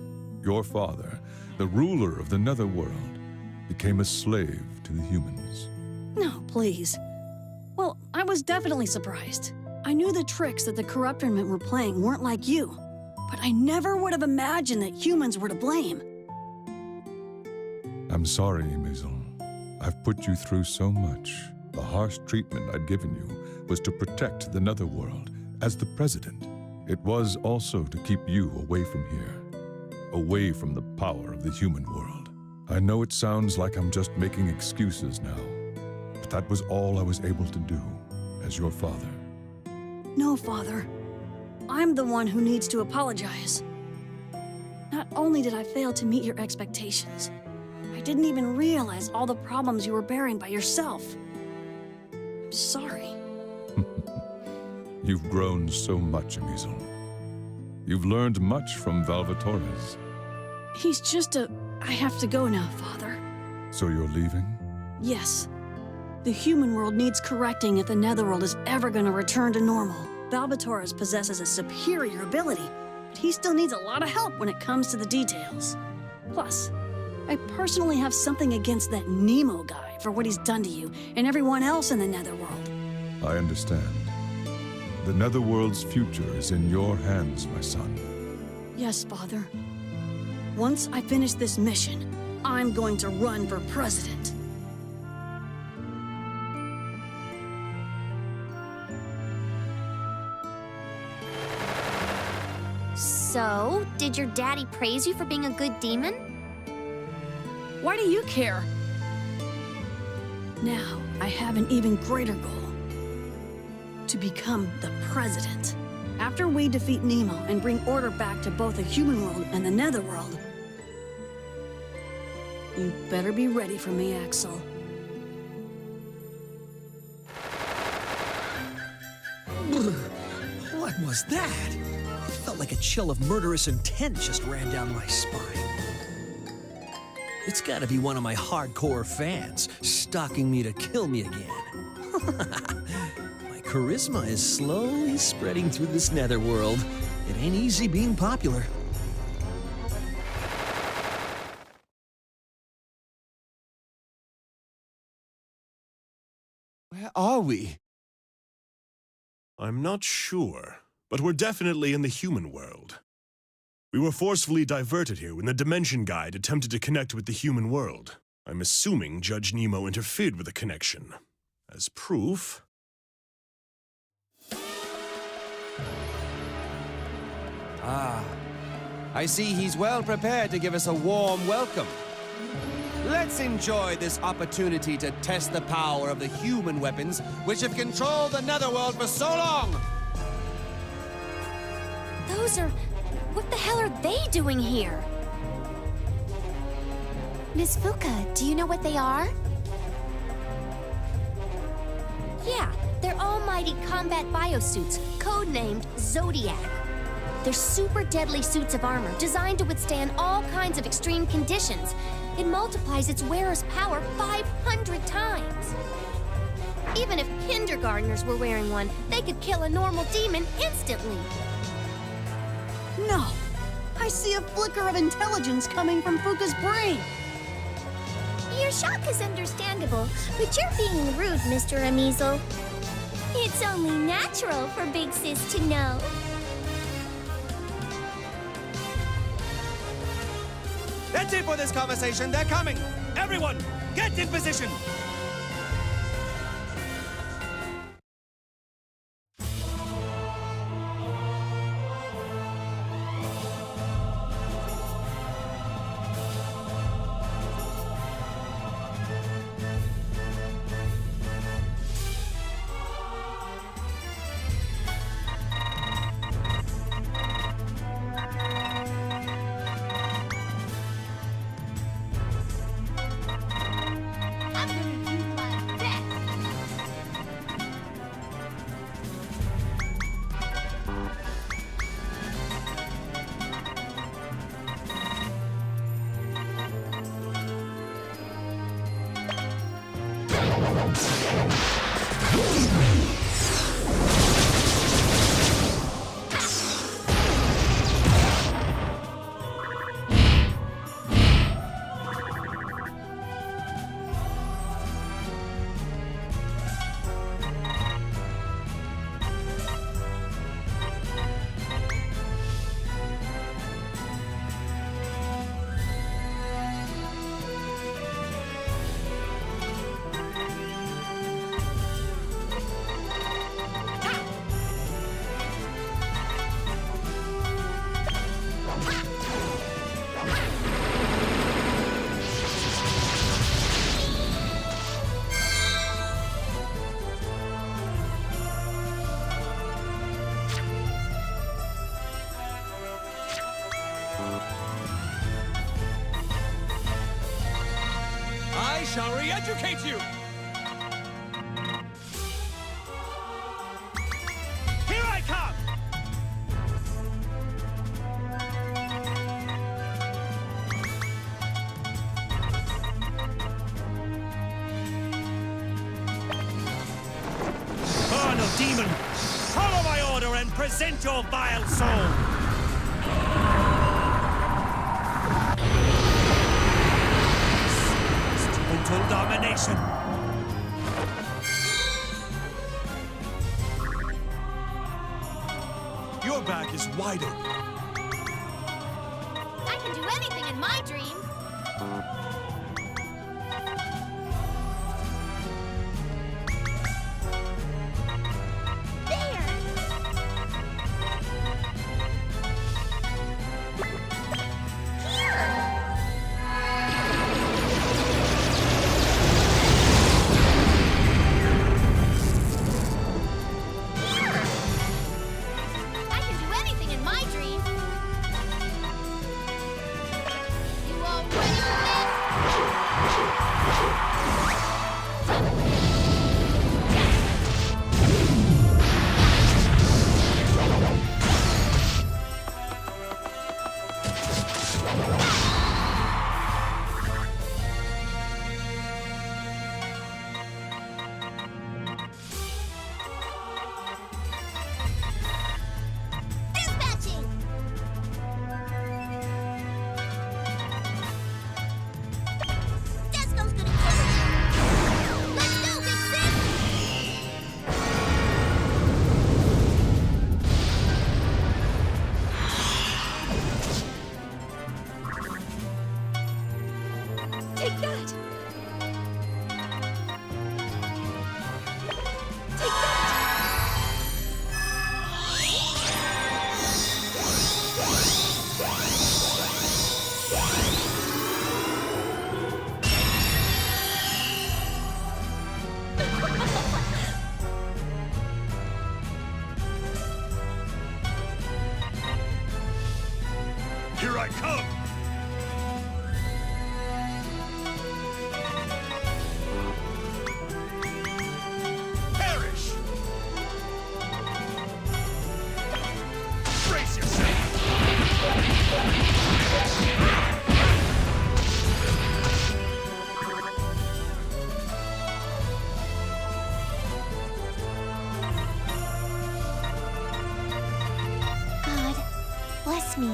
Speaker 12: Your father, the ruler of the Netherworld, became a slave to the humans.
Speaker 4: No, please. Well, I was definitely surprised. I knew the tricks that the Corruptormen were playing weren't like you, but I never would have imagined that humans were to blame.
Speaker 12: I'm sorry, Demisel. I've put you through so much. The harsh treatment I'd given you was to protect the Netherworld as the president. It was also to keep you away from here, away from the power of the human world. I know it sounds like I'm just making excuses now, but that was all I was able to do as your father.
Speaker 4: No, Father. I'm the one who needs to apologize. Not only did I fail to meet your expectations, I didn't even realize all the problems you were bearing by yourself. I'm sorry.
Speaker 12: You've grown so much, Amizel. You've learned much from Valvatores.
Speaker 4: He's just a... I have to go now, Father.
Speaker 12: So you're leaving?
Speaker 4: Yes. The human world needs correcting if the Netherworld is ever going to return to normal. Valvatores possesses a superior ability, but he still needs a lot of help when it comes to the details. Plus, I personally have something against that Nemo guy for what he's done to you and everyone else in the Netherworld.
Speaker 12: I understand. The Netherworld's future is in your hands, my son.
Speaker 4: Yes, Father. Once I finish this mission, I'm going to run for president.
Speaker 2: So, did your daddy praise you for being a good demon?
Speaker 4: Why do you care? Now, I have an even greater goal. To become the president. After we defeat Nemo and bring order back to both the human world and the Netherworld, you better be ready for me, Axel.
Speaker 7: What was that? It felt like a chill of murderous intent just ran down my spine. It's gotta be one of my hardcore fans stalking me to kill me again. My charisma is slowly spreading through this netherworld. It ain't easy being popular.
Speaker 3: Where are we?
Speaker 1: I'm not sure, but we're definitely in the human world. We were forcefully diverted here when the Dimension Guide attempted to connect with the human world. I'm assuming Judge Nemo interfered with the connection. As proof...
Speaker 3: Ah, I see he's well prepared to give us a warm welcome. Let's enjoy this opportunity to test the power of the human weapons which have controlled the Netherworld for so long!
Speaker 2: Those are... What the hell are they doing here? Miss Fuka, do you know what they are? Yeah, they're almighty combat biosuits, codenamed Zodiac. They're super deadly suits of armor designed to withstand all kinds of extreme conditions. It multiplies its wearer's power 500 times. Even if kindergartners were wearing one, they could kill a normal demon instantly.
Speaker 4: No! I see a flicker of intelligence coming from Fuka's brain!
Speaker 6: Your shock is understandable, but you're being rude, Mr. Amizel. It's only natural for Big Sis to know.
Speaker 3: That's it for this conversation. They're coming. Everyone, get in position. I shall re-educate you! demon! Follow my order and present your vile soul! Total domination!
Speaker 1: Your back is wide open.
Speaker 2: I can do anything in my dream. I can do anything in my dream. You already live.
Speaker 6: Dispatching! Desco's gonna kill you! Let's go, Big Sis!
Speaker 2: Take that. Take that.
Speaker 1: Here I come! Perish! Brace yourself!
Speaker 11: God, bless me.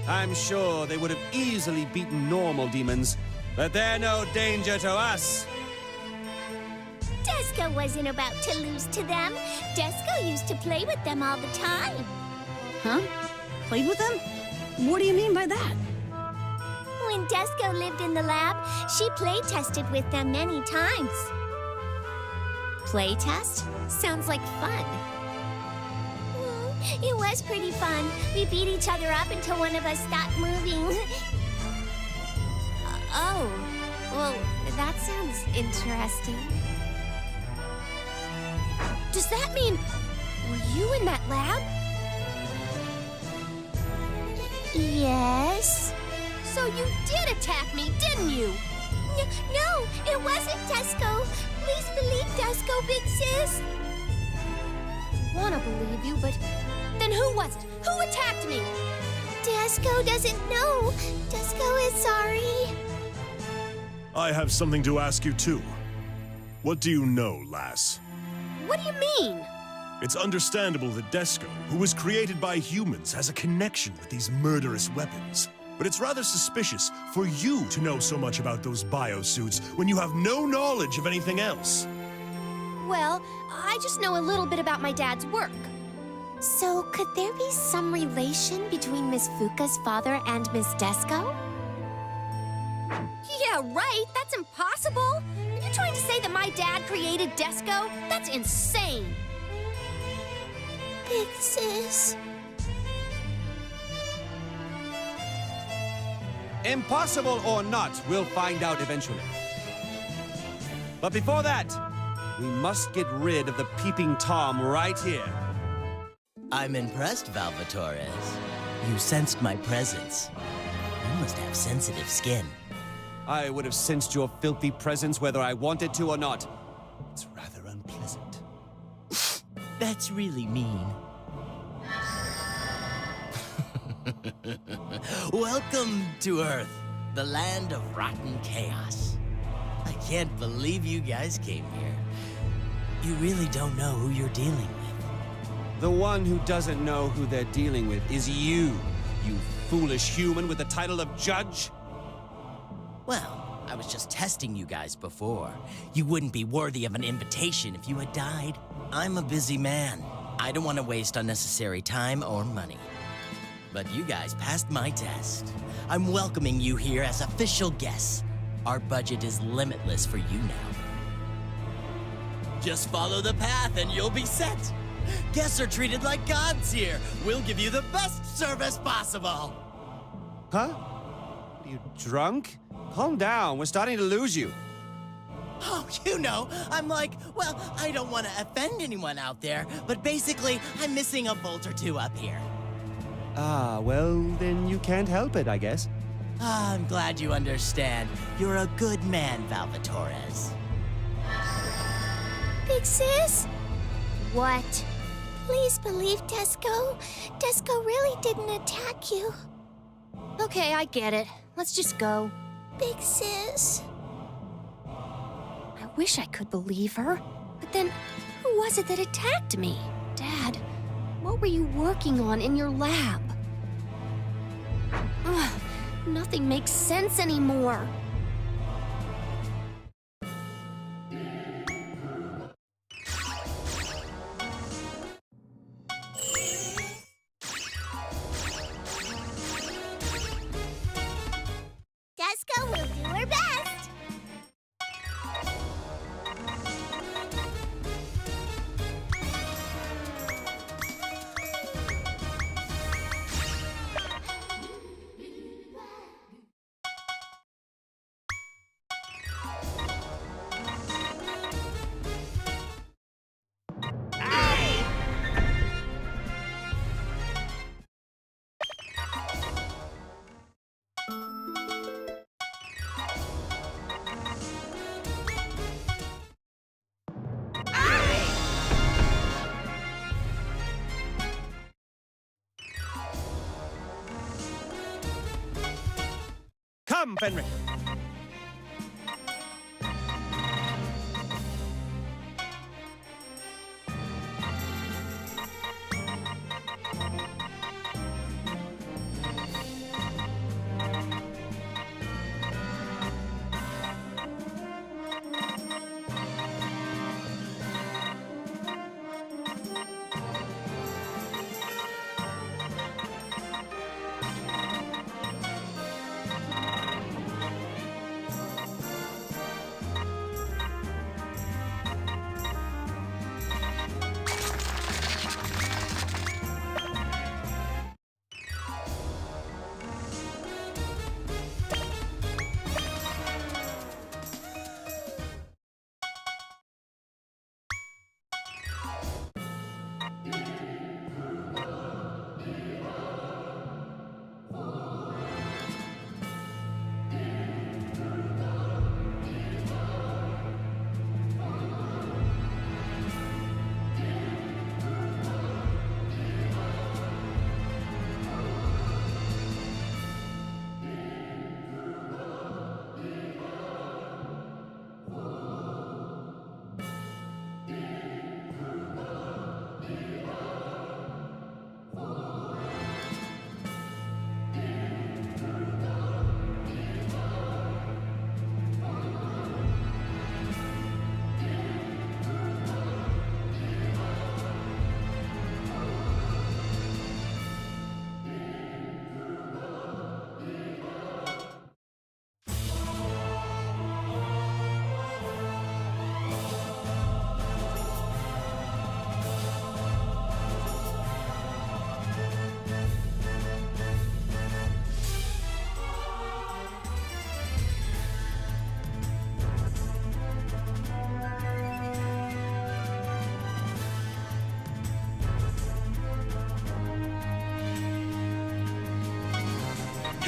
Speaker 3: I'm sure they would have easily beaten normal demons, but they're no danger to us.
Speaker 6: Desco wasn't about to lose to them. Desco used to play with them all the time.
Speaker 4: Huh? Played with them? What do you mean by that?
Speaker 6: When Desco lived in the lab, she play tested with them many times.
Speaker 2: Play test? Sounds like fun.
Speaker 6: It was pretty fun. We beat each other up until one of us stopped moving.
Speaker 2: Oh, well, that sounds interesting. Does that mean, were you in that lab?
Speaker 6: Yes.
Speaker 2: So you did attack me, didn't you?
Speaker 6: No, it wasn't Desco. Please believe Desco, Big Sis.
Speaker 2: Wanna believe you, but then who was it? Who attacked me?
Speaker 6: Desco doesn't know. Desco is sorry.
Speaker 1: I have something to ask you too. What do you know, lass?
Speaker 2: What do you mean?
Speaker 1: It's understandable that Desco, who was created by humans, has a connection with these murderous weapons. But it's rather suspicious for you to know so much about those biosuits when you have no knowledge of anything else.
Speaker 2: Well, I just know a little bit about my dad's work.
Speaker 11: So, could there be some relation between Miss Fuka's father and Miss Desco?
Speaker 2: Yeah, right. That's impossible. Are you trying to say that my dad created Desco? That's insane.
Speaker 11: Big sis.
Speaker 3: Impossible or not, we'll find out eventually. But before that, we must get rid of the peeping Tom right here.
Speaker 13: I'm impressed, Valvatores. You sensed my presence. You must have sensitive skin.
Speaker 3: I would have sensed your filthy presence whether I wanted to or not. It's rather unpleasant.
Speaker 13: That's really mean. Welcome to Earth, the land of rotten chaos. I can't believe you guys came here. You really don't know who you're dealing with.
Speaker 3: The one who doesn't know who they're dealing with is you foolish human with the title of judge.
Speaker 13: Well, I was just testing you guys before. You wouldn't be worthy of an invitation if you had died. I'm a busy man. I don't want to waste unnecessary time or money. But you guys passed my test. I'm welcoming you here as official guests. Our budget is limitless for you now. Just follow the path and you'll be set. Guests are treated like gods here. We'll give you the best service possible.
Speaker 3: Huh? Are you drunk? Calm down, we're starting to lose you.
Speaker 13: Oh, you know, I'm like, well, I don't want to offend anyone out there, but basically, I'm missing a bolt or two up here.
Speaker 3: Ah, well, then you can't help it, I guess.
Speaker 13: Ah, I'm glad you understand. You're a good man, Valvatores.
Speaker 11: Big sis?
Speaker 2: What?
Speaker 11: Please believe Desco. Desco really didn't attack you.
Speaker 2: Okay, I get it. Let's just go.
Speaker 11: Big sis.
Speaker 2: I wish I could believe her. But then, who was it that attacked me? Dad, what were you working on in your lab? Ugh, nothing makes sense anymore.
Speaker 6: Desco will do her best.
Speaker 3: Come, Fenric.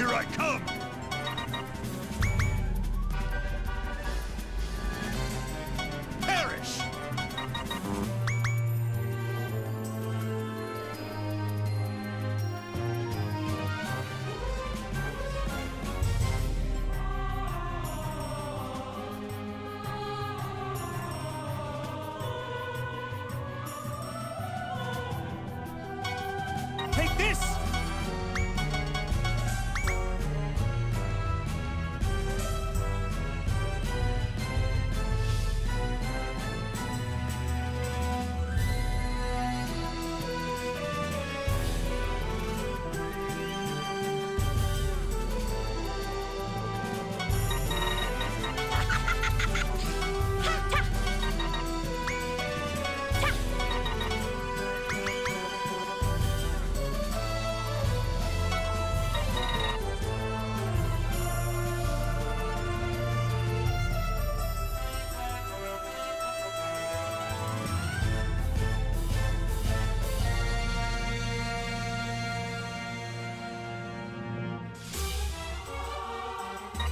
Speaker 8: Here I come!
Speaker 3: Perish! Take this!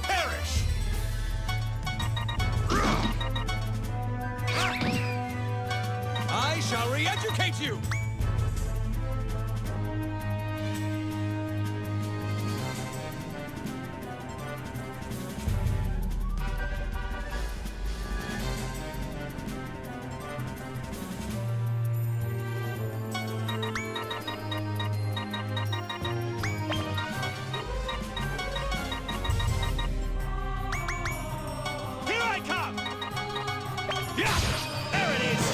Speaker 3: Perish! I shall re-educate you! Here I come! Yeah! There it is!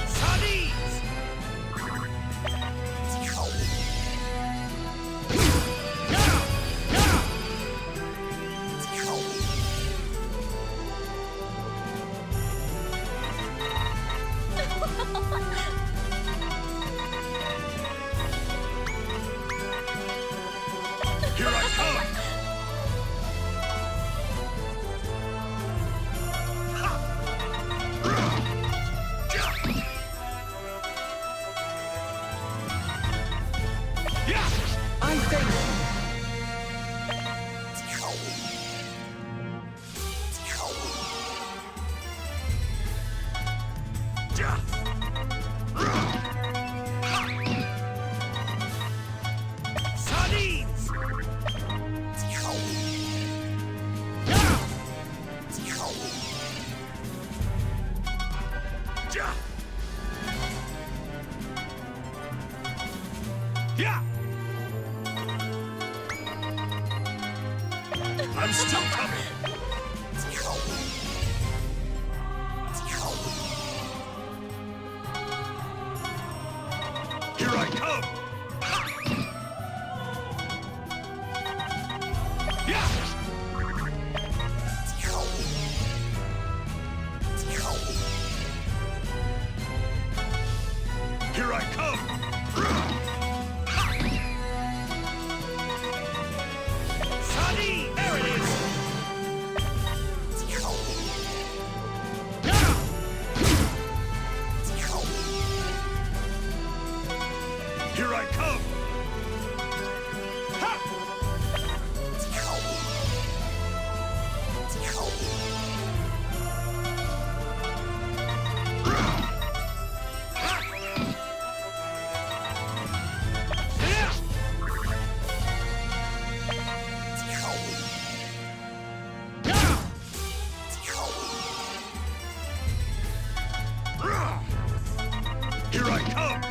Speaker 3: Sardines! Here I come! Yeah!
Speaker 7: I thank you.
Speaker 3: Sardines! Yeah! I'm still coming! Here I come! Yeah! Here I come! Sunny! There it is! Here I come! Ha! Here I come!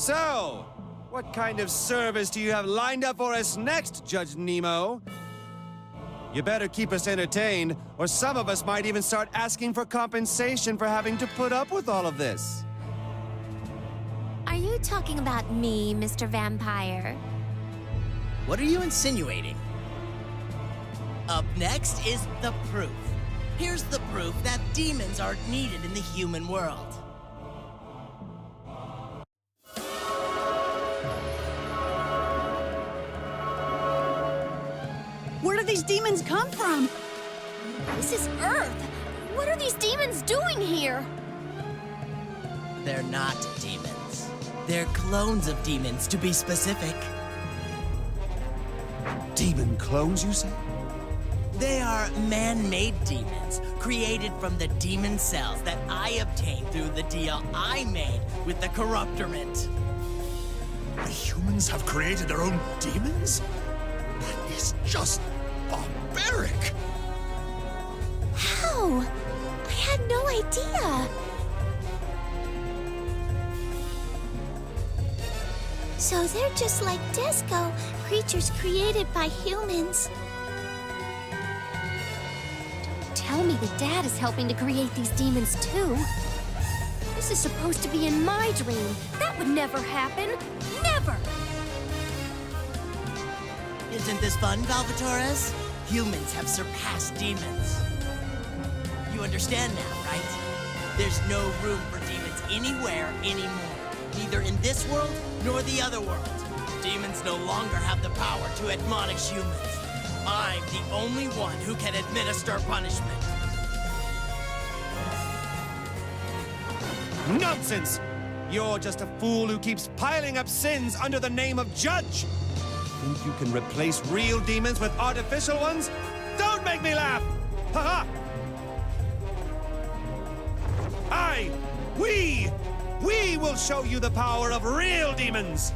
Speaker 3: So, what kind of service do you have lined up for us next, Judge Nemo? You better keep us entertained, or some of us might even start asking for compensation for having to put up with all of this.
Speaker 11: Are you talking about me, Mr. Vampire?
Speaker 13: What are you insinuating? Up next is the proof. Here's the proof that demons aren't needed in the human world.
Speaker 4: Where do these demons come from?
Speaker 2: This is Earth. What are these demons doing here?
Speaker 13: They're not demons. They're clones of demons, to be specific.
Speaker 3: Demon clones, you say?
Speaker 13: They are man-made demons, created from the demon cells that I obtained through the deal I made with the Corruptorment.
Speaker 8: The humans have created their own demons? That is just barbaric!
Speaker 11: How? I had no idea. So they're just like Disco, creatures created by humans.
Speaker 2: Tell me the dad is helping to create these demons too. This is supposed to be in my dream. That would never happen. Never!
Speaker 13: Isn't this fun, Valvatores? Humans have surpassed demons. You understand now, right? There's no room for demons anywhere anymore. Neither in this world nor the other world. Demons no longer have the power to admonish humans. I'm the only one who can administer punishment.
Speaker 3: Nonsense! You're just a fool who keeps piling up sins under the name of judge! Think you can replace real demons with artificial ones? Don't make me laugh! Ha-ha! We will show you the power of real demons!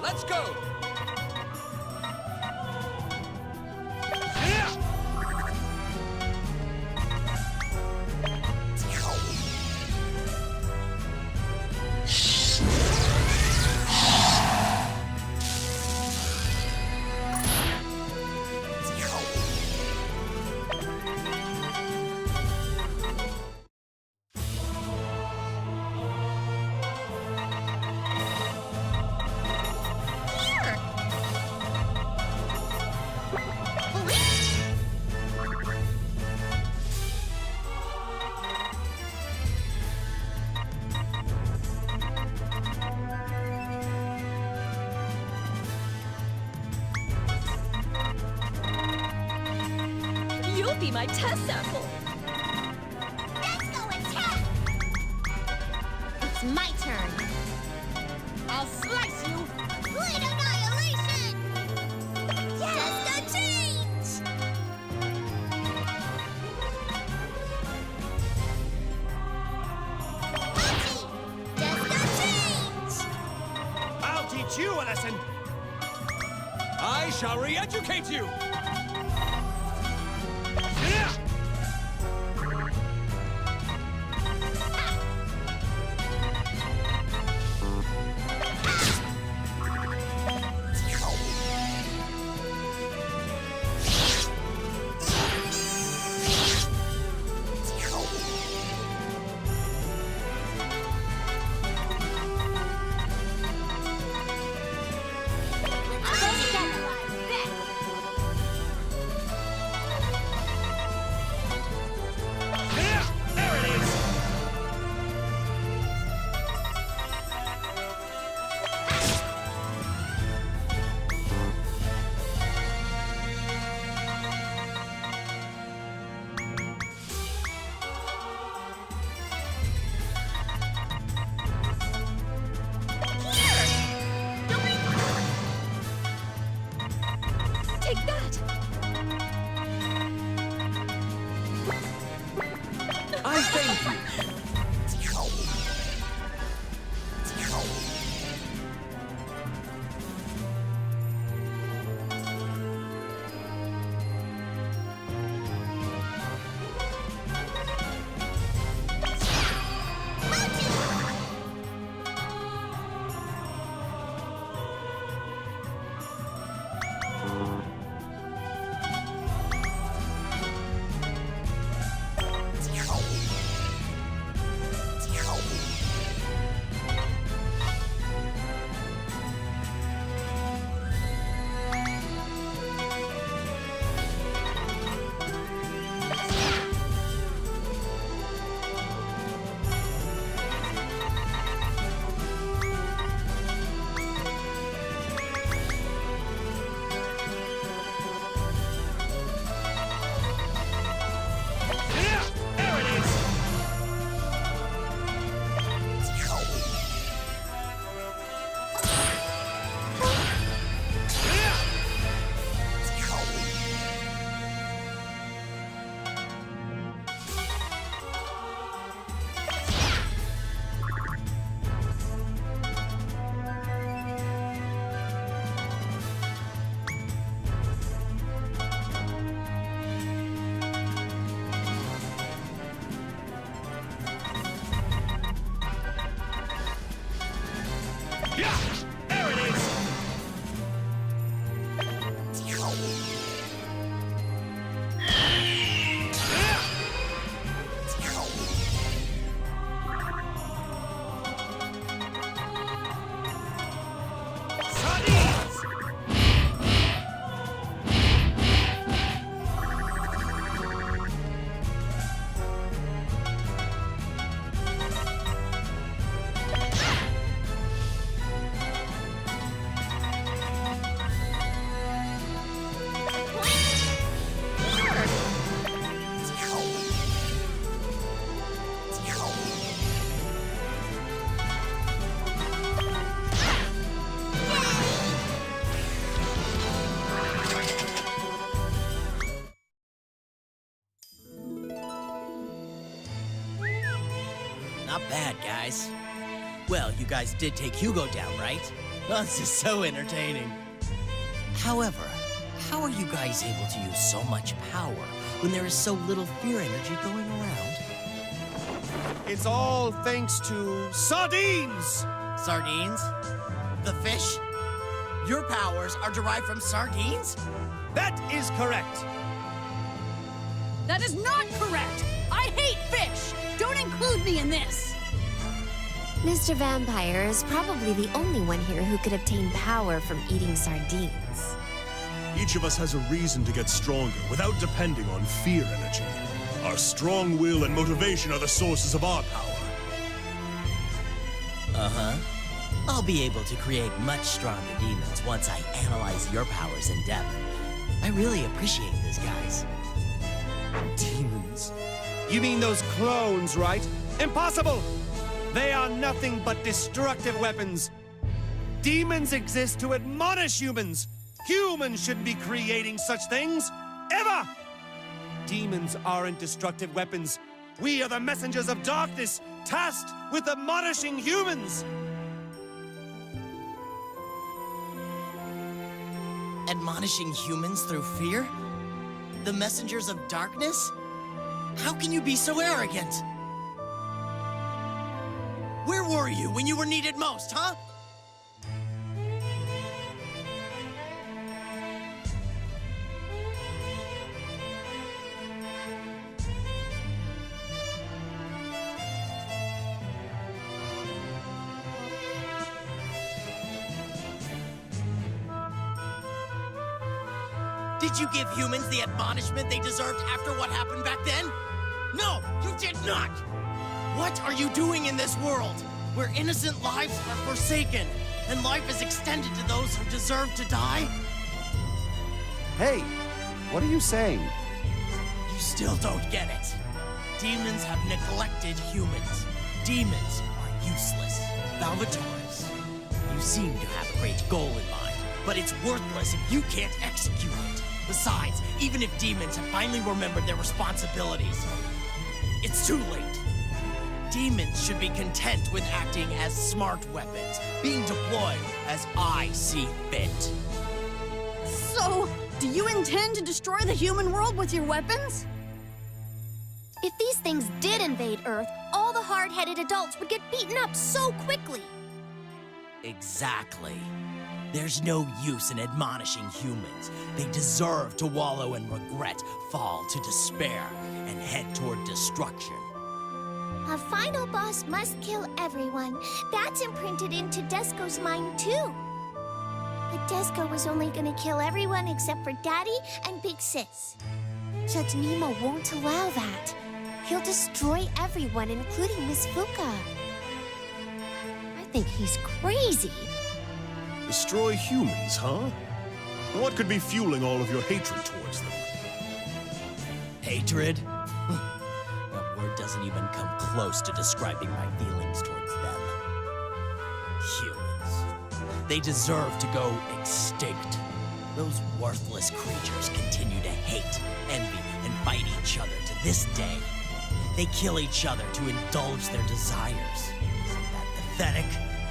Speaker 7: Let's go!
Speaker 2: You'll be my test sample.
Speaker 6: Let's go attack!
Speaker 2: It's my turn. I'll slice you.
Speaker 6: Great annihilation! Just a change! Ouchie! Just a change!
Speaker 3: I'll teach you a lesson!
Speaker 7: I shall re-educate you!
Speaker 3: There it is!
Speaker 13: Not bad, guys. Well, you guys did take Hugo down, right? Oh, this is so entertaining. However, how are you guys able to use so much power when there is so little fear energy going around?
Speaker 3: It's all thanks to sardines!
Speaker 13: Sardines? The fish? Your powers are derived from sardines?
Speaker 3: That is correct.
Speaker 4: That is not correct! I hate fish! Don't include me in this!
Speaker 2: Mr. Vampire is probably the only one here who could obtain power from eating sardines.
Speaker 1: Each of us has a reason to get stronger without depending on fear energy. Our strong will and motivation are the sources of our power.
Speaker 13: Uh-huh. I'll be able to create much stronger demons once I analyze your powers in depth. I really appreciate this, guys.
Speaker 3: Demons? You mean those clones, right? Impossible! They are nothing but destructive weapons. Demons exist to admonish humans. Humans shouldn't be creating such things, ever! Demons aren't destructive weapons. We are the messengers of darkness, tasked with admonishing humans.
Speaker 13: Admonishing humans through fear? The messengers of darkness? How can you be so arrogant? Where were you when you were needed most, huh? Did you give humans the admonishment they deserved after what happened back then? No, you did not! What are you doing in this world, where innocent lives are forsaken, and life is extended to those who deserve to die?
Speaker 3: Hey, what are you saying?
Speaker 13: You still don't get it. Demons have neglected humans. Demons are useless. Valvatores, you seem to have a great goal in mind, but it's worthless if you can't execute it. Besides, even if demons have finally remembered their responsibilities, it's too late. Demons should be content with acting as smart weapons, being deployed as I see fit.
Speaker 4: So, do you intend to destroy the human world with your weapons?
Speaker 2: If these things did invade Earth, all the hard-headed adults would get beaten up so quickly.
Speaker 13: Exactly. There's no use in admonishing humans. They deserve to wallow in regret, fall to despair, and head toward destruction.
Speaker 11: A final boss must kill everyone. That's imprinted into Desco's mind, too. But Desco was only gonna kill everyone except for Daddy and Big Sis.
Speaker 2: Judge Nemo won't allow that. He'll destroy everyone, including Miss Fuka. I think he's crazy.
Speaker 1: Destroy humans, huh? What could be fueling all of your hatred towards them?
Speaker 13: Hatred? That word doesn't even come close to describing my feelings towards them. Humans. They deserve to go extinct. Those worthless creatures continue to hate, envy, and fight each other to this day. They kill each other to indulge their desires. Isn't that pathetic?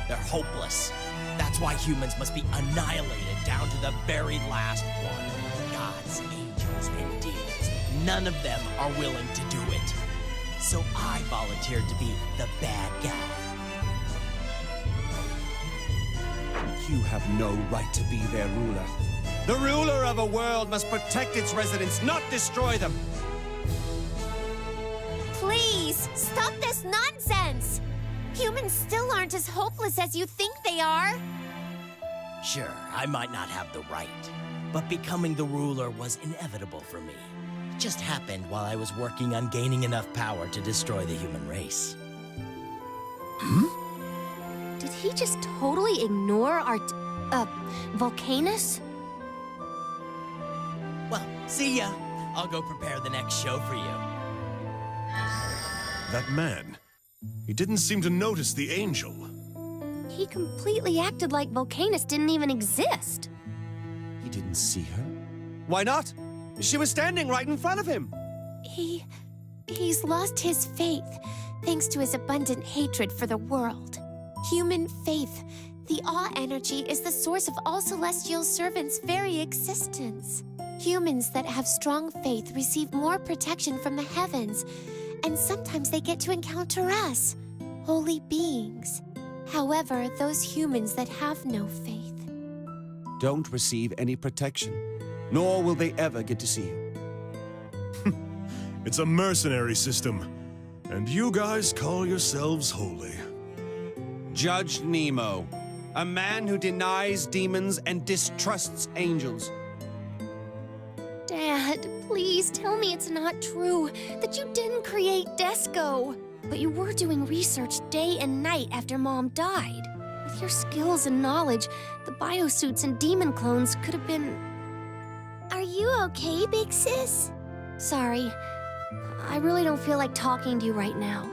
Speaker 13: They're hopeless. That's why humans must be annihilated down to the very last one. Gods, angels, and demons. None of them are willing to do it. So I volunteered to be the bad guy.
Speaker 3: You have no right to be their ruler. The ruler of a world must protect its residents, not destroy them.
Speaker 2: Please, stop this nonsense! Humans still aren't as hopeless as you think they are.
Speaker 13: Sure, I might not have the right, but becoming the ruler was inevitable for me. It just happened while I was working on gaining enough power to destroy the human race.
Speaker 2: Did he just totally ignore our, Volcanus?
Speaker 13: Well, see ya. I'll go prepare the next show for you.
Speaker 1: That man, he didn't seem to notice the angel.
Speaker 2: He completely acted like Volcanus didn't even exist.
Speaker 3: He didn't see her? Why not? She was standing right in front of him.
Speaker 2: He's lost his faith, thanks to his abundant hatred for the world. Human faith, the awe energy, is the source of all celestial servants' very existence. Humans that have strong faith receive more protection from the heavens, and sometimes they get to encounter us, holy beings. However, those humans that have no faith
Speaker 3: Don't receive any protection, nor will they ever get to see you.
Speaker 1: It's a mercenary system, and you guys call yourselves holy.
Speaker 3: Judge Nemo, a man who denies demons and distrusts angels.
Speaker 2: Dad, please tell me it's not true, that you didn't create Desco. But you were doing research day and night after Mom died. With your skills and knowledge, the biosuits and demon clones could have been...
Speaker 6: Are you okay, big sis?
Speaker 2: Sorry, I really don't feel like talking to you right now.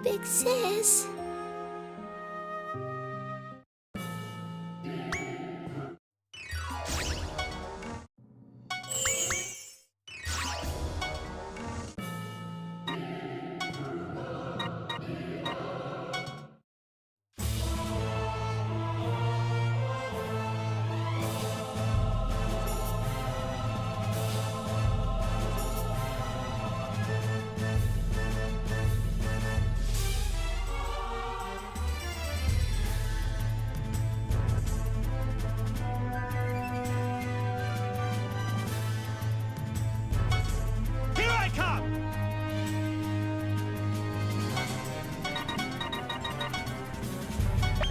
Speaker 6: Big sis?
Speaker 3: Here I come!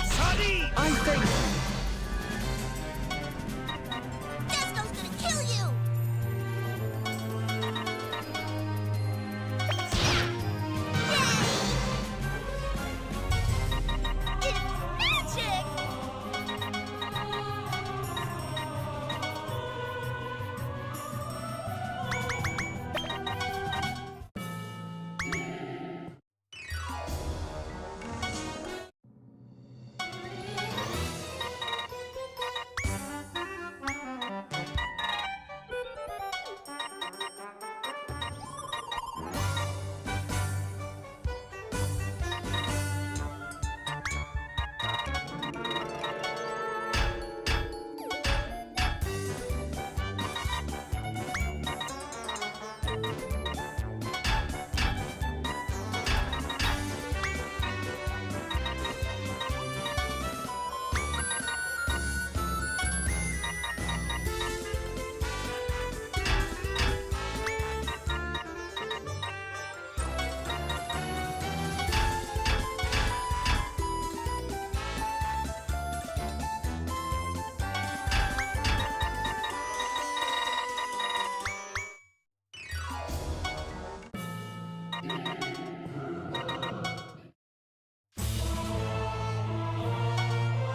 Speaker 3: Sadi!
Speaker 7: I thank you.
Speaker 6: Desco's gonna kill you! Yay! It's magic!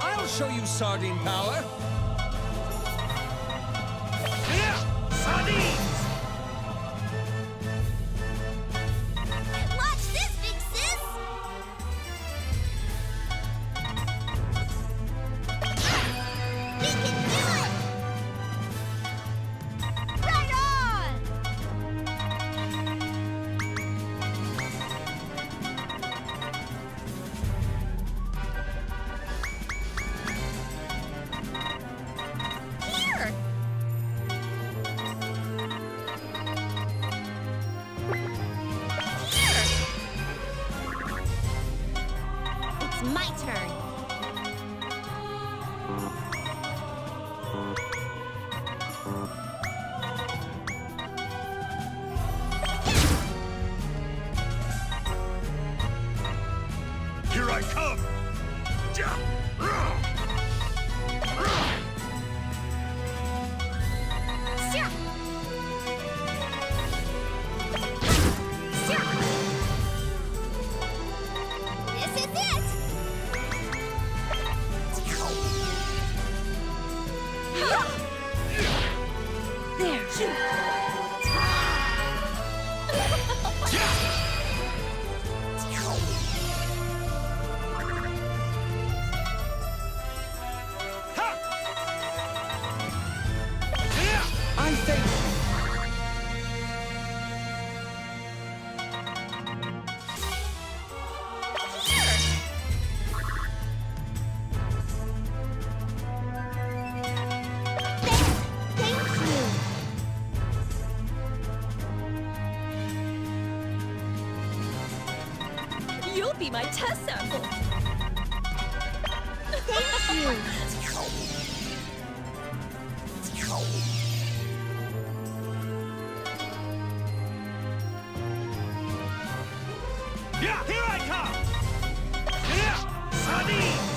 Speaker 3: I'll show you sardine power. Sardines!
Speaker 6: Watch this, big sis! We can do it! Right on! Here! Here!
Speaker 2: It's my turn.
Speaker 8: Here I come! Ja! Rah!
Speaker 2: This is it!
Speaker 3: I think...
Speaker 2: Thank you!
Speaker 4: You'll be my test sample.
Speaker 2: Thank you!
Speaker 3: Yeah, here I come! Yeah! Sardines!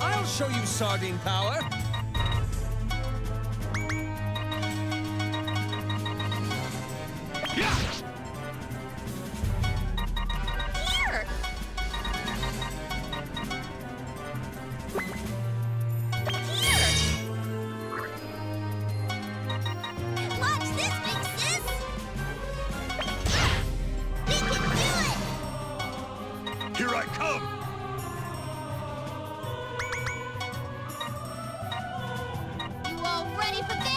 Speaker 7: I'll show you sardine power.
Speaker 2: Here! Here! Watch this, Big Sis! We can do it!
Speaker 8: Here I come!
Speaker 2: You all ready for this?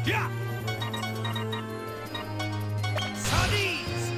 Speaker 3: Yeah! Sardines!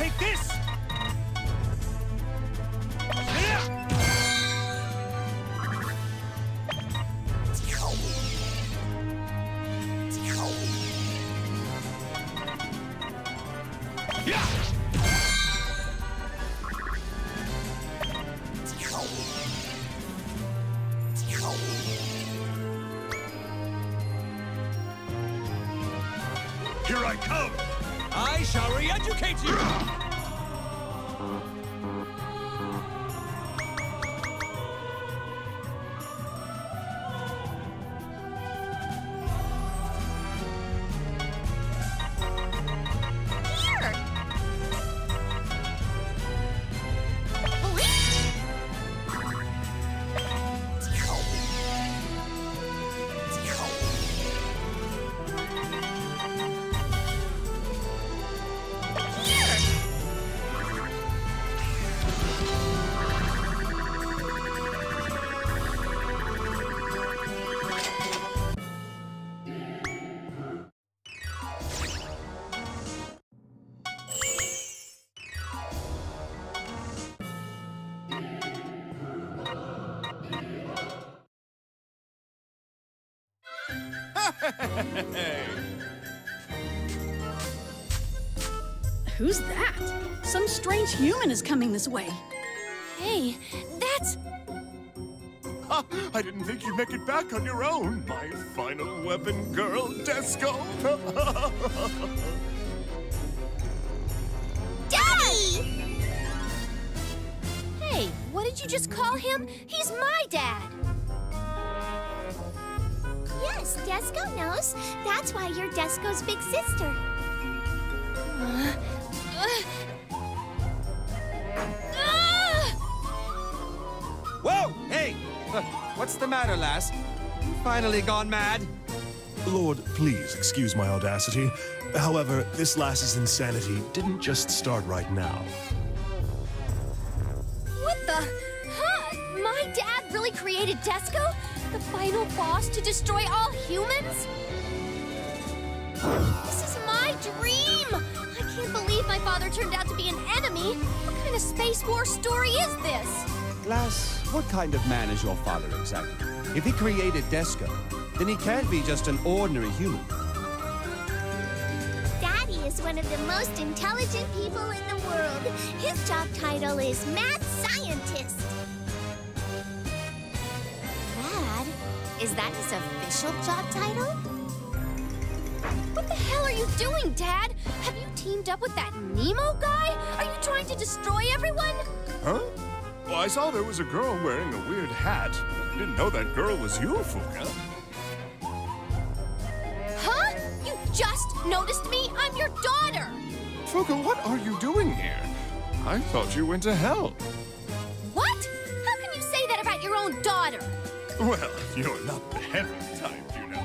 Speaker 3: Take this!
Speaker 8: Here I come!
Speaker 3: I shall re-educate you!
Speaker 4: Who's that? Some strange human is coming this way.
Speaker 2: Hey, that's...
Speaker 8: Ha! I didn't think you'd make it back on your own, my final weapon girl, Desco.
Speaker 2: Daddy! Hey, what did you just call him? He's my dad.
Speaker 11: Yes, Desco knows. That's why you're Desco's big sister.
Speaker 3: Whoa! Hey! What's the matter, lass? You finally gone mad?
Speaker 1: Lord, please excuse my audacity. However, this lass's insanity didn't just start right now.
Speaker 2: What the? Huh? My dad really created Desco? The final boss to destroy all humans? This is my dream! I can't believe my father turned out to be an enemy. What kind of space war story is this?
Speaker 3: Lass, what kind of man is your father exactly? If he created Desco, then he can't be just an ordinary human.
Speaker 11: Daddy is one of the most intelligent people in the world. His job title is Mad Scientist. Dad, is that his official job title?
Speaker 2: What the hell are you doing, Dad? Have you teamed up with that Nemo guy? Are you trying to destroy everyone?
Speaker 8: Huh? Well, I saw there was a girl wearing a weird hat. Didn't know that girl was you, Fuka.
Speaker 2: Huh? You just noticed me? I'm your daughter!
Speaker 8: Fuka, what are you doing here? I thought you went to hell.
Speaker 2: What? How can you say that about your own daughter?
Speaker 8: Well, you're not the heavy type, you know.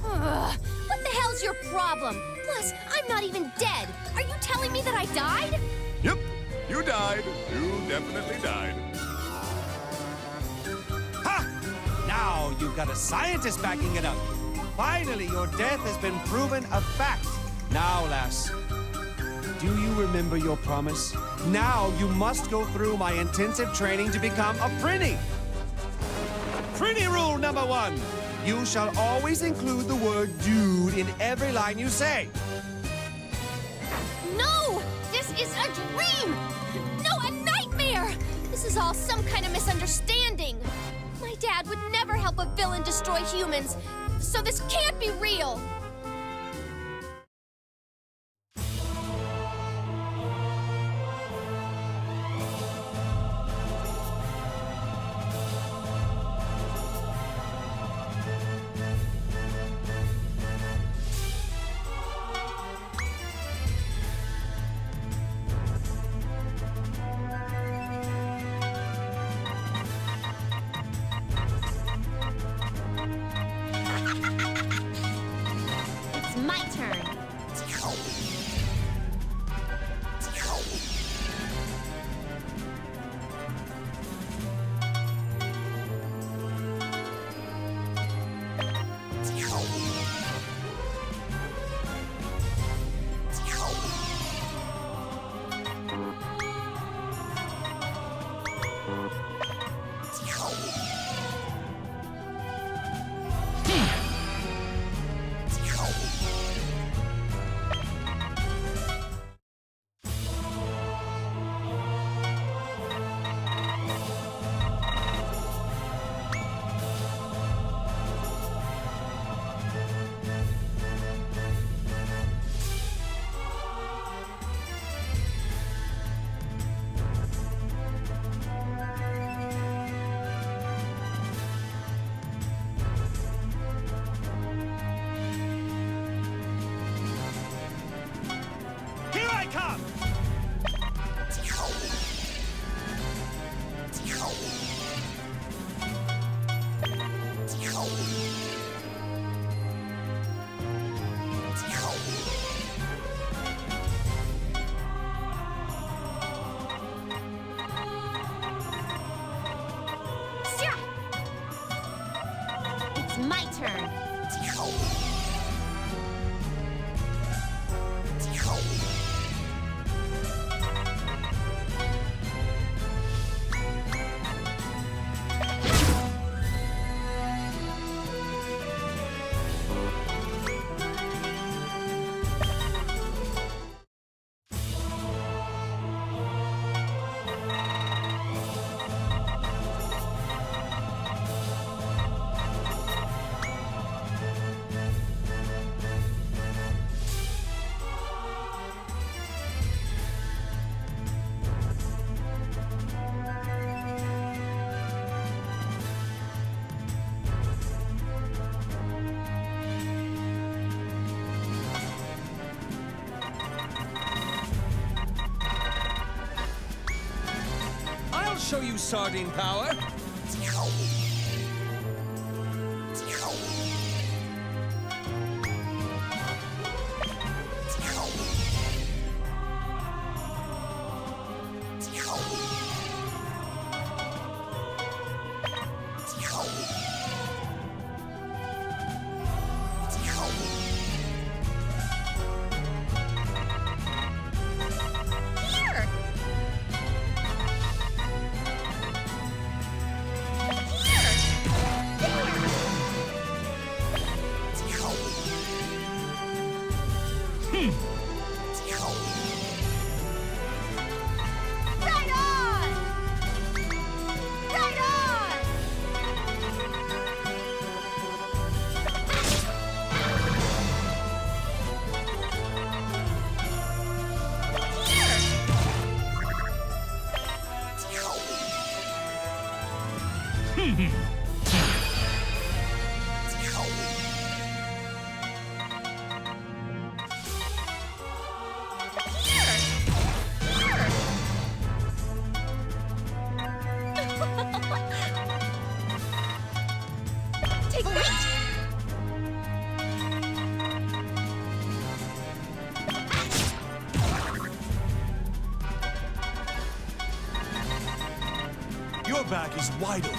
Speaker 2: Ugh, what the hell's your problem? Plus, I'm not even dead. Are you telling me that I died?
Speaker 8: Yep, you died. You definitely died.
Speaker 3: Ha! Now you've got a scientist backing it up. Finally, your death has been proven a fact. Now, lass, do you remember your promise? Now you must go through my intensive training to become a Prinny. Prinny rule number 1. You shall always include the word dude in every line you say.
Speaker 2: No! This is a dream! No, a nightmare! is all some kind of misunderstanding. My dad would never help a villain destroy humans, so this can't be real. It's my turn.
Speaker 3: Here I come!
Speaker 2: It's my turn.
Speaker 3: I'll show you sardine power.
Speaker 2: Here! Right on! Right on! Take a wait!
Speaker 1: Your back is wide open.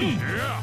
Speaker 9: Yeah.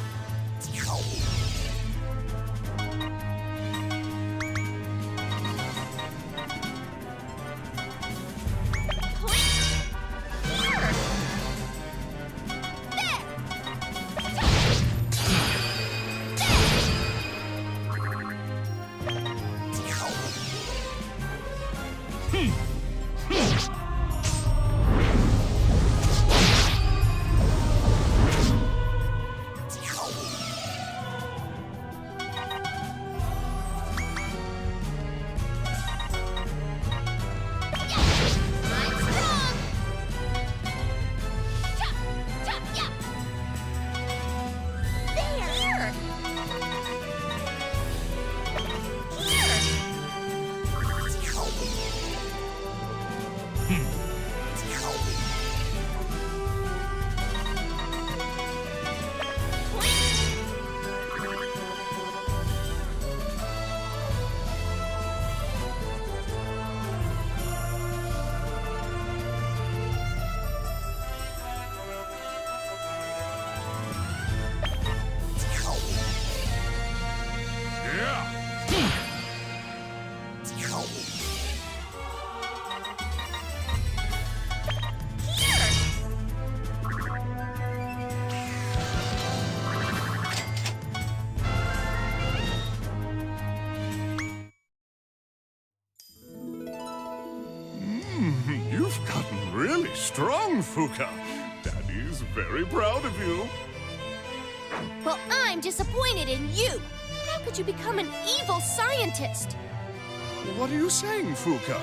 Speaker 8: You've gotten really strong, Fuka. Daddy's very proud of you.
Speaker 2: Well, I'm disappointed in you. How could you become an evil scientist?
Speaker 8: What are you saying, Fuka?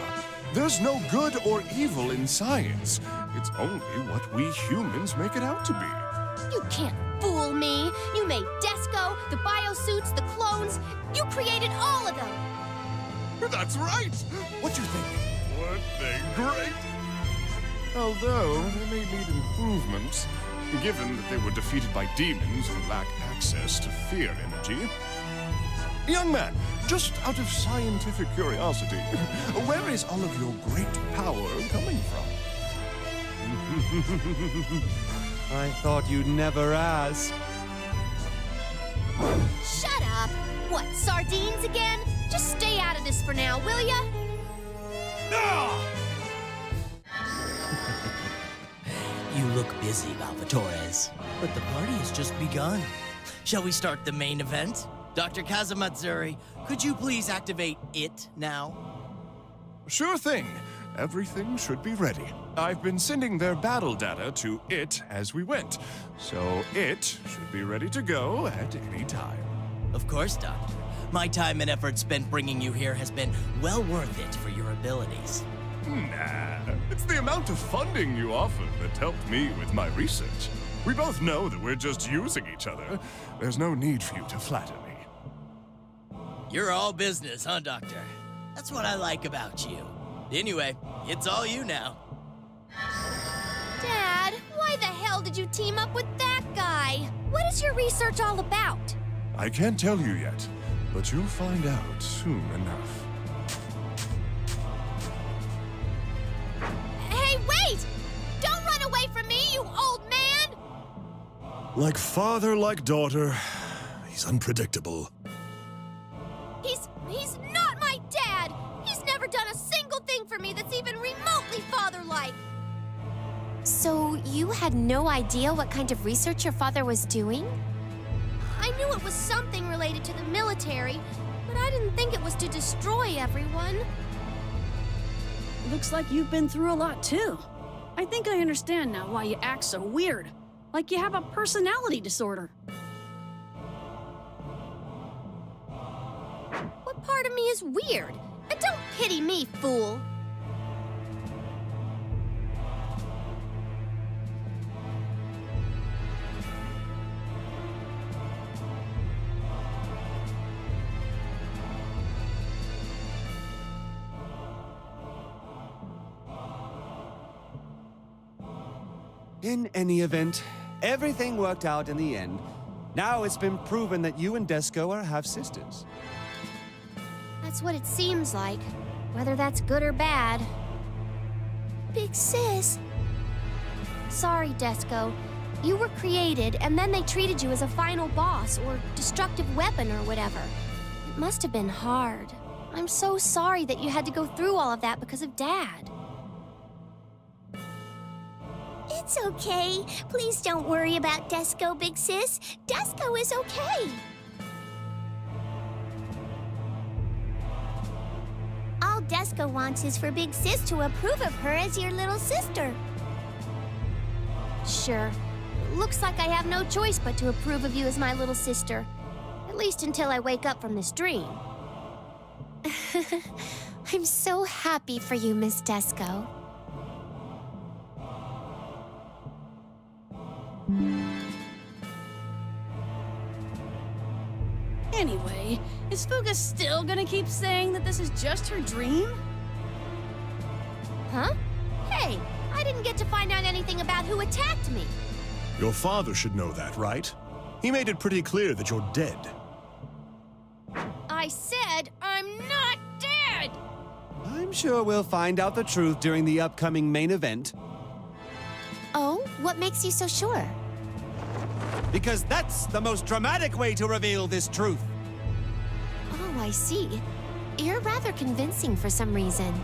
Speaker 8: There's no good or evil in science. It's only what we humans make it out to be.
Speaker 2: You can't fool me. You made Desco, the biosuits, the clones. You created all of them.
Speaker 8: That's right. What you think? Weren't they great? Although they may need improvements, given that they were defeated by demons who lack access to fear energy. Young man, just out of scientific curiosity, where is all of your great power coming from?
Speaker 3: I thought you'd never ask.
Speaker 2: Shut up. What, sardines again? Just stay out of this for now, will ya?
Speaker 13: You look busy, Valvatores, but the party has just begun. Shall we start the main event? Dr. Kazamatsuri, could you please activate it now?
Speaker 8: Sure thing. Everything should be ready. I've been sending their battle data to it as we went, so it should be ready to go at any time.
Speaker 13: Of course, Doctor. My time and effort spent bringing you here has been well worth it for your abilities.
Speaker 8: Nah, it's the amount of funding you offered that helped me with my research. We both know that we're just using each other. There's no need for you to flatter me.
Speaker 13: You're all business, huh, Doctor? That's what I like about you. Anyway, it's all you now.
Speaker 2: Dad, why the hell did you team up with that guy? What is your research all about?
Speaker 8: I can't tell you yet, but you'll find out soon enough.
Speaker 2: Hey, wait! Don't run away from me, you old man!
Speaker 1: Like father, like daughter, he's unpredictable.
Speaker 2: He's not my dad! He's never done a single thing for me that's even remotely father-like!
Speaker 11: So you had no idea what kind of research your father was doing?
Speaker 2: I knew it was something related to the military, but I didn't think it was to destroy everyone.
Speaker 4: Looks like you've been through a lot, too. I think I understand now why you act so weird. Like you have a personality disorder.
Speaker 2: What part of me is weird? And don't pity me, fool!
Speaker 3: In any event, everything worked out in the end. Now it's been proven that you and Desco are half-sisters.
Speaker 2: That's what it seems like. Whether that's good or bad. Big sis. Sorry, Desco. You were created, and then they treated you as a final boss or destructive weapon or whatever. It must have been hard. I'm so sorry that you had to go through all of that because of Dad.
Speaker 11: It's okay. Please don't worry about Desco, Big Sis. Desco is okay. All Desco wants is for Big Sis to approve of her as your little sister.
Speaker 2: Sure. Looks like I have no choice but to approve of you as my little sister. At least until I wake up from this dream. I'm so happy for you, Miss Desco.
Speaker 4: Anyway, is Fuga still gonna keep saying that this is just her dream?
Speaker 2: Huh? Hey, I didn't get to find out anything about who attacked me.
Speaker 1: Your father should know that, right? He made it pretty clear that you're dead.
Speaker 2: I said I'm not dead!
Speaker 3: I'm sure we'll find out the truth during the upcoming main event.
Speaker 11: Oh, what makes you so sure?
Speaker 3: Because that's the most dramatic way to reveal this truth.
Speaker 2: Oh, I see. You're rather convincing for some reason.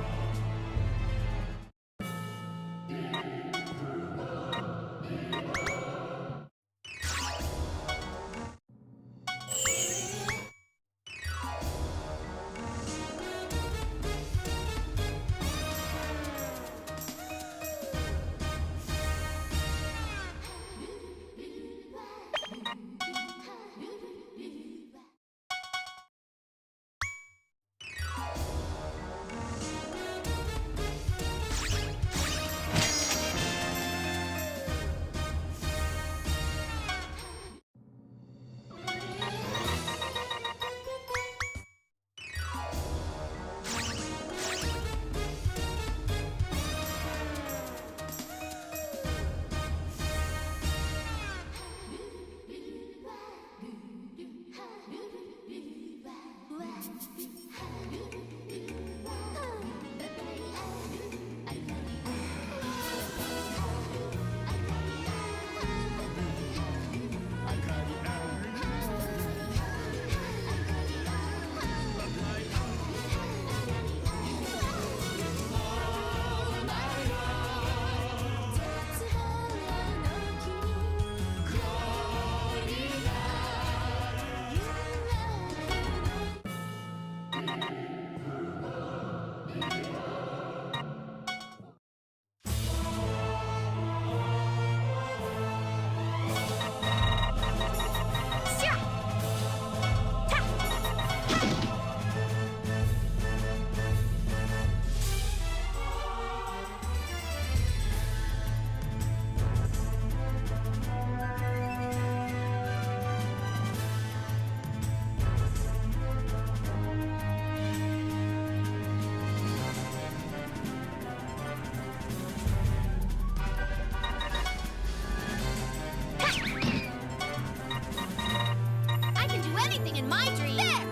Speaker 2: In my dream. There!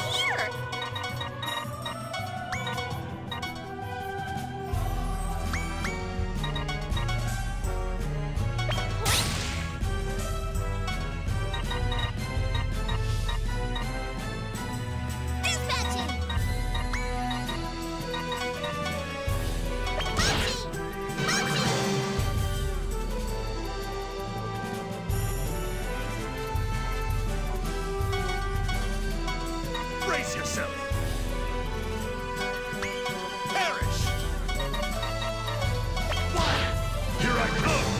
Speaker 2: Here! Dispatching!
Speaker 1: Brace yourself! Perish! Here I come!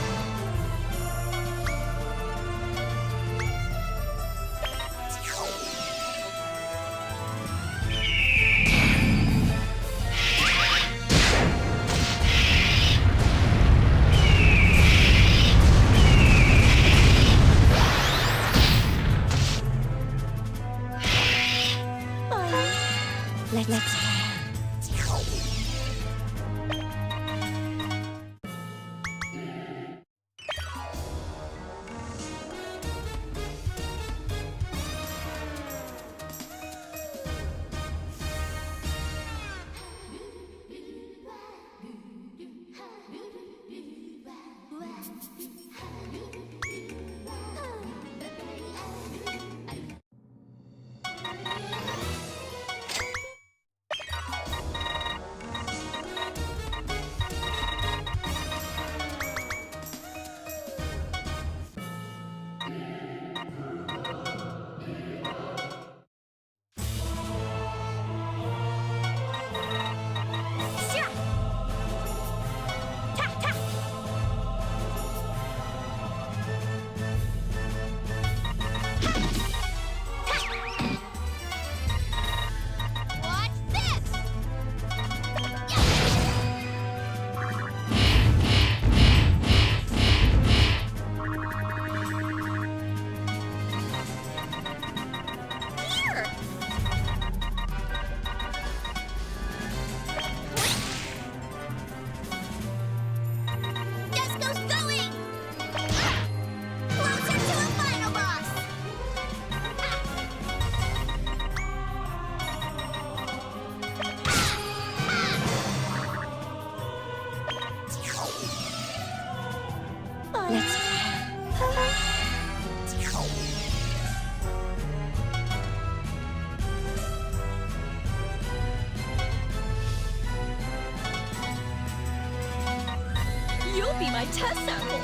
Speaker 4: my test sample.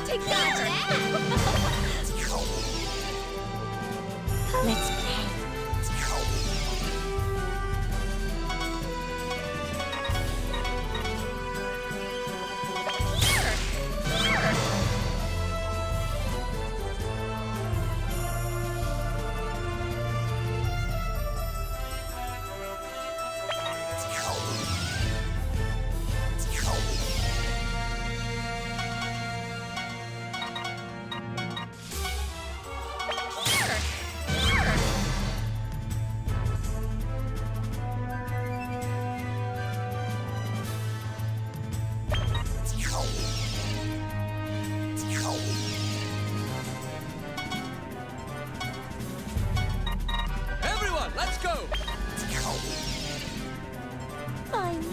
Speaker 4: Take that!
Speaker 11: Let's play.
Speaker 7: Everyone, let's go!
Speaker 11: Fine.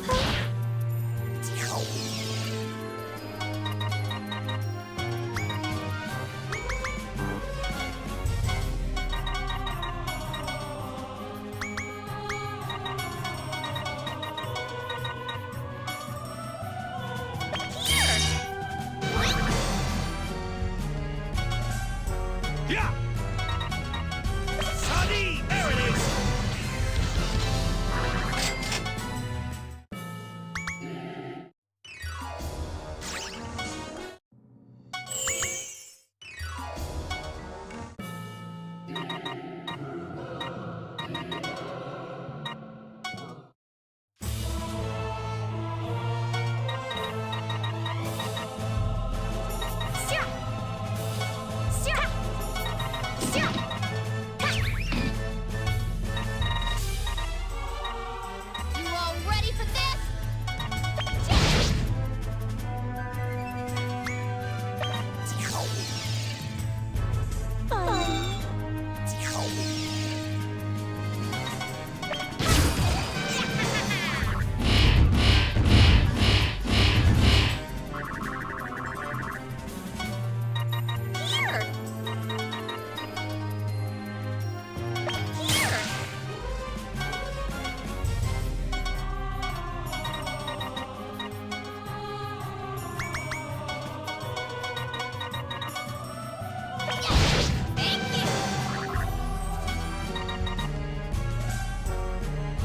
Speaker 1: Yeah! Sadi! There it is!
Speaker 2: You all ready for this?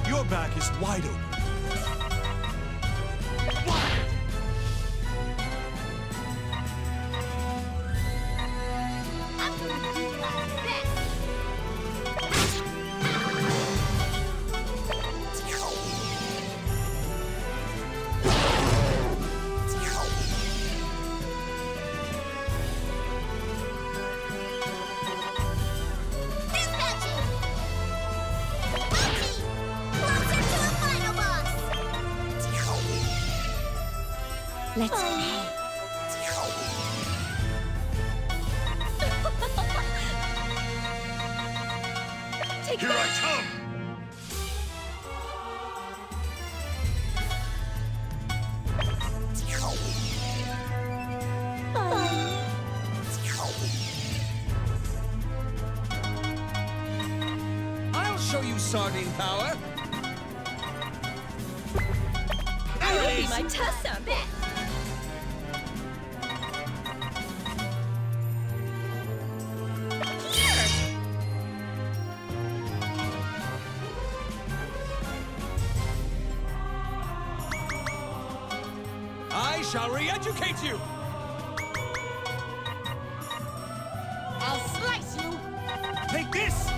Speaker 1: Your back is wide open.
Speaker 2: I'm gonna do my best.
Speaker 6: Dispatching! Archie! Closer to a final boss!
Speaker 11: Let's play.
Speaker 4: Take
Speaker 1: Here I come!
Speaker 7: I'll show you sardine power.
Speaker 4: You'll be my test sample.
Speaker 7: I shall re-educate you.
Speaker 2: I'll slice you.
Speaker 1: Take this!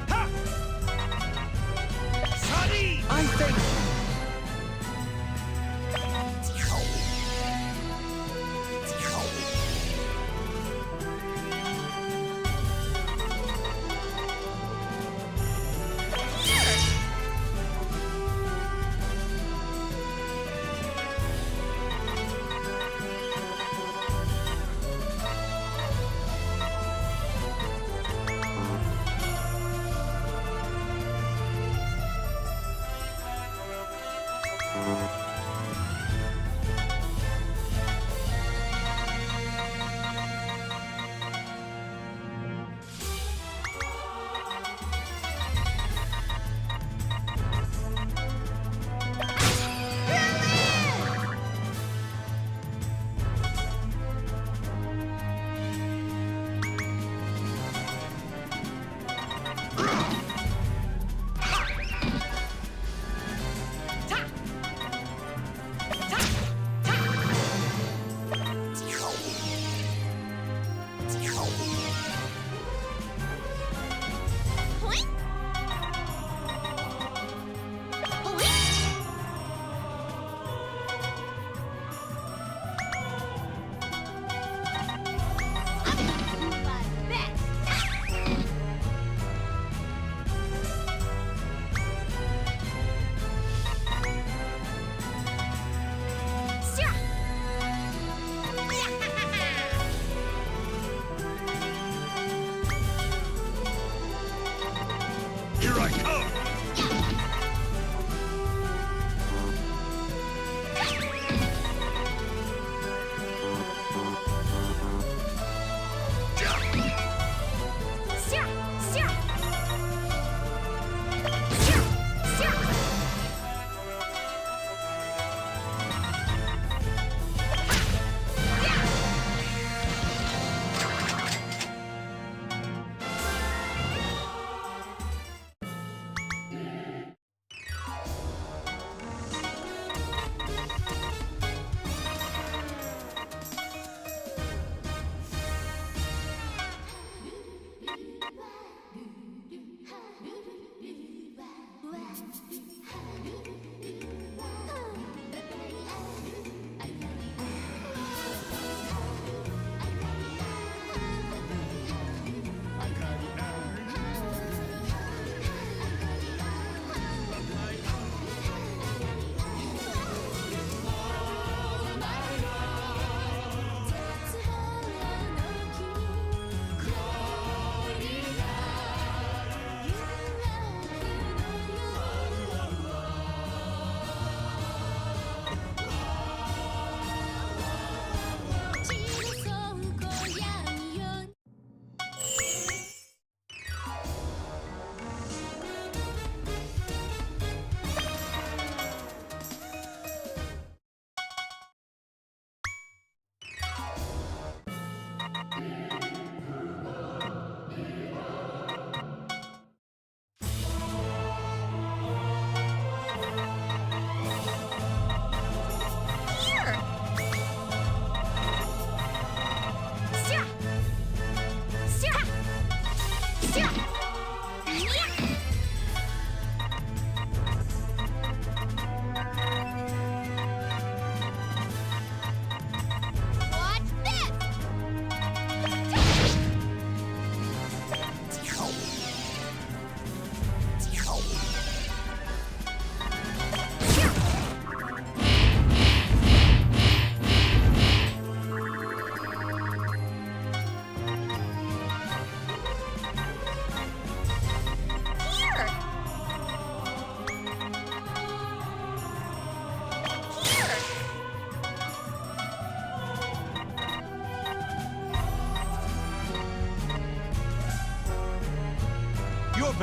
Speaker 1: Ha! Sadi!
Speaker 7: I thank you.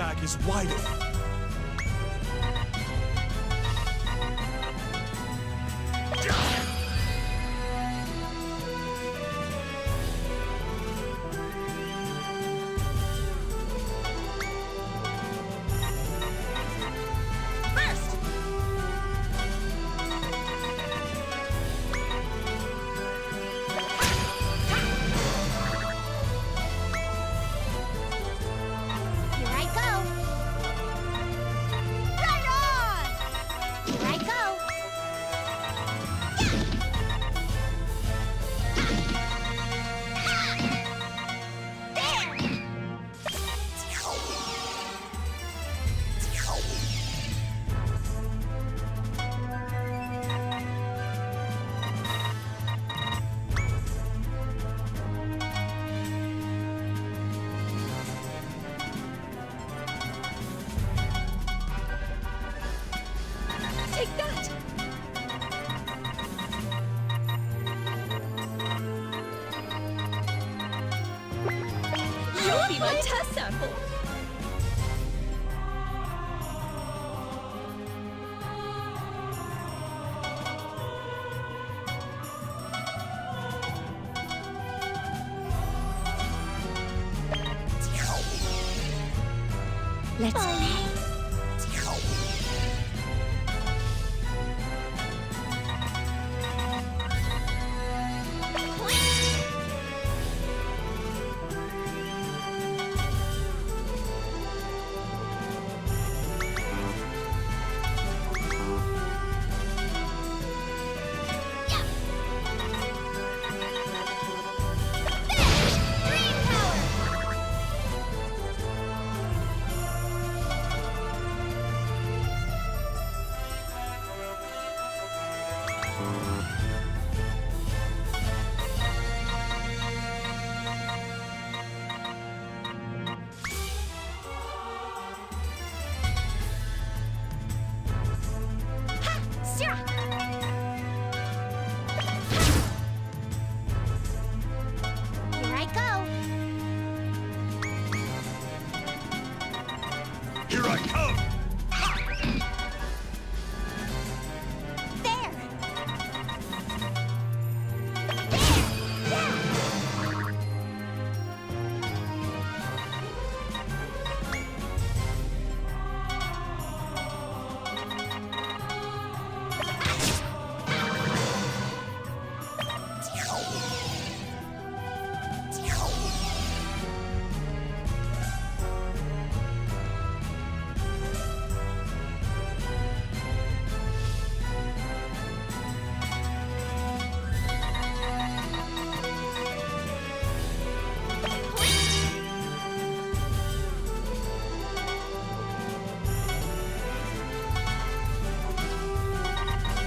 Speaker 1: back is wide open.
Speaker 2: Here I go. Right on! Here I go. Take that! You'll be my test sample. Let's play. Here I go.
Speaker 1: Here I come!
Speaker 2: There.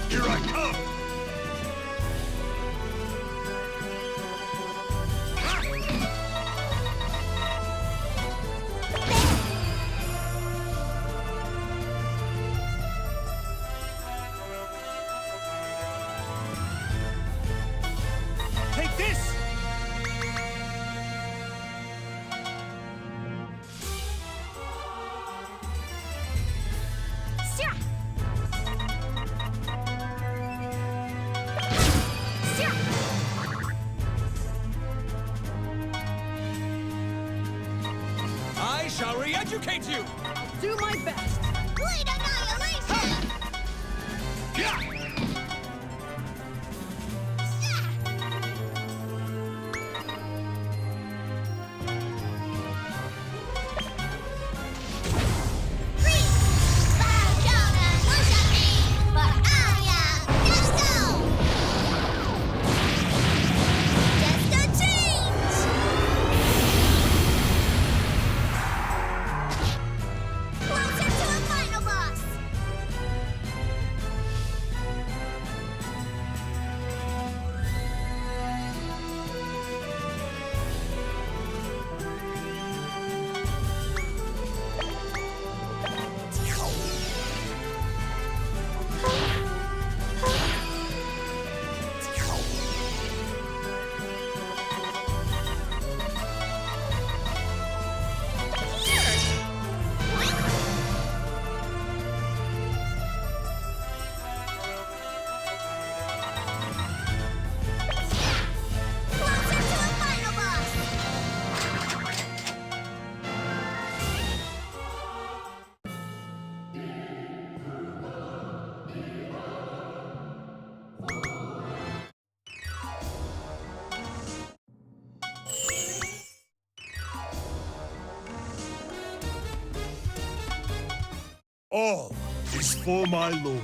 Speaker 1: Here I come! Take this!
Speaker 3: I shall re-educate you!
Speaker 4: Do my best.
Speaker 6: Great annihilation!
Speaker 2: Closer to a final boss.
Speaker 1: All is for my lord.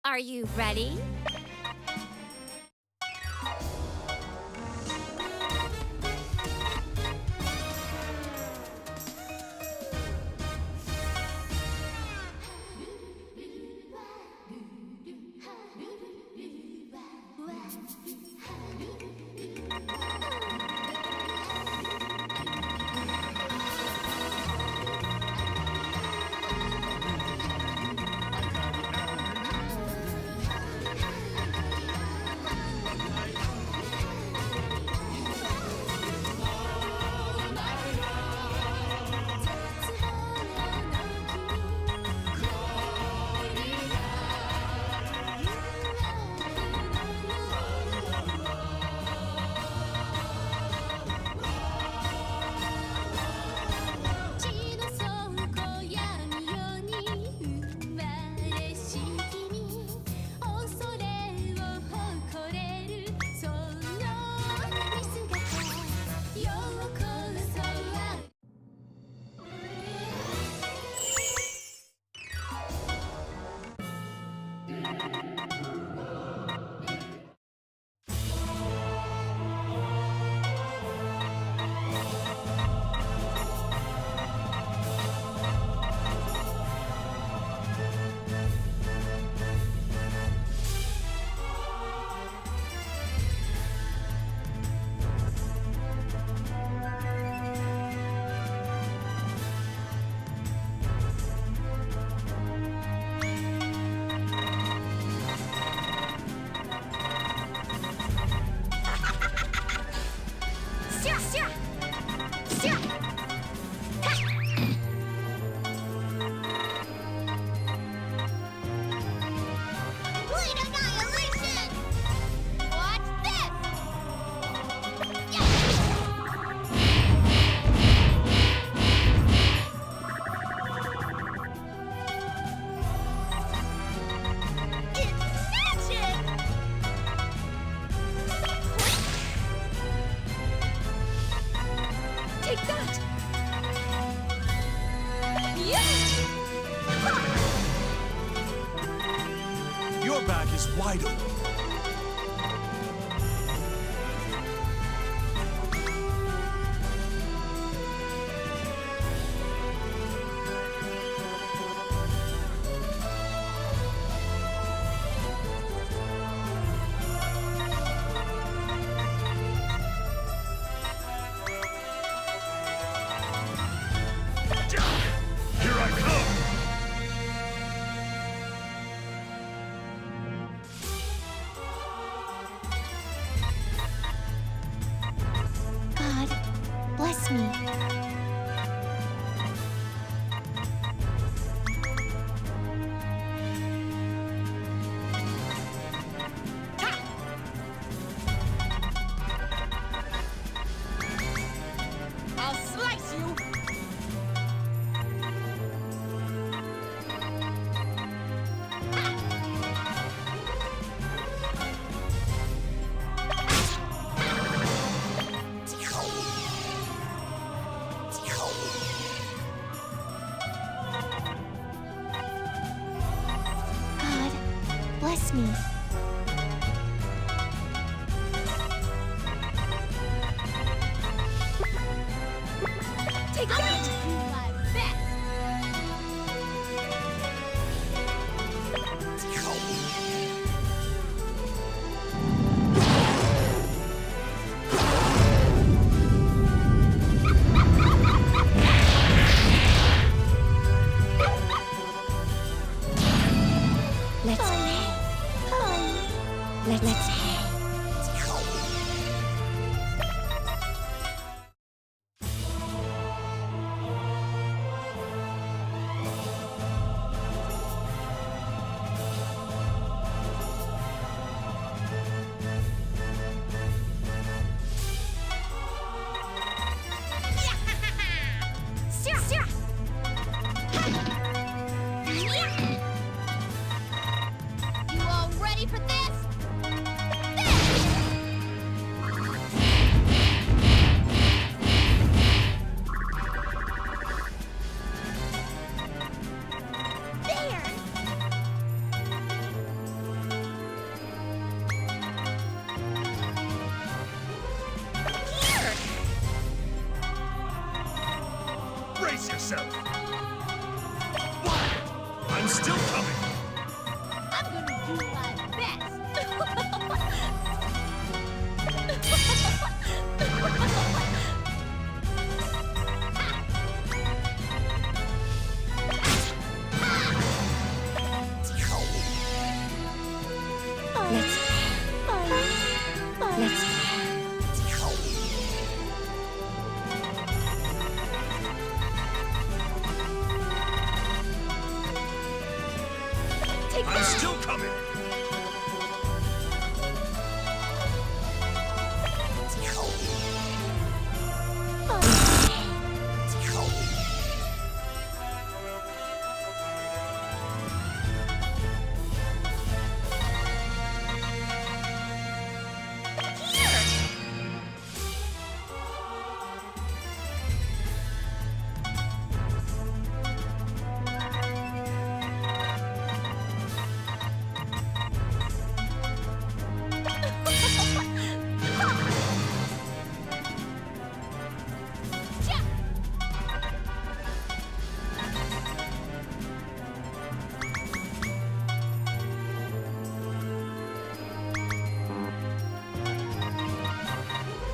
Speaker 2: Are you ready?
Speaker 1: Your back is wide open.
Speaker 9: Here I come!
Speaker 11: God, bless me. trust me.
Speaker 2: Take that!
Speaker 11: Let's play. Let's play.
Speaker 2: You all ready for this?
Speaker 1: Brace yourself! I'm still coming!
Speaker 2: I'm gonna do my best.
Speaker 11: Let's play. Let's play.
Speaker 2: Take
Speaker 1: I'm
Speaker 2: that!
Speaker 1: still coming!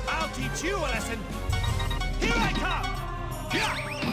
Speaker 3: I'll teach you a lesson. Here I come.
Speaker 1: Here I come!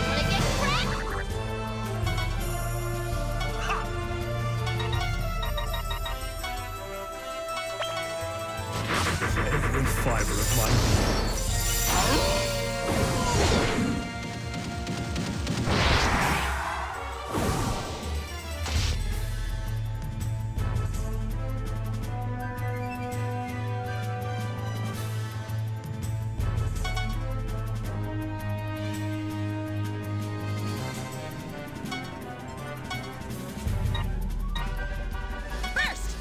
Speaker 2: Wanna get cracked?
Speaker 1: Every fiber of my being.
Speaker 2: First!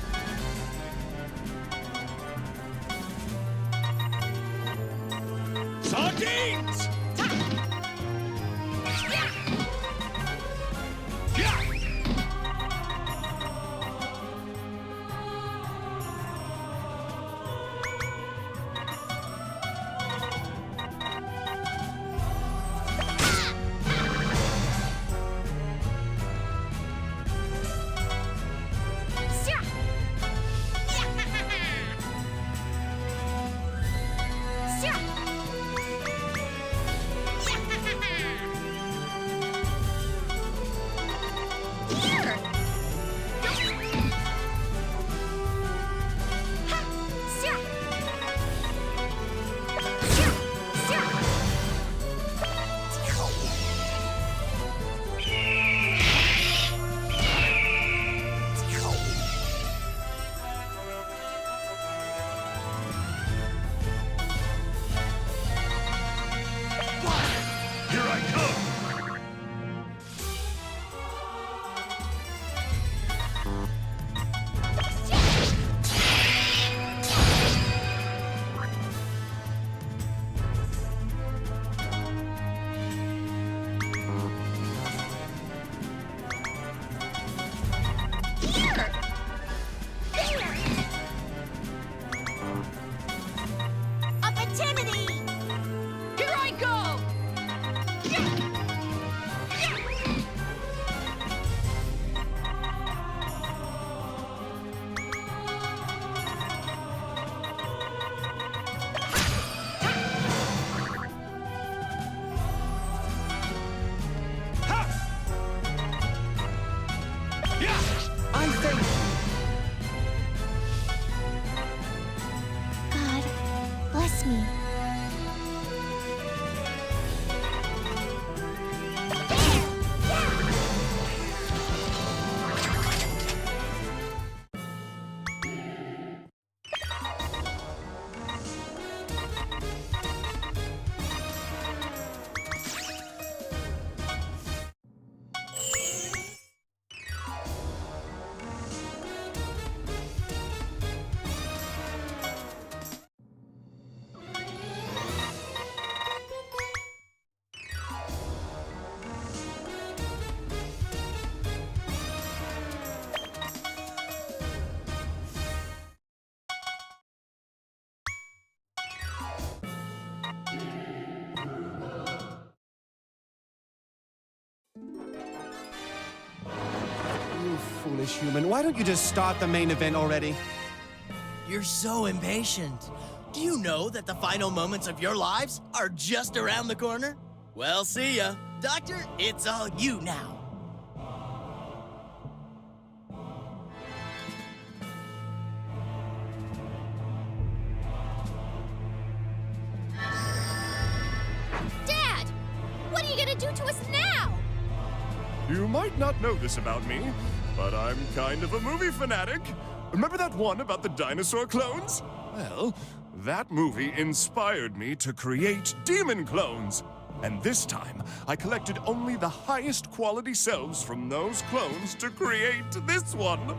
Speaker 1: Sardines!
Speaker 6: activity!
Speaker 4: Here I go!
Speaker 5: I thank you.
Speaker 11: God, bless me.
Speaker 3: You foolish human. Why don't you just start the main event already?
Speaker 13: You're so impatient. Do you know that the final moments of your lives are just around the corner? Well, see ya. Doctor, it's all you now.
Speaker 2: Dad! What are you gonna do to us now?
Speaker 8: You might not know this about me, but I'm kind of a movie fanatic. Remember that one about the dinosaur clones? Well, that movie inspired me to create demon clones. And this time, I collected only the highest quality selves from those clones to create this one.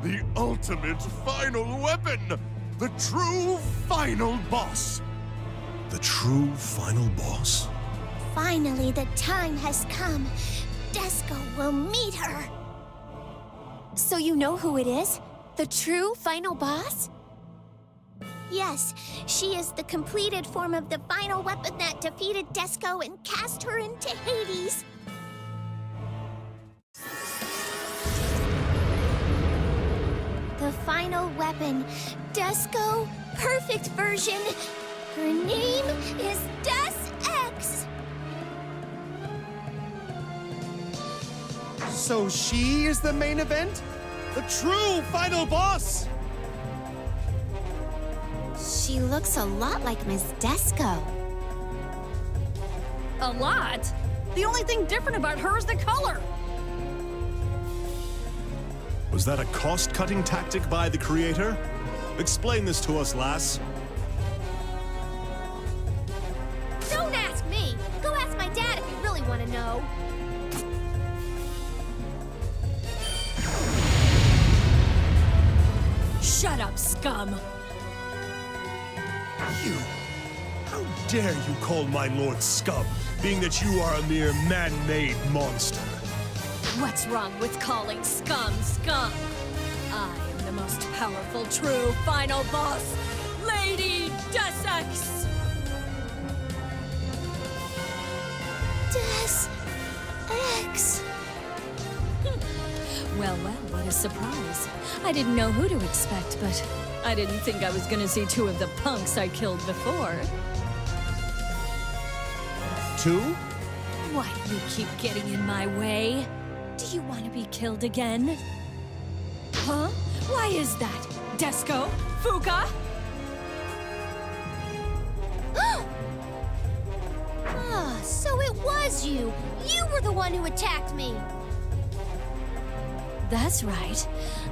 Speaker 8: The ultimate final weapon! The true final boss!
Speaker 1: The true final boss?
Speaker 6: Finally, the time has come. Desco will meet her.
Speaker 2: So you know who it is? The true final boss?
Speaker 6: Yes, she is the completed form of the final weapon that defeated Desco and cast her into Hades. The final weapon, Desco, perfect version. Her name is Des X.
Speaker 3: So she is the main event? The true final boss!
Speaker 2: She looks a lot like Miss Desco.
Speaker 4: A lot? The only thing different about her is the color.
Speaker 1: Was that a cost-cutting tactic by the creator? Explain this to us, lass.
Speaker 2: Don't ask me! Go ask my dad if you really want to know.
Speaker 4: Shut up, scum.
Speaker 1: You! How dare you call my lord scum, being that you are a mere man-made monster?
Speaker 4: What's wrong with calling scum scum? I am the most powerful, true final boss, Lady Des X.
Speaker 6: Des X.
Speaker 4: Well, what a surprise. I didn't know who to expect, but I didn't think I was gonna see two of the punks I killed before.
Speaker 3: Two?
Speaker 4: Why do you keep getting in my way? Do you want to be killed again? Huh? Why is that? Desco? Fuka?
Speaker 2: Ah, so it was you! You were the one who attacked me!
Speaker 4: That's right.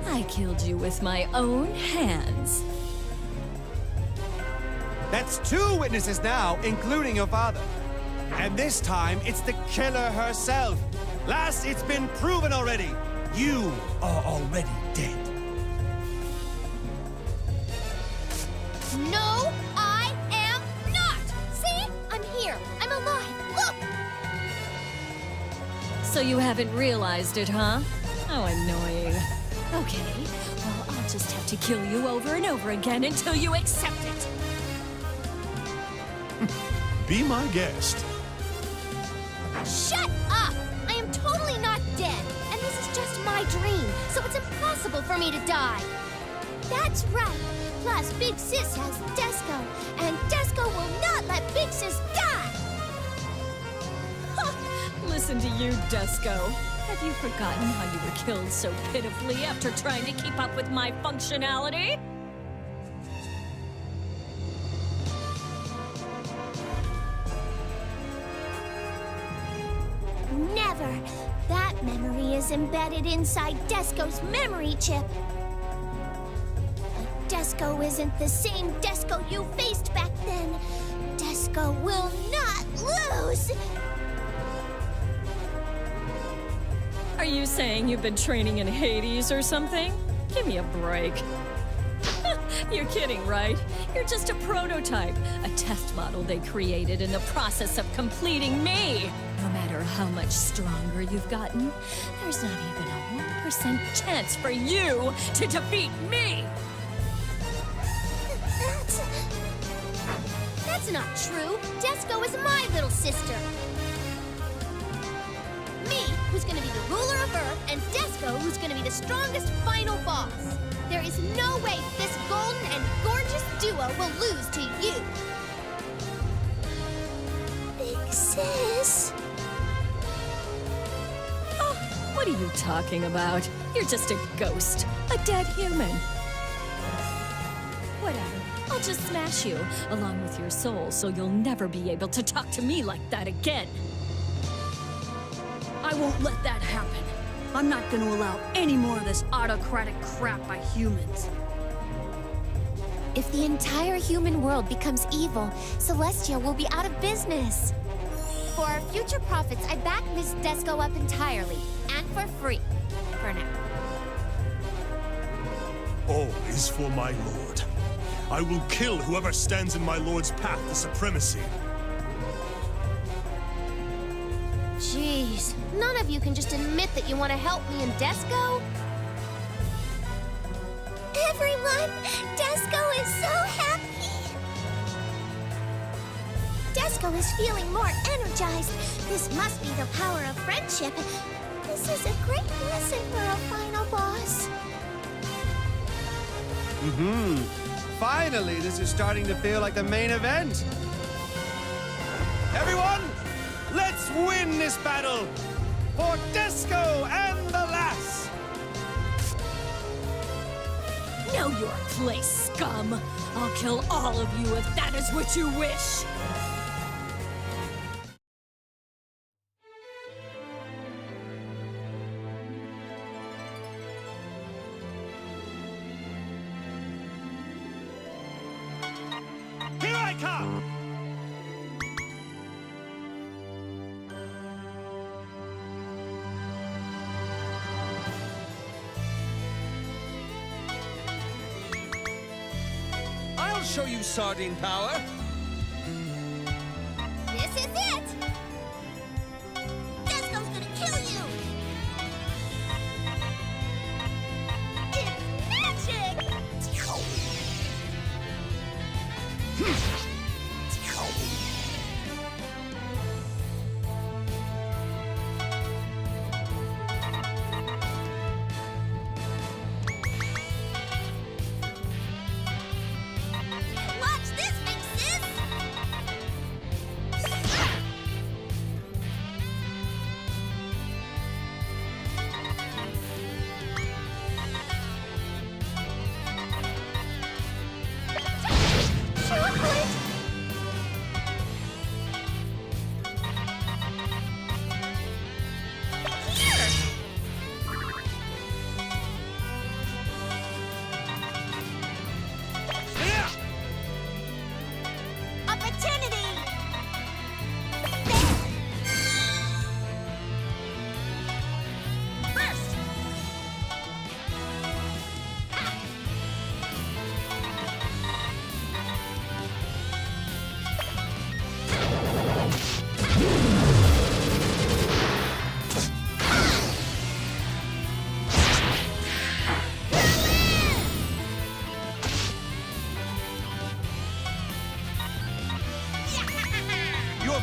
Speaker 4: I killed you with my own hands.
Speaker 3: That's two witnesses now, including your father. And this time, it's the killer herself. Lass, it's been proven already. You are already dead.
Speaker 2: No, I am not! See? I'm here. I'm alive. Look!
Speaker 4: So you haven't realized it, huh? How annoying. Okay, well, I'll just have to kill you over and over again until you accept it.
Speaker 1: Be my guest.
Speaker 2: Shut up! I am totally not dead, and this is just my dream, so it's impossible for me to die. That's right. Plus, Big Sis has Desco, and Desco will not let Big Sis die!
Speaker 4: Listen to you, Desco. Have you forgotten how you were killed so pitifully after trying to keep up with my functionality?
Speaker 2: Never! That memory is embedded inside Desco's memory chip. But Desco isn't the same Desco you faced back then. Desco will not lose!
Speaker 4: Are you saying you've been training in Hades or something? Give me a break. You're kidding, right? You're just a prototype, a test model they created in the process of completing me. No matter how much stronger you've gotten, there's not even a 1% chance for you to defeat me!
Speaker 2: That's not true. Desco is my little sister. Me, who's gonna be the ruler of Earth, and Desco, who's gonna be the strongest final boss. There is no way this golden and gorgeous duo will lose to you. Big Sis.
Speaker 4: Oh, what are you talking about? You're just a ghost, a dead human. Whatever. I'll just smash you, along with your soul, so you'll never be able to talk to me like that again. I won't let that happen. I'm not going to allow any more of this autocratic crap by humans.
Speaker 2: If the entire human world becomes evil, Celestia will be out of business. For our future profits, I back Miss Desco up entirely, and for free. For now.
Speaker 1: All is for my lord. I will kill whoever stands in my lord's path to supremacy.
Speaker 2: Jeez, none of you can just admit that you want to help me and Desco? Everyone, Desco is so happy! Desco is feeling more energized. This must be the power of friendship. This is a great lesson for a final boss.
Speaker 3: Finally, this is starting to feel like the main event. Everyone, let's win this battle for Desco and the Lass.
Speaker 4: Know your place, scum. I'll kill all of you if that is what you wish.
Speaker 3: Here I come!
Speaker 7: I'll show you sardine power.
Speaker 2: This is it! Desco's gonna kill you! It's magic! Watch this, Big Sis! Chocolate!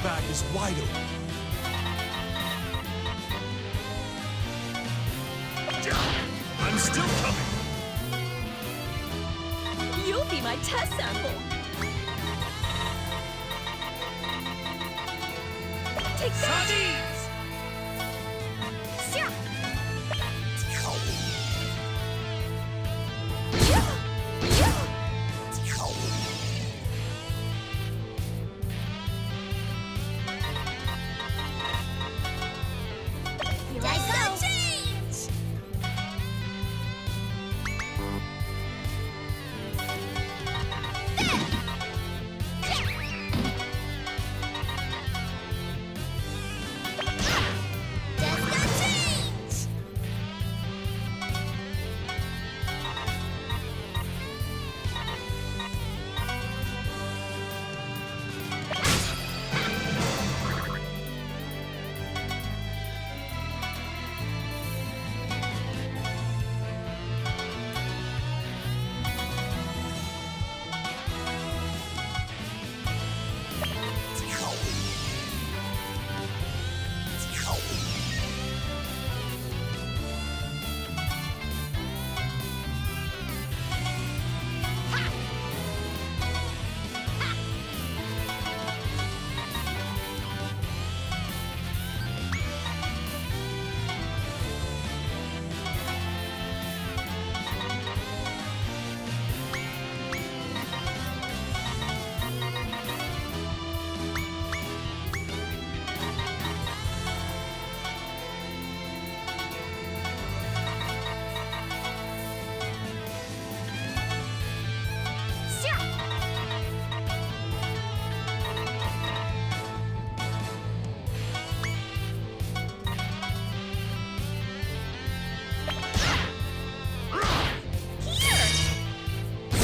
Speaker 1: back is wide open. I'm still coming.
Speaker 4: You'll be my test sample. Take that!
Speaker 2: Here I go.
Speaker 6: Change!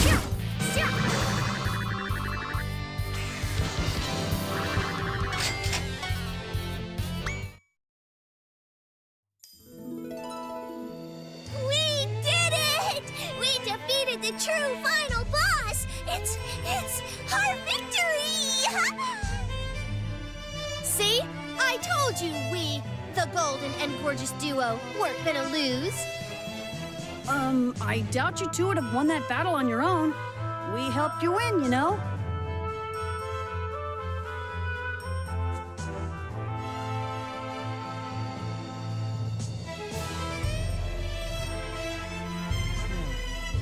Speaker 6: Just a change! We did it! We defeated the true final boss! It's our victory!
Speaker 2: See? I told you we, the golden and gorgeous duo, weren't gonna lose.
Speaker 4: I doubt you two would have won that battle on your own. We helped you win, you know?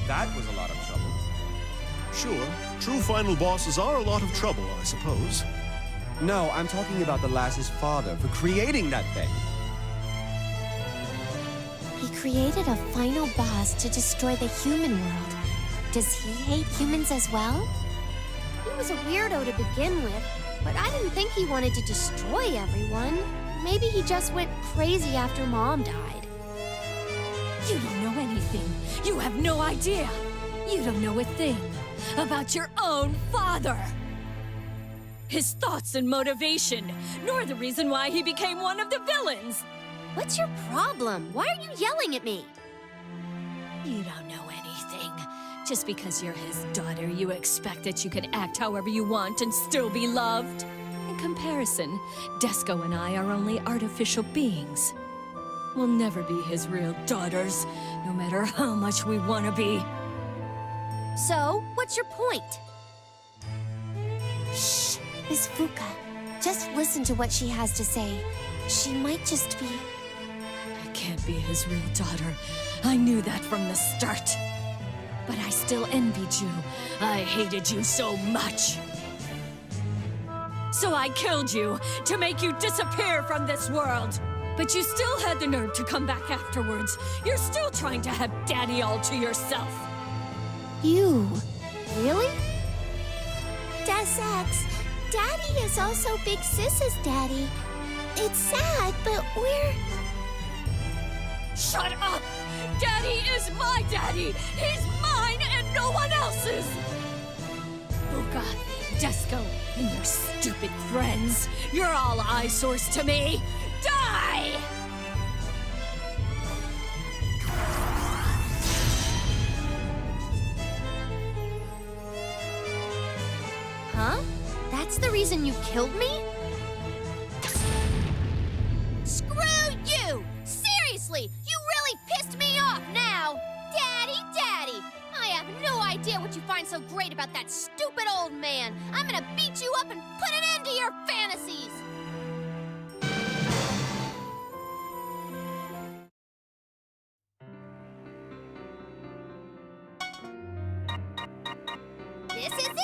Speaker 3: That was a lot of trouble.
Speaker 1: Sure, true final bosses are a lot of trouble, I suppose.
Speaker 3: No, I'm talking about the lass's father for creating that thing.
Speaker 11: He created a final boss to destroy the human world. Does he hate humans as well?
Speaker 2: He was a weirdo to begin with, but I didn't think he wanted to destroy everyone. Maybe he just went crazy after Mom died.
Speaker 4: You don't know anything. You have no idea. You don't know a thing about your own father. His thoughts and motivation, nor the reason why he became one of the villains.
Speaker 2: What's your problem? Why are you yelling at me?
Speaker 4: You don't know anything. Just because you're his daughter, you expect that you can act however you want and still be loved. In comparison, Desco and I are only artificial beings. We'll never be his real daughters, no matter how much we want to be.
Speaker 2: So, what's your point?
Speaker 11: Shh, Miss Fuka. Just listen to what she has to say. She might just be...
Speaker 4: I can't be his real daughter. I knew that from the start. But I still envied you. I hated you so much. So I killed you to make you disappear from this world. But you still had the nerve to come back afterwards. You're still trying to have Daddy all to yourself.
Speaker 11: You.
Speaker 2: Really?
Speaker 11: Des Ex, Daddy is also Big Sis's daddy. It's sad, but we're...
Speaker 4: Shut up! Daddy is my daddy! He's mine and no one else's! Fuka, Desco, and your stupid friends. You're all eyesores to me! Die!
Speaker 2: Huh? That's the reason you killed me? idea what you find so great about that stupid old man. I'm gonna beat you up and put an end to your fantasies. This is it!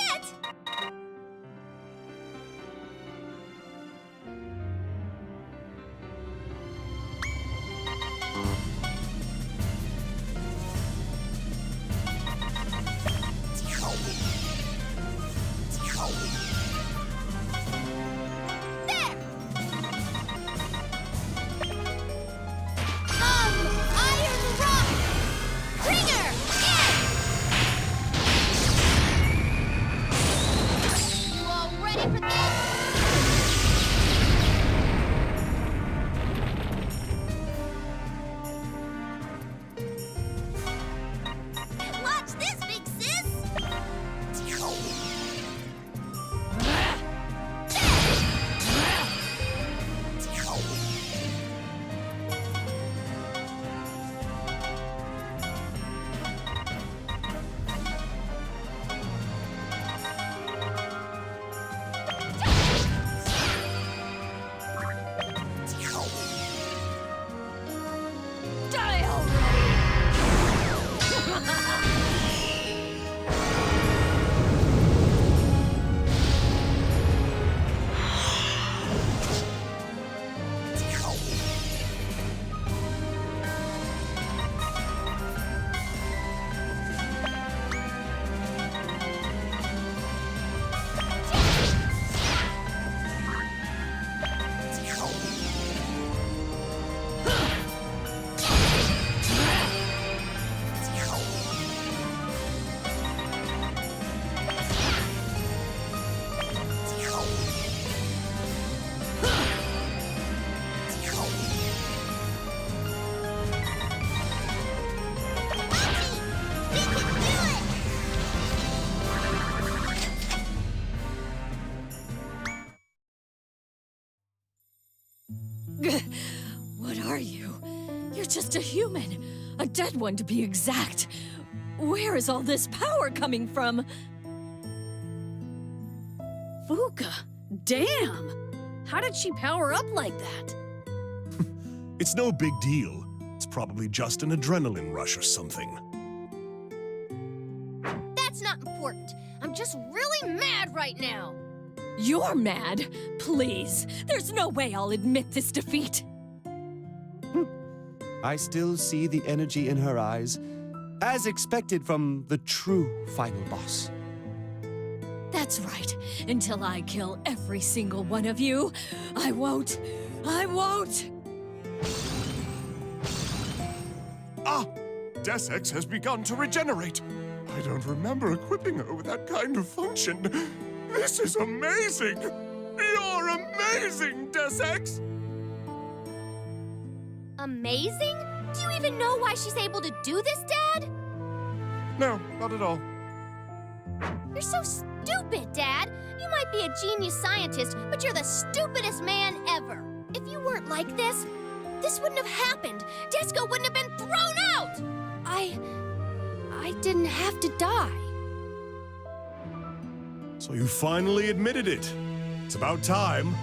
Speaker 2: There! Iron Rock! Ringer! You all ready for this?
Speaker 6: Watch this, big sis!
Speaker 4: Die already! What are you? You're just a human. A dead one, to be exact. Where is all this power coming from? Fuka, damn! How did she power up like that?
Speaker 1: It's no big deal. It's probably just an adrenaline rush or something.
Speaker 2: That's not important. I'm just really mad right now.
Speaker 4: You're mad? Please. There's no way I'll admit this defeat.
Speaker 3: I still see the energy in her eyes, as expected from the true final boss.
Speaker 4: That's right. Until I kill every single one of you, I won't. I won't.
Speaker 8: Ah! Desex has begun to regenerate. I don't remember equipping her with that kind of function. This is amazing! You're amazing, Desex!
Speaker 2: Amazing? Do you even know why she's able to do this, Dad?
Speaker 8: No, not at all.
Speaker 2: You're so stupid, Dad. You might be a genius scientist, but you're the stupidest man ever. If you weren't like this wouldn't have happened. Desco wouldn't have been thrown out! I didn't have to die.
Speaker 1: So you finally admitted it. It's about time.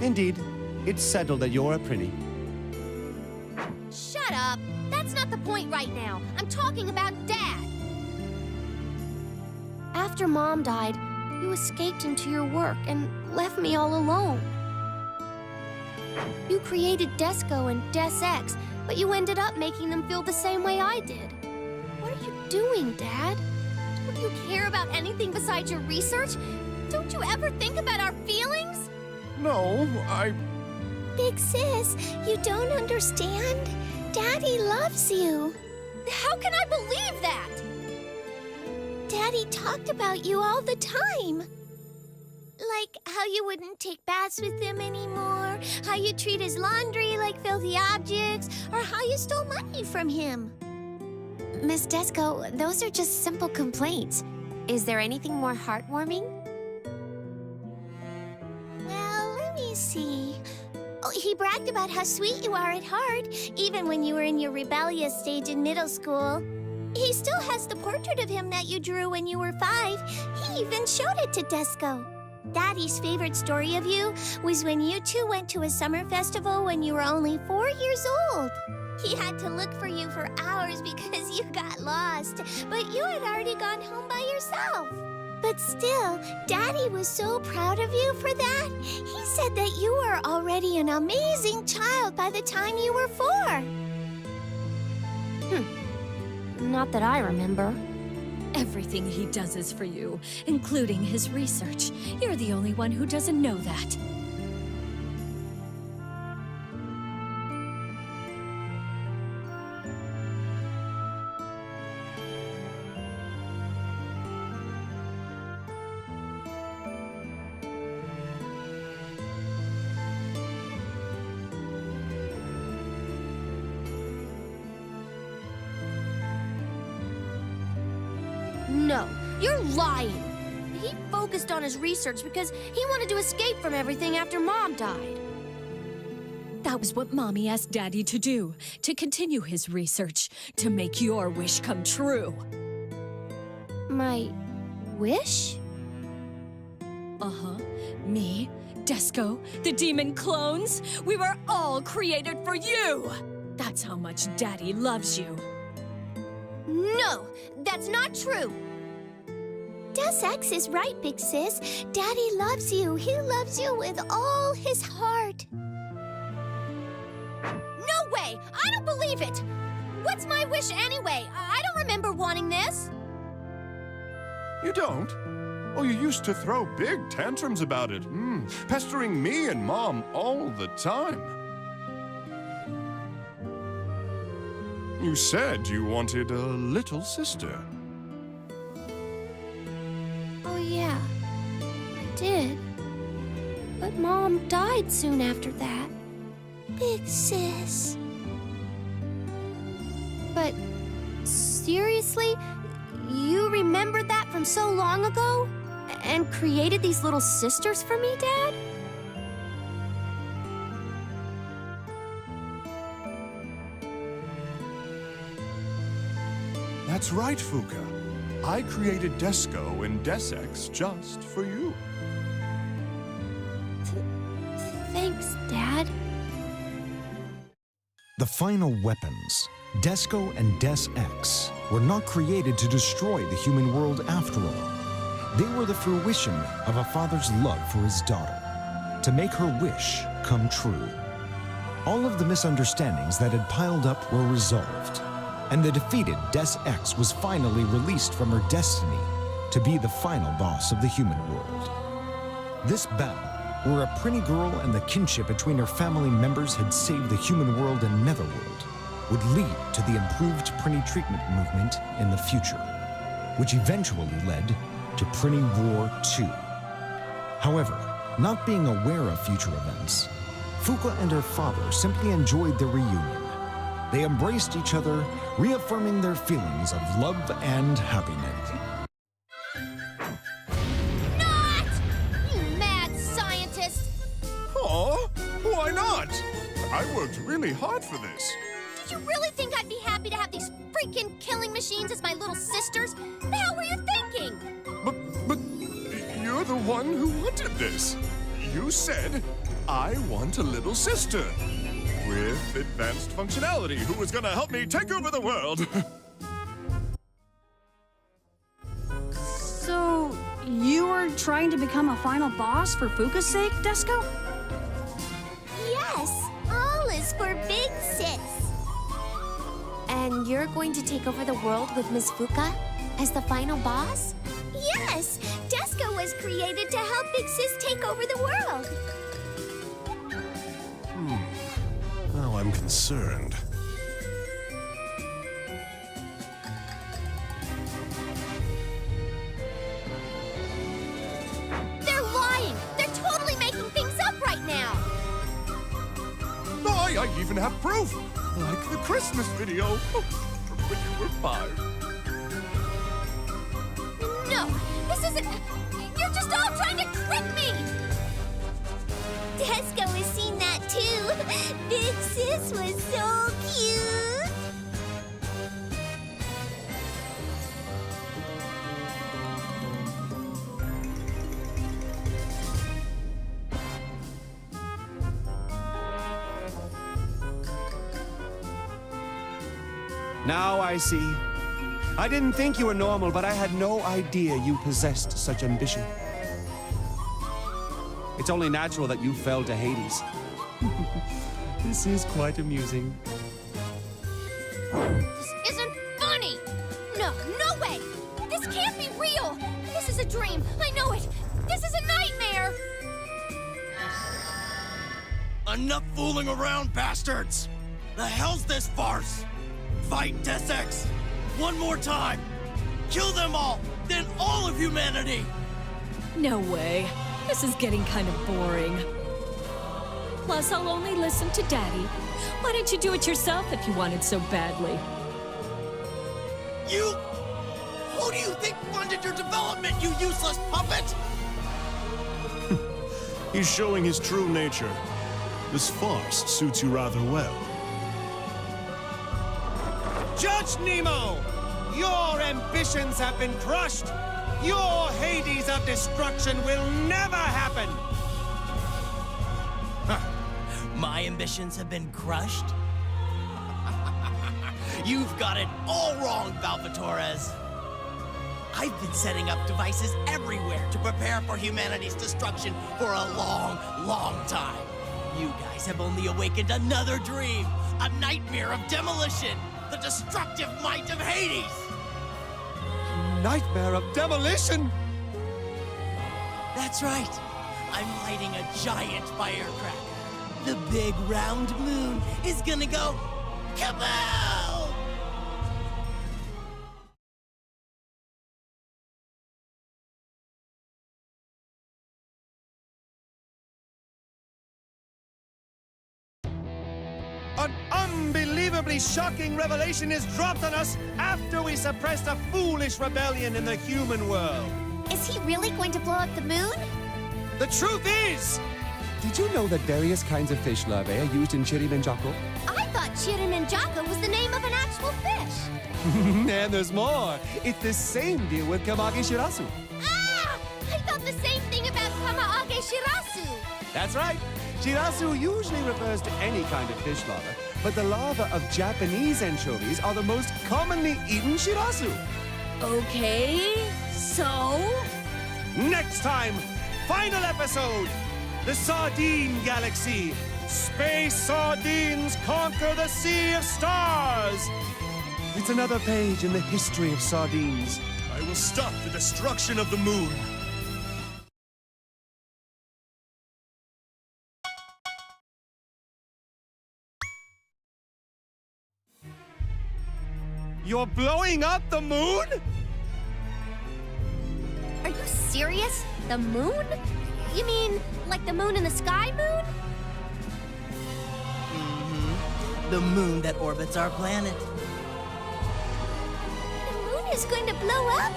Speaker 3: Indeed, it's settled that you're a pretty.
Speaker 2: Shut up. That's not the point right now. I'm talking about Dad. After Mom died, you escaped into your work and left me all alone. You created Desco and Des-Ex, but you ended up making them feel the same way I did. What are you doing, Dad? Don't you care about anything besides your research? Don't you ever think about our feelings?
Speaker 8: No,
Speaker 6: Big sis, you don't understand? Daddy loves you.
Speaker 2: How can I believe that?
Speaker 6: Daddy talked about you all the time. Like how you wouldn't take baths with him anymore, how you treat his laundry like filthy objects, or how you stole money from him.
Speaker 11: Miss Desco, those are just simple complaints. Is there anything more heartwarming?
Speaker 6: Well, let me see. Oh, he bragged about how sweet you are at heart, even when you were in your rebellious stage in middle school.
Speaker 11: He still has the portrait of him that you drew when you were 5. He even showed it to Desco. Daddy's favorite story of you was when you two went to a summer festival when you were only 4 years old. He had to look for you for hours because you got lost, but you had already gone home by yourself. But still, Daddy was so proud of you for that. He said that you were already an amazing child by the time you were 4.
Speaker 2: Not that I remember.
Speaker 4: Everything he does is for you, including his research. You're the only one who doesn't know that.
Speaker 2: No, you're lying. He focused on his research because he wanted to escape from everything after Mom died.
Speaker 4: That was what Mommy asked Daddy to do, to continue his research, to make your wish come true.
Speaker 2: My wish?
Speaker 4: Uh-huh. Me, Desco, the demon clones, we were all created for you! That's how much Daddy loves you.
Speaker 2: No, that's not true.
Speaker 11: Deus Ex is right, Big Sis. Daddy loves you. He loves you with all his heart.
Speaker 2: No way! I don't believe it! What's my wish anyway? I don't remember wanting this.
Speaker 8: You don't? Oh, you used to throw big tantrums about it, pestering me and Mom all the time. You said you wanted a little sister.
Speaker 2: Oh yeah, I did. But Mom died soon after that.
Speaker 11: Big Sis.
Speaker 2: But seriously? You remembered that from so long ago? And created these little sisters for me, Dad?
Speaker 8: That's right, Fuka. I created Desco and Deus Ex just for you.
Speaker 2: Thanks, Dad.
Speaker 5: The final weapons, Desco and Deus Ex, were not created to destroy the human world after all. They were the fruition of a father's love for his daughter, to make her wish come true. All of the misunderstandings that had piled up were resolved, and the defeated Deus Ex was finally released from her destiny to be the final boss of the human world. This battle, where a pretty girl and the kinship between her family members had saved the human world and Netherworld, would lead to the improved Prinny treatment movement in the future, which eventually led to Prinny War 2. However, not being aware of future events, Fuka and her father simply enjoyed their reunion. They embraced each other, reaffirming their feelings of love and happiness.
Speaker 2: Not! You mad scientist!
Speaker 8: Aw, why not? I worked really hard for this.
Speaker 2: Did you really think I'd be happy to have these freaking killing machines as my little sisters? The hell were you thinking?
Speaker 8: But you're the one who wanted this. You said, I want a little sister with advanced functionality who was gonna help me take over the world.
Speaker 4: So, you were trying to become a final boss for Fuka's sake, Desco?
Speaker 11: Yes, all is for Big Sis.
Speaker 2: And you're going to take over the world with Miss Fuka as the final boss?
Speaker 11: Yes, Desco was created to help Big Sis take over the world.
Speaker 1: Now I'm concerned.
Speaker 2: They're lying! They're totally making things up right now!
Speaker 8: I even have proof, like the Christmas video from when you were 5.
Speaker 2: No, this isn't... You're just all trying to trick me!
Speaker 11: Desco has seen that too. Big Sis was so cute.
Speaker 3: Now I see. I didn't think you were normal, but I had no idea you possessed such ambition. It's only natural that you fell to Hades. This is quite amusing.
Speaker 2: This isn't funny! No, no way! This can't be real! This is a dream, I know it! This is a nightmare!
Speaker 13: Enough fooling around, bastards! The hell's this farce? Fight Deus Ex! One more time! Kill them all! Then all of humanity!
Speaker 4: No way. This is getting kind of boring. Plus, I'll only listen to Daddy. Why didn't you do it yourself if you wanted so badly?
Speaker 13: You... Who do you think funded your development, you useless puppet?
Speaker 1: He's showing his true nature. This farce suits you rather well.
Speaker 3: Judge Nemo! Your ambitions have been crushed! Your Hades of destruction will never happen!
Speaker 13: My ambitions have been crushed? You've got it all wrong, Valvatores. I've been setting up devices everywhere to prepare for humanity's destruction for a long, long time. You guys have only awakened another dream, a nightmare of demolition, the destructive might of Hades!
Speaker 3: Nightmare of demolition!
Speaker 13: That's right. I'm lighting a giant firecracker. The big round moon is gonna go kaboom!
Speaker 3: An unbelievably shocking revelation is dropped on us after we suppressed a foolish rebellion in the human world.
Speaker 2: Is he really going to blow up the moon?
Speaker 3: The truth is... Did you know that various kinds of fish larvae are used in Chirimenjako?
Speaker 2: I thought Chirimenjaka was the name of an actual fish.
Speaker 3: And there's more. It's the same deal with Kamage Shirasu.
Speaker 2: Ah! I thought the same thing about Kamaage Shirasu.
Speaker 3: That's right. Shirasu usually refers to any kind of fish larva, but the larvae of Japanese anchovies are the most commonly eaten Shirasu.
Speaker 4: Okay, so?
Speaker 3: Next time, final episode, the Sardine Galaxy. Space sardines conquer the Sea of Stars. It's another page in the history of sardines.
Speaker 1: I will stop the destruction of the moon.
Speaker 3: You're blowing up the moon?
Speaker 2: Are you serious? The moon? You mean, like the moon in the sky moon?
Speaker 13: The moon that orbits our planet.
Speaker 2: The moon is going to blow up?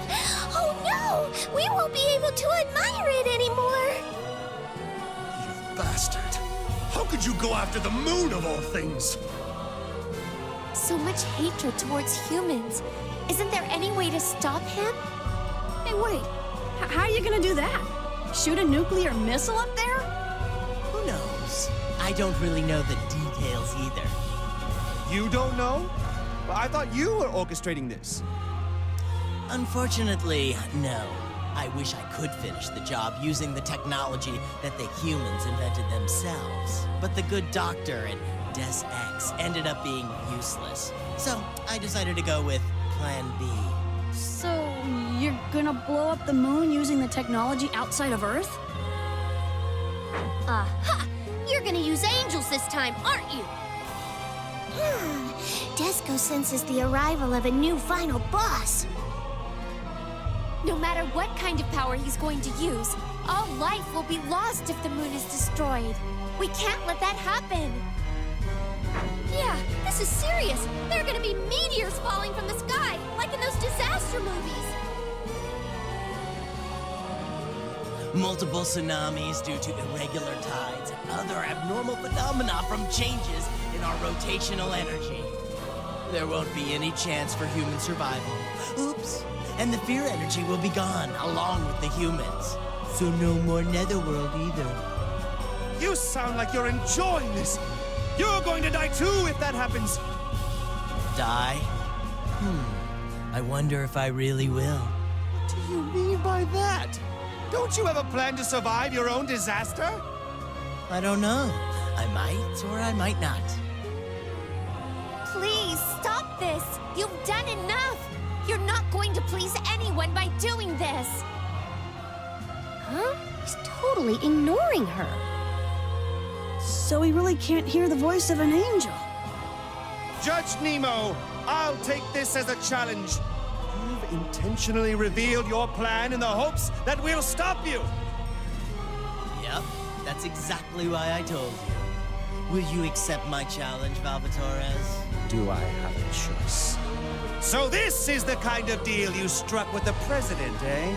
Speaker 2: Oh no! We won't be able to admire it anymore!
Speaker 1: You bastard! How could you go after the moon of all things?
Speaker 2: So much hatred towards humans. Isn't there any way to stop him?
Speaker 4: Hey, wait. How are you gonna do that? Shoot a nuclear missile up there?
Speaker 13: Who knows? I don't really know the details either.
Speaker 3: You don't know? Well, I thought you were orchestrating this.
Speaker 13: Unfortunately, no. I wish I could finish the job using the technology that the humans invented themselves. But the good doctor and Deus Ex ended up being useless. So I decided to go with Plan B.
Speaker 4: So, you're gonna blow up the moon using the technology outside of Earth?
Speaker 2: Aha! You're gonna use angels this time, aren't you?
Speaker 6: Desco senses the arrival of a new final boss.
Speaker 2: No matter what kind of power he's going to use, all life will be lost if the moon is destroyed. We can't let that happen. Yeah, this is serious. There are gonna be meteors falling from the sky, like in those disaster movies.
Speaker 13: Multiple tsunamis due to irregular tides and other abnormal phenomena from changes in our rotational energy. There won't be any chance for human survival. Oops. And the fear energy will be gone, along with the humans. So no more Netherworld either.
Speaker 3: You sound like you're enjoying this. You're going to die too if that happens.
Speaker 13: Die? I wonder if I really will.
Speaker 3: What do you mean by that? Don't you have a plan to survive your own disaster?
Speaker 13: I don't know. I might or I might not.
Speaker 2: Please, stop this! You've done enough! You're not going to please anyone by doing this! Huh? He's totally ignoring her.
Speaker 4: So he really can't hear the voice of an angel.
Speaker 3: Judge Nemo, I'll take this as a challenge. You've intentionally revealed your plan in the hopes that we'll stop you.
Speaker 13: Yep, that's exactly why I told you. Will you accept my challenge, Valvatorez?
Speaker 3: Do I have a choice? So this is the kind of deal you struck with the president, eh?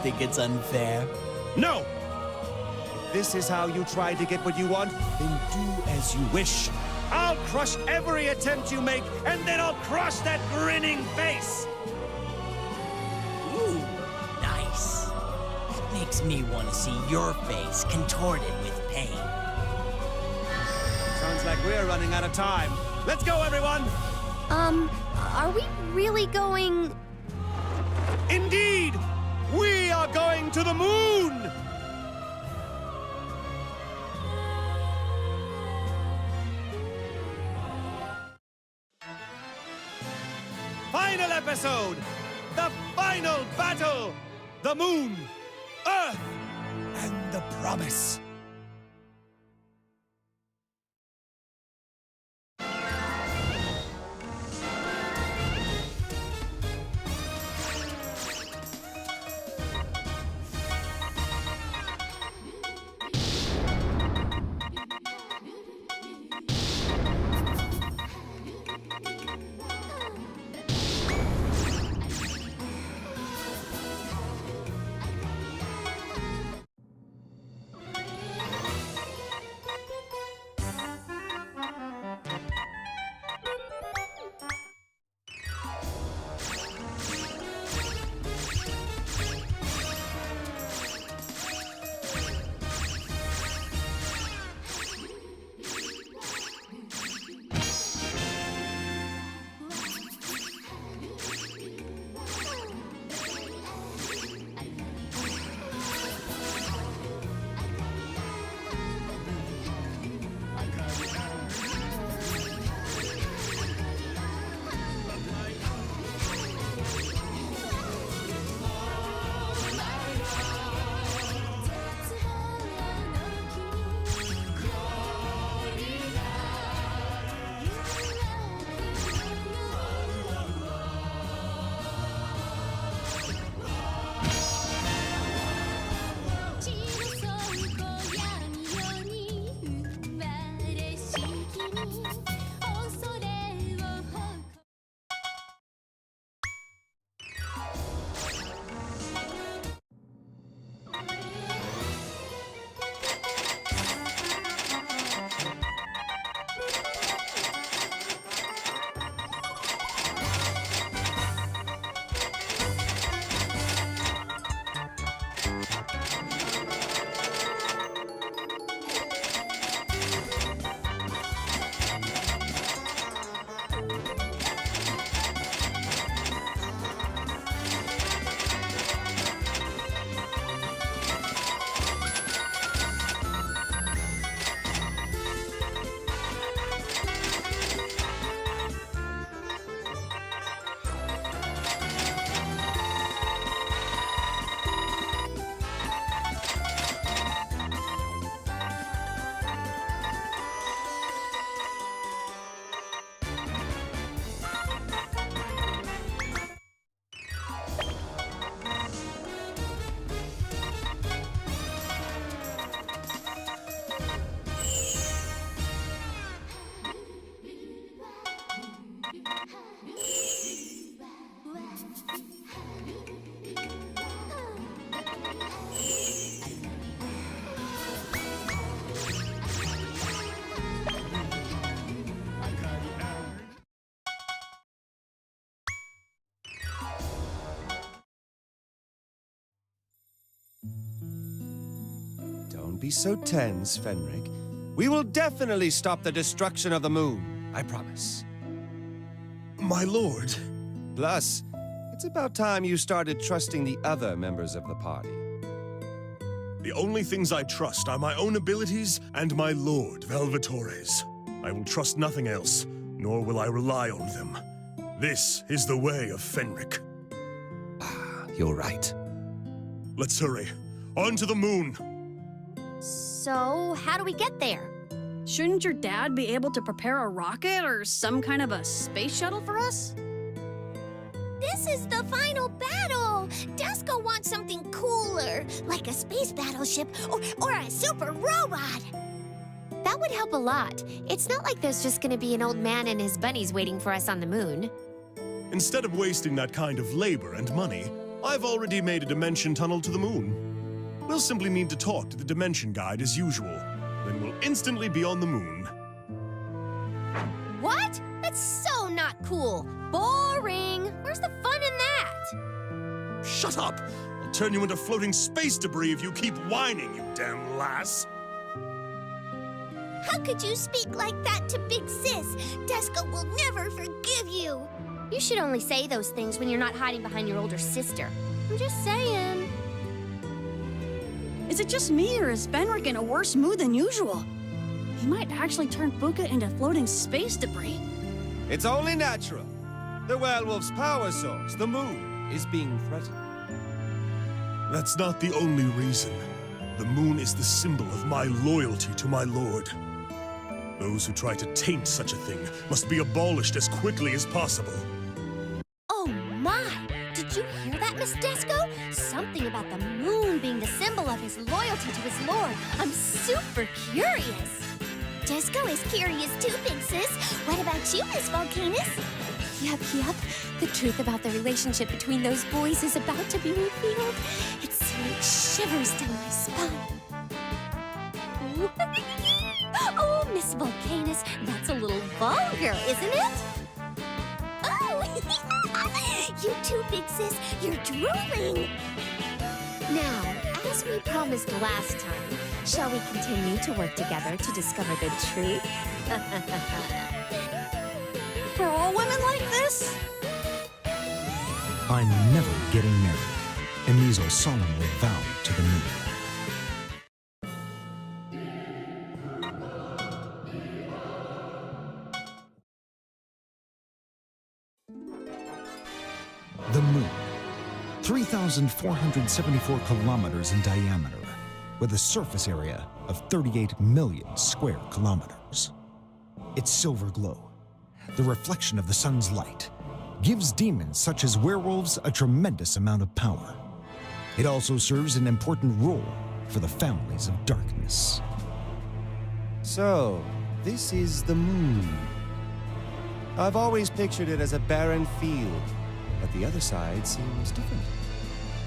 Speaker 13: Think it's unfair?
Speaker 3: No! If this is how you try to get what you want, then do as you wish. I'll crush every attempt you make, and then I'll crush that grinning face!
Speaker 13: Ooh, nice. That makes me want to see your face contorted with pain.
Speaker 3: Sounds like we're running out of time. Let's go, everyone!
Speaker 2: Are we really going...
Speaker 3: Indeed! We are going to the moon! Final episode! The final battle! The moon, Earth, and the promise. Don't be so tense, Fenric. We will definitely stop the destruction of the moon, I promise.
Speaker 1: my lord.
Speaker 3: Plus, it's about time you started trusting the other members of the party.
Speaker 1: The only things I trust are my own abilities and my lord, Velvetores. I will trust nothing else, nor will I rely on them. This is the way of Fenric.
Speaker 3: You're right.
Speaker 1: Let's hurry. On to the moon!
Speaker 2: So, how do we get there?
Speaker 4: Shouldn't your dad be able to prepare a rocket or some kind of a space shuttle for us?
Speaker 6: This is the final battle! Desco wants something cooler, like a space battleship or a super robot!
Speaker 2: That would help a lot. It's not like there's just gonna be an old man and his bunnies waiting for us on the moon.
Speaker 1: Instead of wasting that kind of labor and money, I've already made a dimension tunnel to the moon. We'll simply need to talk to the Dimension Guide as usual. Then we'll instantly be on the moon.
Speaker 2: What? That's so not cool. Boring. Where's the fun in that?
Speaker 1: Shut up! I'll turn you into floating space debris if you keep whining, you damn lass!
Speaker 6: How could you speak like that to Big Sis? Desco will never forgive you!
Speaker 2: You should only say those things when you're not hiding behind your older sister. I'm just saying.
Speaker 4: Is it just me, or is Fenric in a worse mood than usual? He might actually turn Fuka into floating space debris.
Speaker 3: It's only natural. The werewolf's power source, the moon, is being threatened.
Speaker 1: That's not the only reason. The moon is the symbol of my loyalty to my lord. Those who try to taint such a thing must be abolished as quickly as possible.
Speaker 2: Oh my! Did you hear that, Miss Desco? Something about the moon being the symbol of his loyalty to his lord. I'm super curious.
Speaker 6: Desco is curious too, Big Sis. What about you, Miss Volcanus?
Speaker 2: Yep. The truth about the relationship between those boys is about to be revealed. It sends shivers down my spine. Oh, Miss Volcanus, that's a little vulgar, isn't it?
Speaker 6: Oh! You too, Big Sis. You're drooling.
Speaker 2: Now, as we promised last time, shall we continue to work together to discover the truth?
Speaker 4: For all women like this?
Speaker 5: I'm never getting married, and Mizo solemnly vowed to the moon. The moon, 3,474 kilometers in diameter, with a surface area of 38 million square kilometers. Its silver glow, the reflection of the sun's light, gives demons such as werewolves a tremendous amount of power. It also serves an important role for the families of darkness.
Speaker 3: So, this is the moon. I've always pictured it as a barren field, but the other side seems different.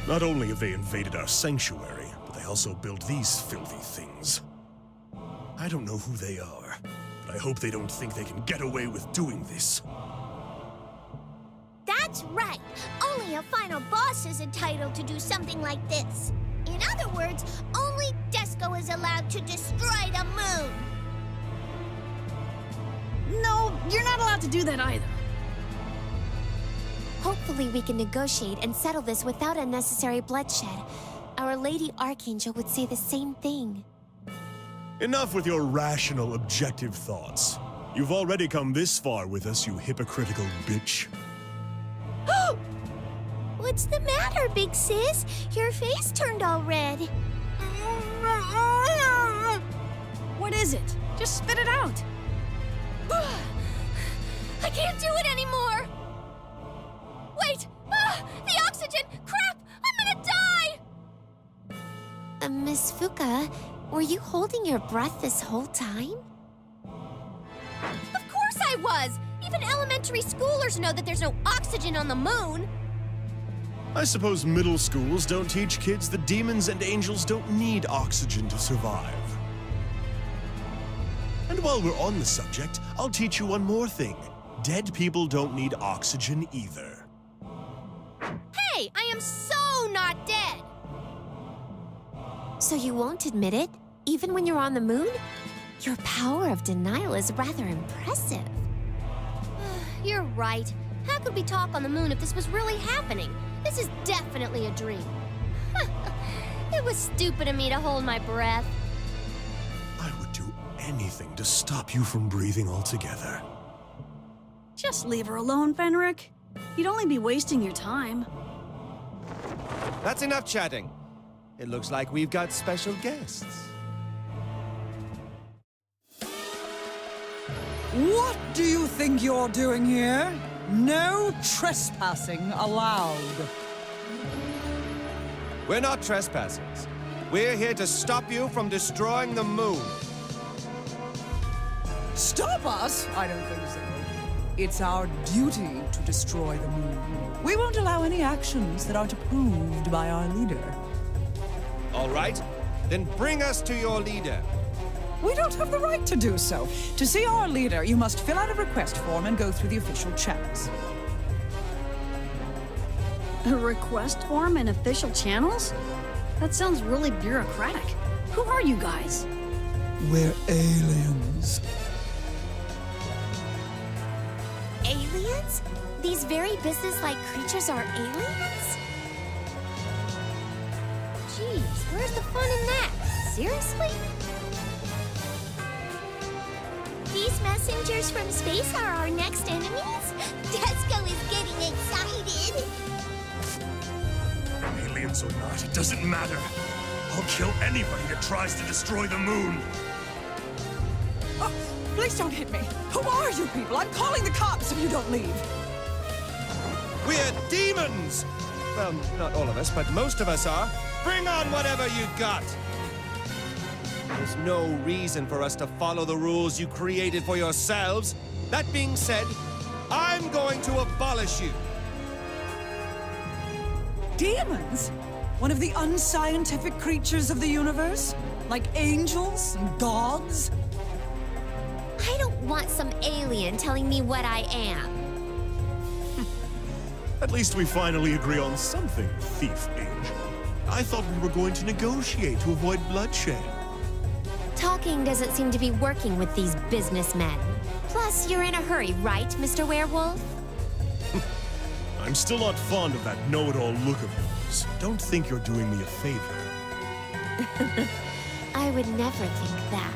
Speaker 1: Not only have they invaded our sanctuary, but they also built these filthy things. I don't know who they are, but I hope they don't think they can get away with doing this.
Speaker 6: That's right. Only a final boss is entitled to do something like this. In other words, only Desco is allowed to destroy the moon.
Speaker 4: No, you're not allowed to do that either.
Speaker 2: Hopefully we can negotiate and settle this without unnecessary bloodshed. Our Lady Archangel would say the same thing.
Speaker 1: Enough with your rational, objective thoughts. You've already come this far with us, you hypocritical bitch.
Speaker 6: What's the matter, Big Sis? Your face turned all red.
Speaker 4: What is it? Just spit it out.
Speaker 2: I can't do it anymore! Wait! The oxygen! Crap! I'm gonna die! Miss Fuka, were you holding your breath this whole time? Of course I was! Even elementary schoolers know that there's no oxygen on the moon!
Speaker 1: I suppose middle schools don't teach kids that demons and angels don't need oxygen to survive. And while we're on the subject, I'll teach you one more thing. Dead people don't need oxygen either.
Speaker 2: Hey, I am so not dead! So you won't admit it, even when you're on the moon? Your power of denial is rather impressive. You're right. How could we talk on the moon if this was really happening? This is definitely a dream. It was stupid of me to hold my breath.
Speaker 1: I would do anything to stop you from breathing altogether.
Speaker 4: Just leave her alone, Fenric. You'd only be wasting your time.
Speaker 3: That's enough chatting. It looks like we've got special guests.
Speaker 14: What do you think you're doing here? No trespassing allowed.
Speaker 3: We're not trespassers. We're here to stop you from destroying the moon.
Speaker 14: Stop us? I don't think so. It's our duty to destroy the moon. We won't allow any actions that aren't approved by our leader.
Speaker 3: All right, then bring us to your leader.
Speaker 14: We don't have the right to do so. To see our leader, you must fill out a request form and go through the official channels.
Speaker 4: A request form and official channels? That sounds really bureaucratic. Who are you guys?
Speaker 14: We're aliens.
Speaker 11: Aliens? These very businesslike creatures are aliens?
Speaker 2: Jeez, where's the fun in that? Seriously?
Speaker 6: These messengers from space are our next enemies? Desco is getting excited.
Speaker 1: Aliens or not, it doesn't matter. I'll kill anybody that tries to destroy the moon.
Speaker 14: Oh, please don't hit me. Who are you people? I'm calling the cops if you don't leave.
Speaker 3: We're demons! Well, not all of us, but most of us are. Bring on whatever you got! There's no reason for us to follow the rules you created for yourselves. That being said, I'm going to abolish you.
Speaker 14: Demons? One of the unscientific creatures of the universe? Like angels and gods?
Speaker 2: I don't want some alien telling me what I am.
Speaker 1: At least we finally agree on something, Thief Angel. I thought we were going to negotiate to avoid bloodshed.
Speaker 2: Talking doesn't seem to be working with these businessmen. Plus, you're in a hurry, right, Mr. Werewolf?
Speaker 1: I'm still not fond of that know-it-all look of yours. Don't think you're doing me a favor.
Speaker 2: I would never think that.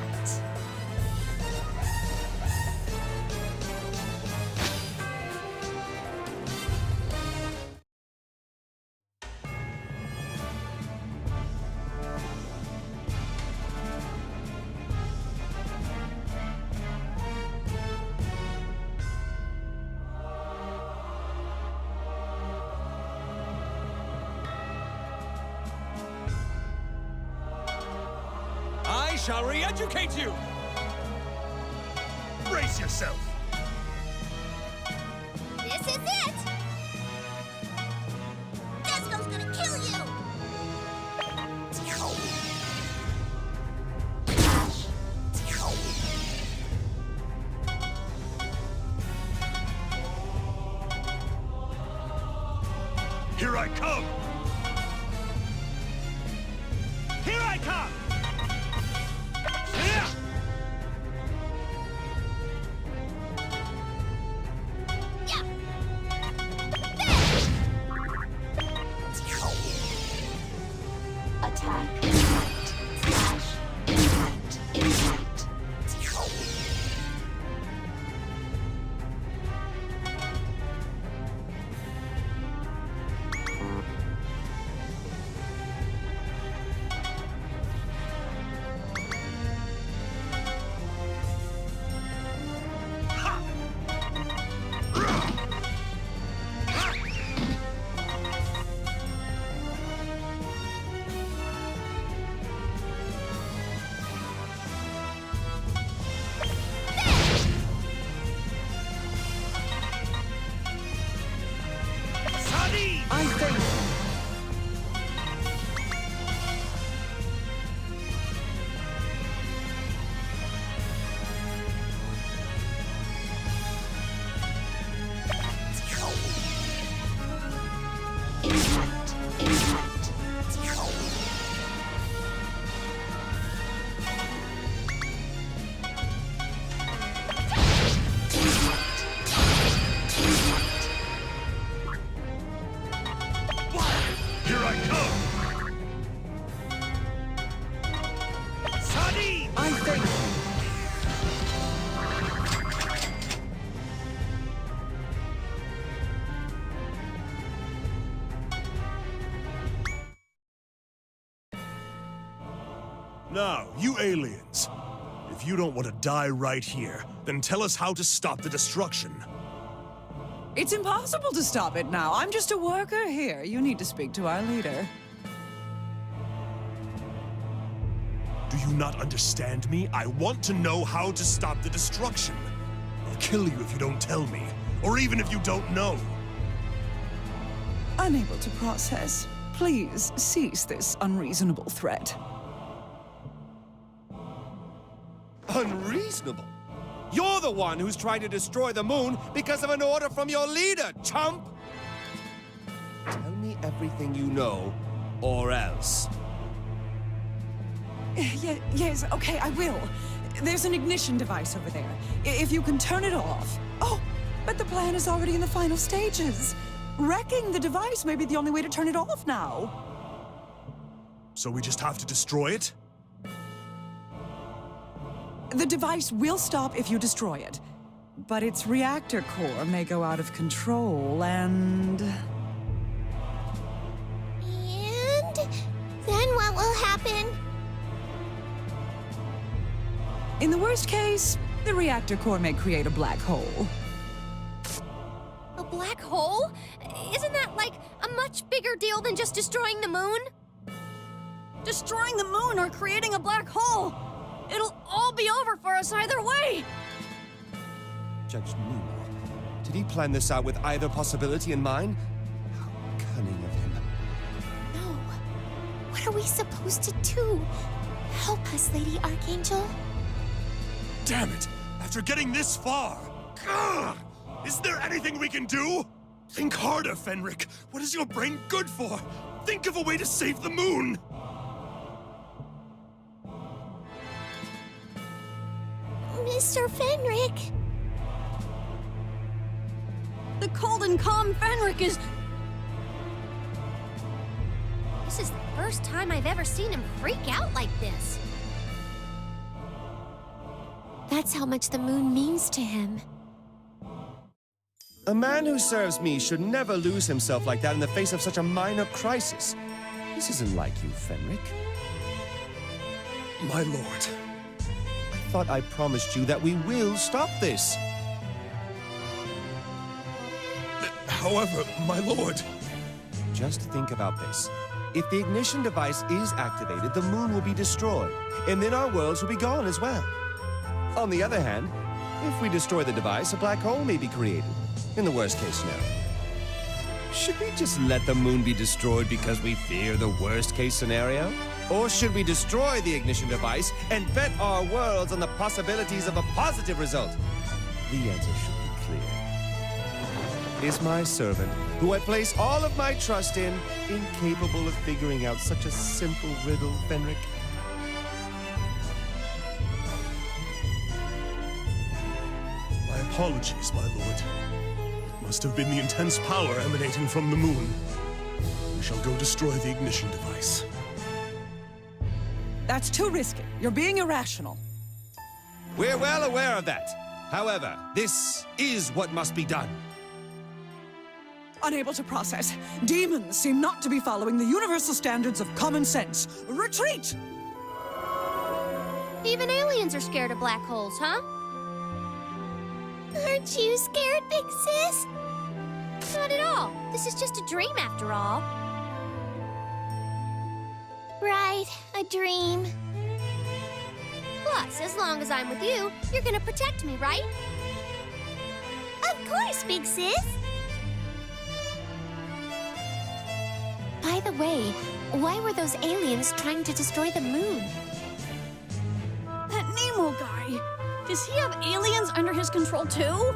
Speaker 7: I shall re-educate you!
Speaker 1: Brace yourself!
Speaker 6: This is it! Desco's gonna kill you!
Speaker 1: Here I come! Here I come! Yeah!
Speaker 6: Yeah!
Speaker 11: Attack. Impact. Slash. Impact. Impact.
Speaker 1: Now, you aliens. If you don't want to die right here, then tell us how to stop the destruction.
Speaker 14: It's impossible to stop it now. I'm just a worker here. You need to speak to our leader.
Speaker 1: Do you not understand me? I want to know how to stop the destruction. I'll kill you if you don't tell me, or even if you don't know.
Speaker 14: Unable to process. Please cease this unreasonable threat.
Speaker 3: Unreasonable? You're the one who's trying to destroy the moon because of an order from your leader, chump! Tell me everything you know, or else.
Speaker 14: Yes, okay, I will. There's an ignition device over there. If you can turn it off. Oh, but the plan is already in the final stages. Wrecking the device may be the only way to turn it off now.
Speaker 1: So we just have to destroy it?
Speaker 14: The device will stop if you destroy it. But its reactor core may go out of control and...
Speaker 2: And then what will happen?
Speaker 14: In the worst case, the reactor core may create a black hole.
Speaker 2: A black hole? Isn't that like a much bigger deal than just destroying the moon?
Speaker 4: Destroying the moon or creating a black hole. It'll all be over for us either way.
Speaker 3: Judge Nemo, did he plan this out with either possibility in mind? How cunning of him.
Speaker 11: No. What are we supposed to do? Help us, Lady Archangel.
Speaker 1: Damn it! After getting this far! Gah! Is there anything we can do? Think harder, Fenric. What is your brain good for? Think of a way to save the moon!
Speaker 11: Mr. Fenric!
Speaker 4: The cold and calm Fenric is...
Speaker 2: This is the first time I've ever seen him freak out like this.
Speaker 11: That's how much the moon means to him.
Speaker 3: A man who serves me should never lose himself like that in the face of such a minor crisis. This isn't like you, Fenric.
Speaker 1: My lord.
Speaker 3: I thought I promised you that we will stop this.
Speaker 1: However, my lord...
Speaker 3: Just think about this. If the ignition device is activated, the moon will be destroyed, and then our worlds will be gone as well. On the other hand, if we destroy the device, a black hole may be created, in the worst case scenario. Should we just let the moon be destroyed because we fear the worst case scenario? Or should we destroy the ignition device and bet our worlds on the possibilities of a positive result? The answer should be clear. Is my servant, who I place all of my trust in, incapable of figuring out such a simple riddle, Fenric?
Speaker 1: My apologies, my lord. It must have been the intense power emanating from the moon. We shall go destroy the ignition device.
Speaker 14: That's too risky. You're being irrational.
Speaker 3: We're well aware of that. However, this is what must be done.
Speaker 14: Unable to process. Demons seem not to be following the universal standards of common sense. Retreat!
Speaker 2: Even aliens are scared of black holes, huh?
Speaker 11: Aren't you scared, big sis?
Speaker 2: Not at all. This is just a dream after all.
Speaker 11: Right, a dream.
Speaker 2: Plus, as long as I'm with you, you're gonna protect me, right?
Speaker 11: Of course, big sis. By the way, why were those aliens trying to destroy the moon?
Speaker 4: That Nemo guy. Does he have aliens under his control too?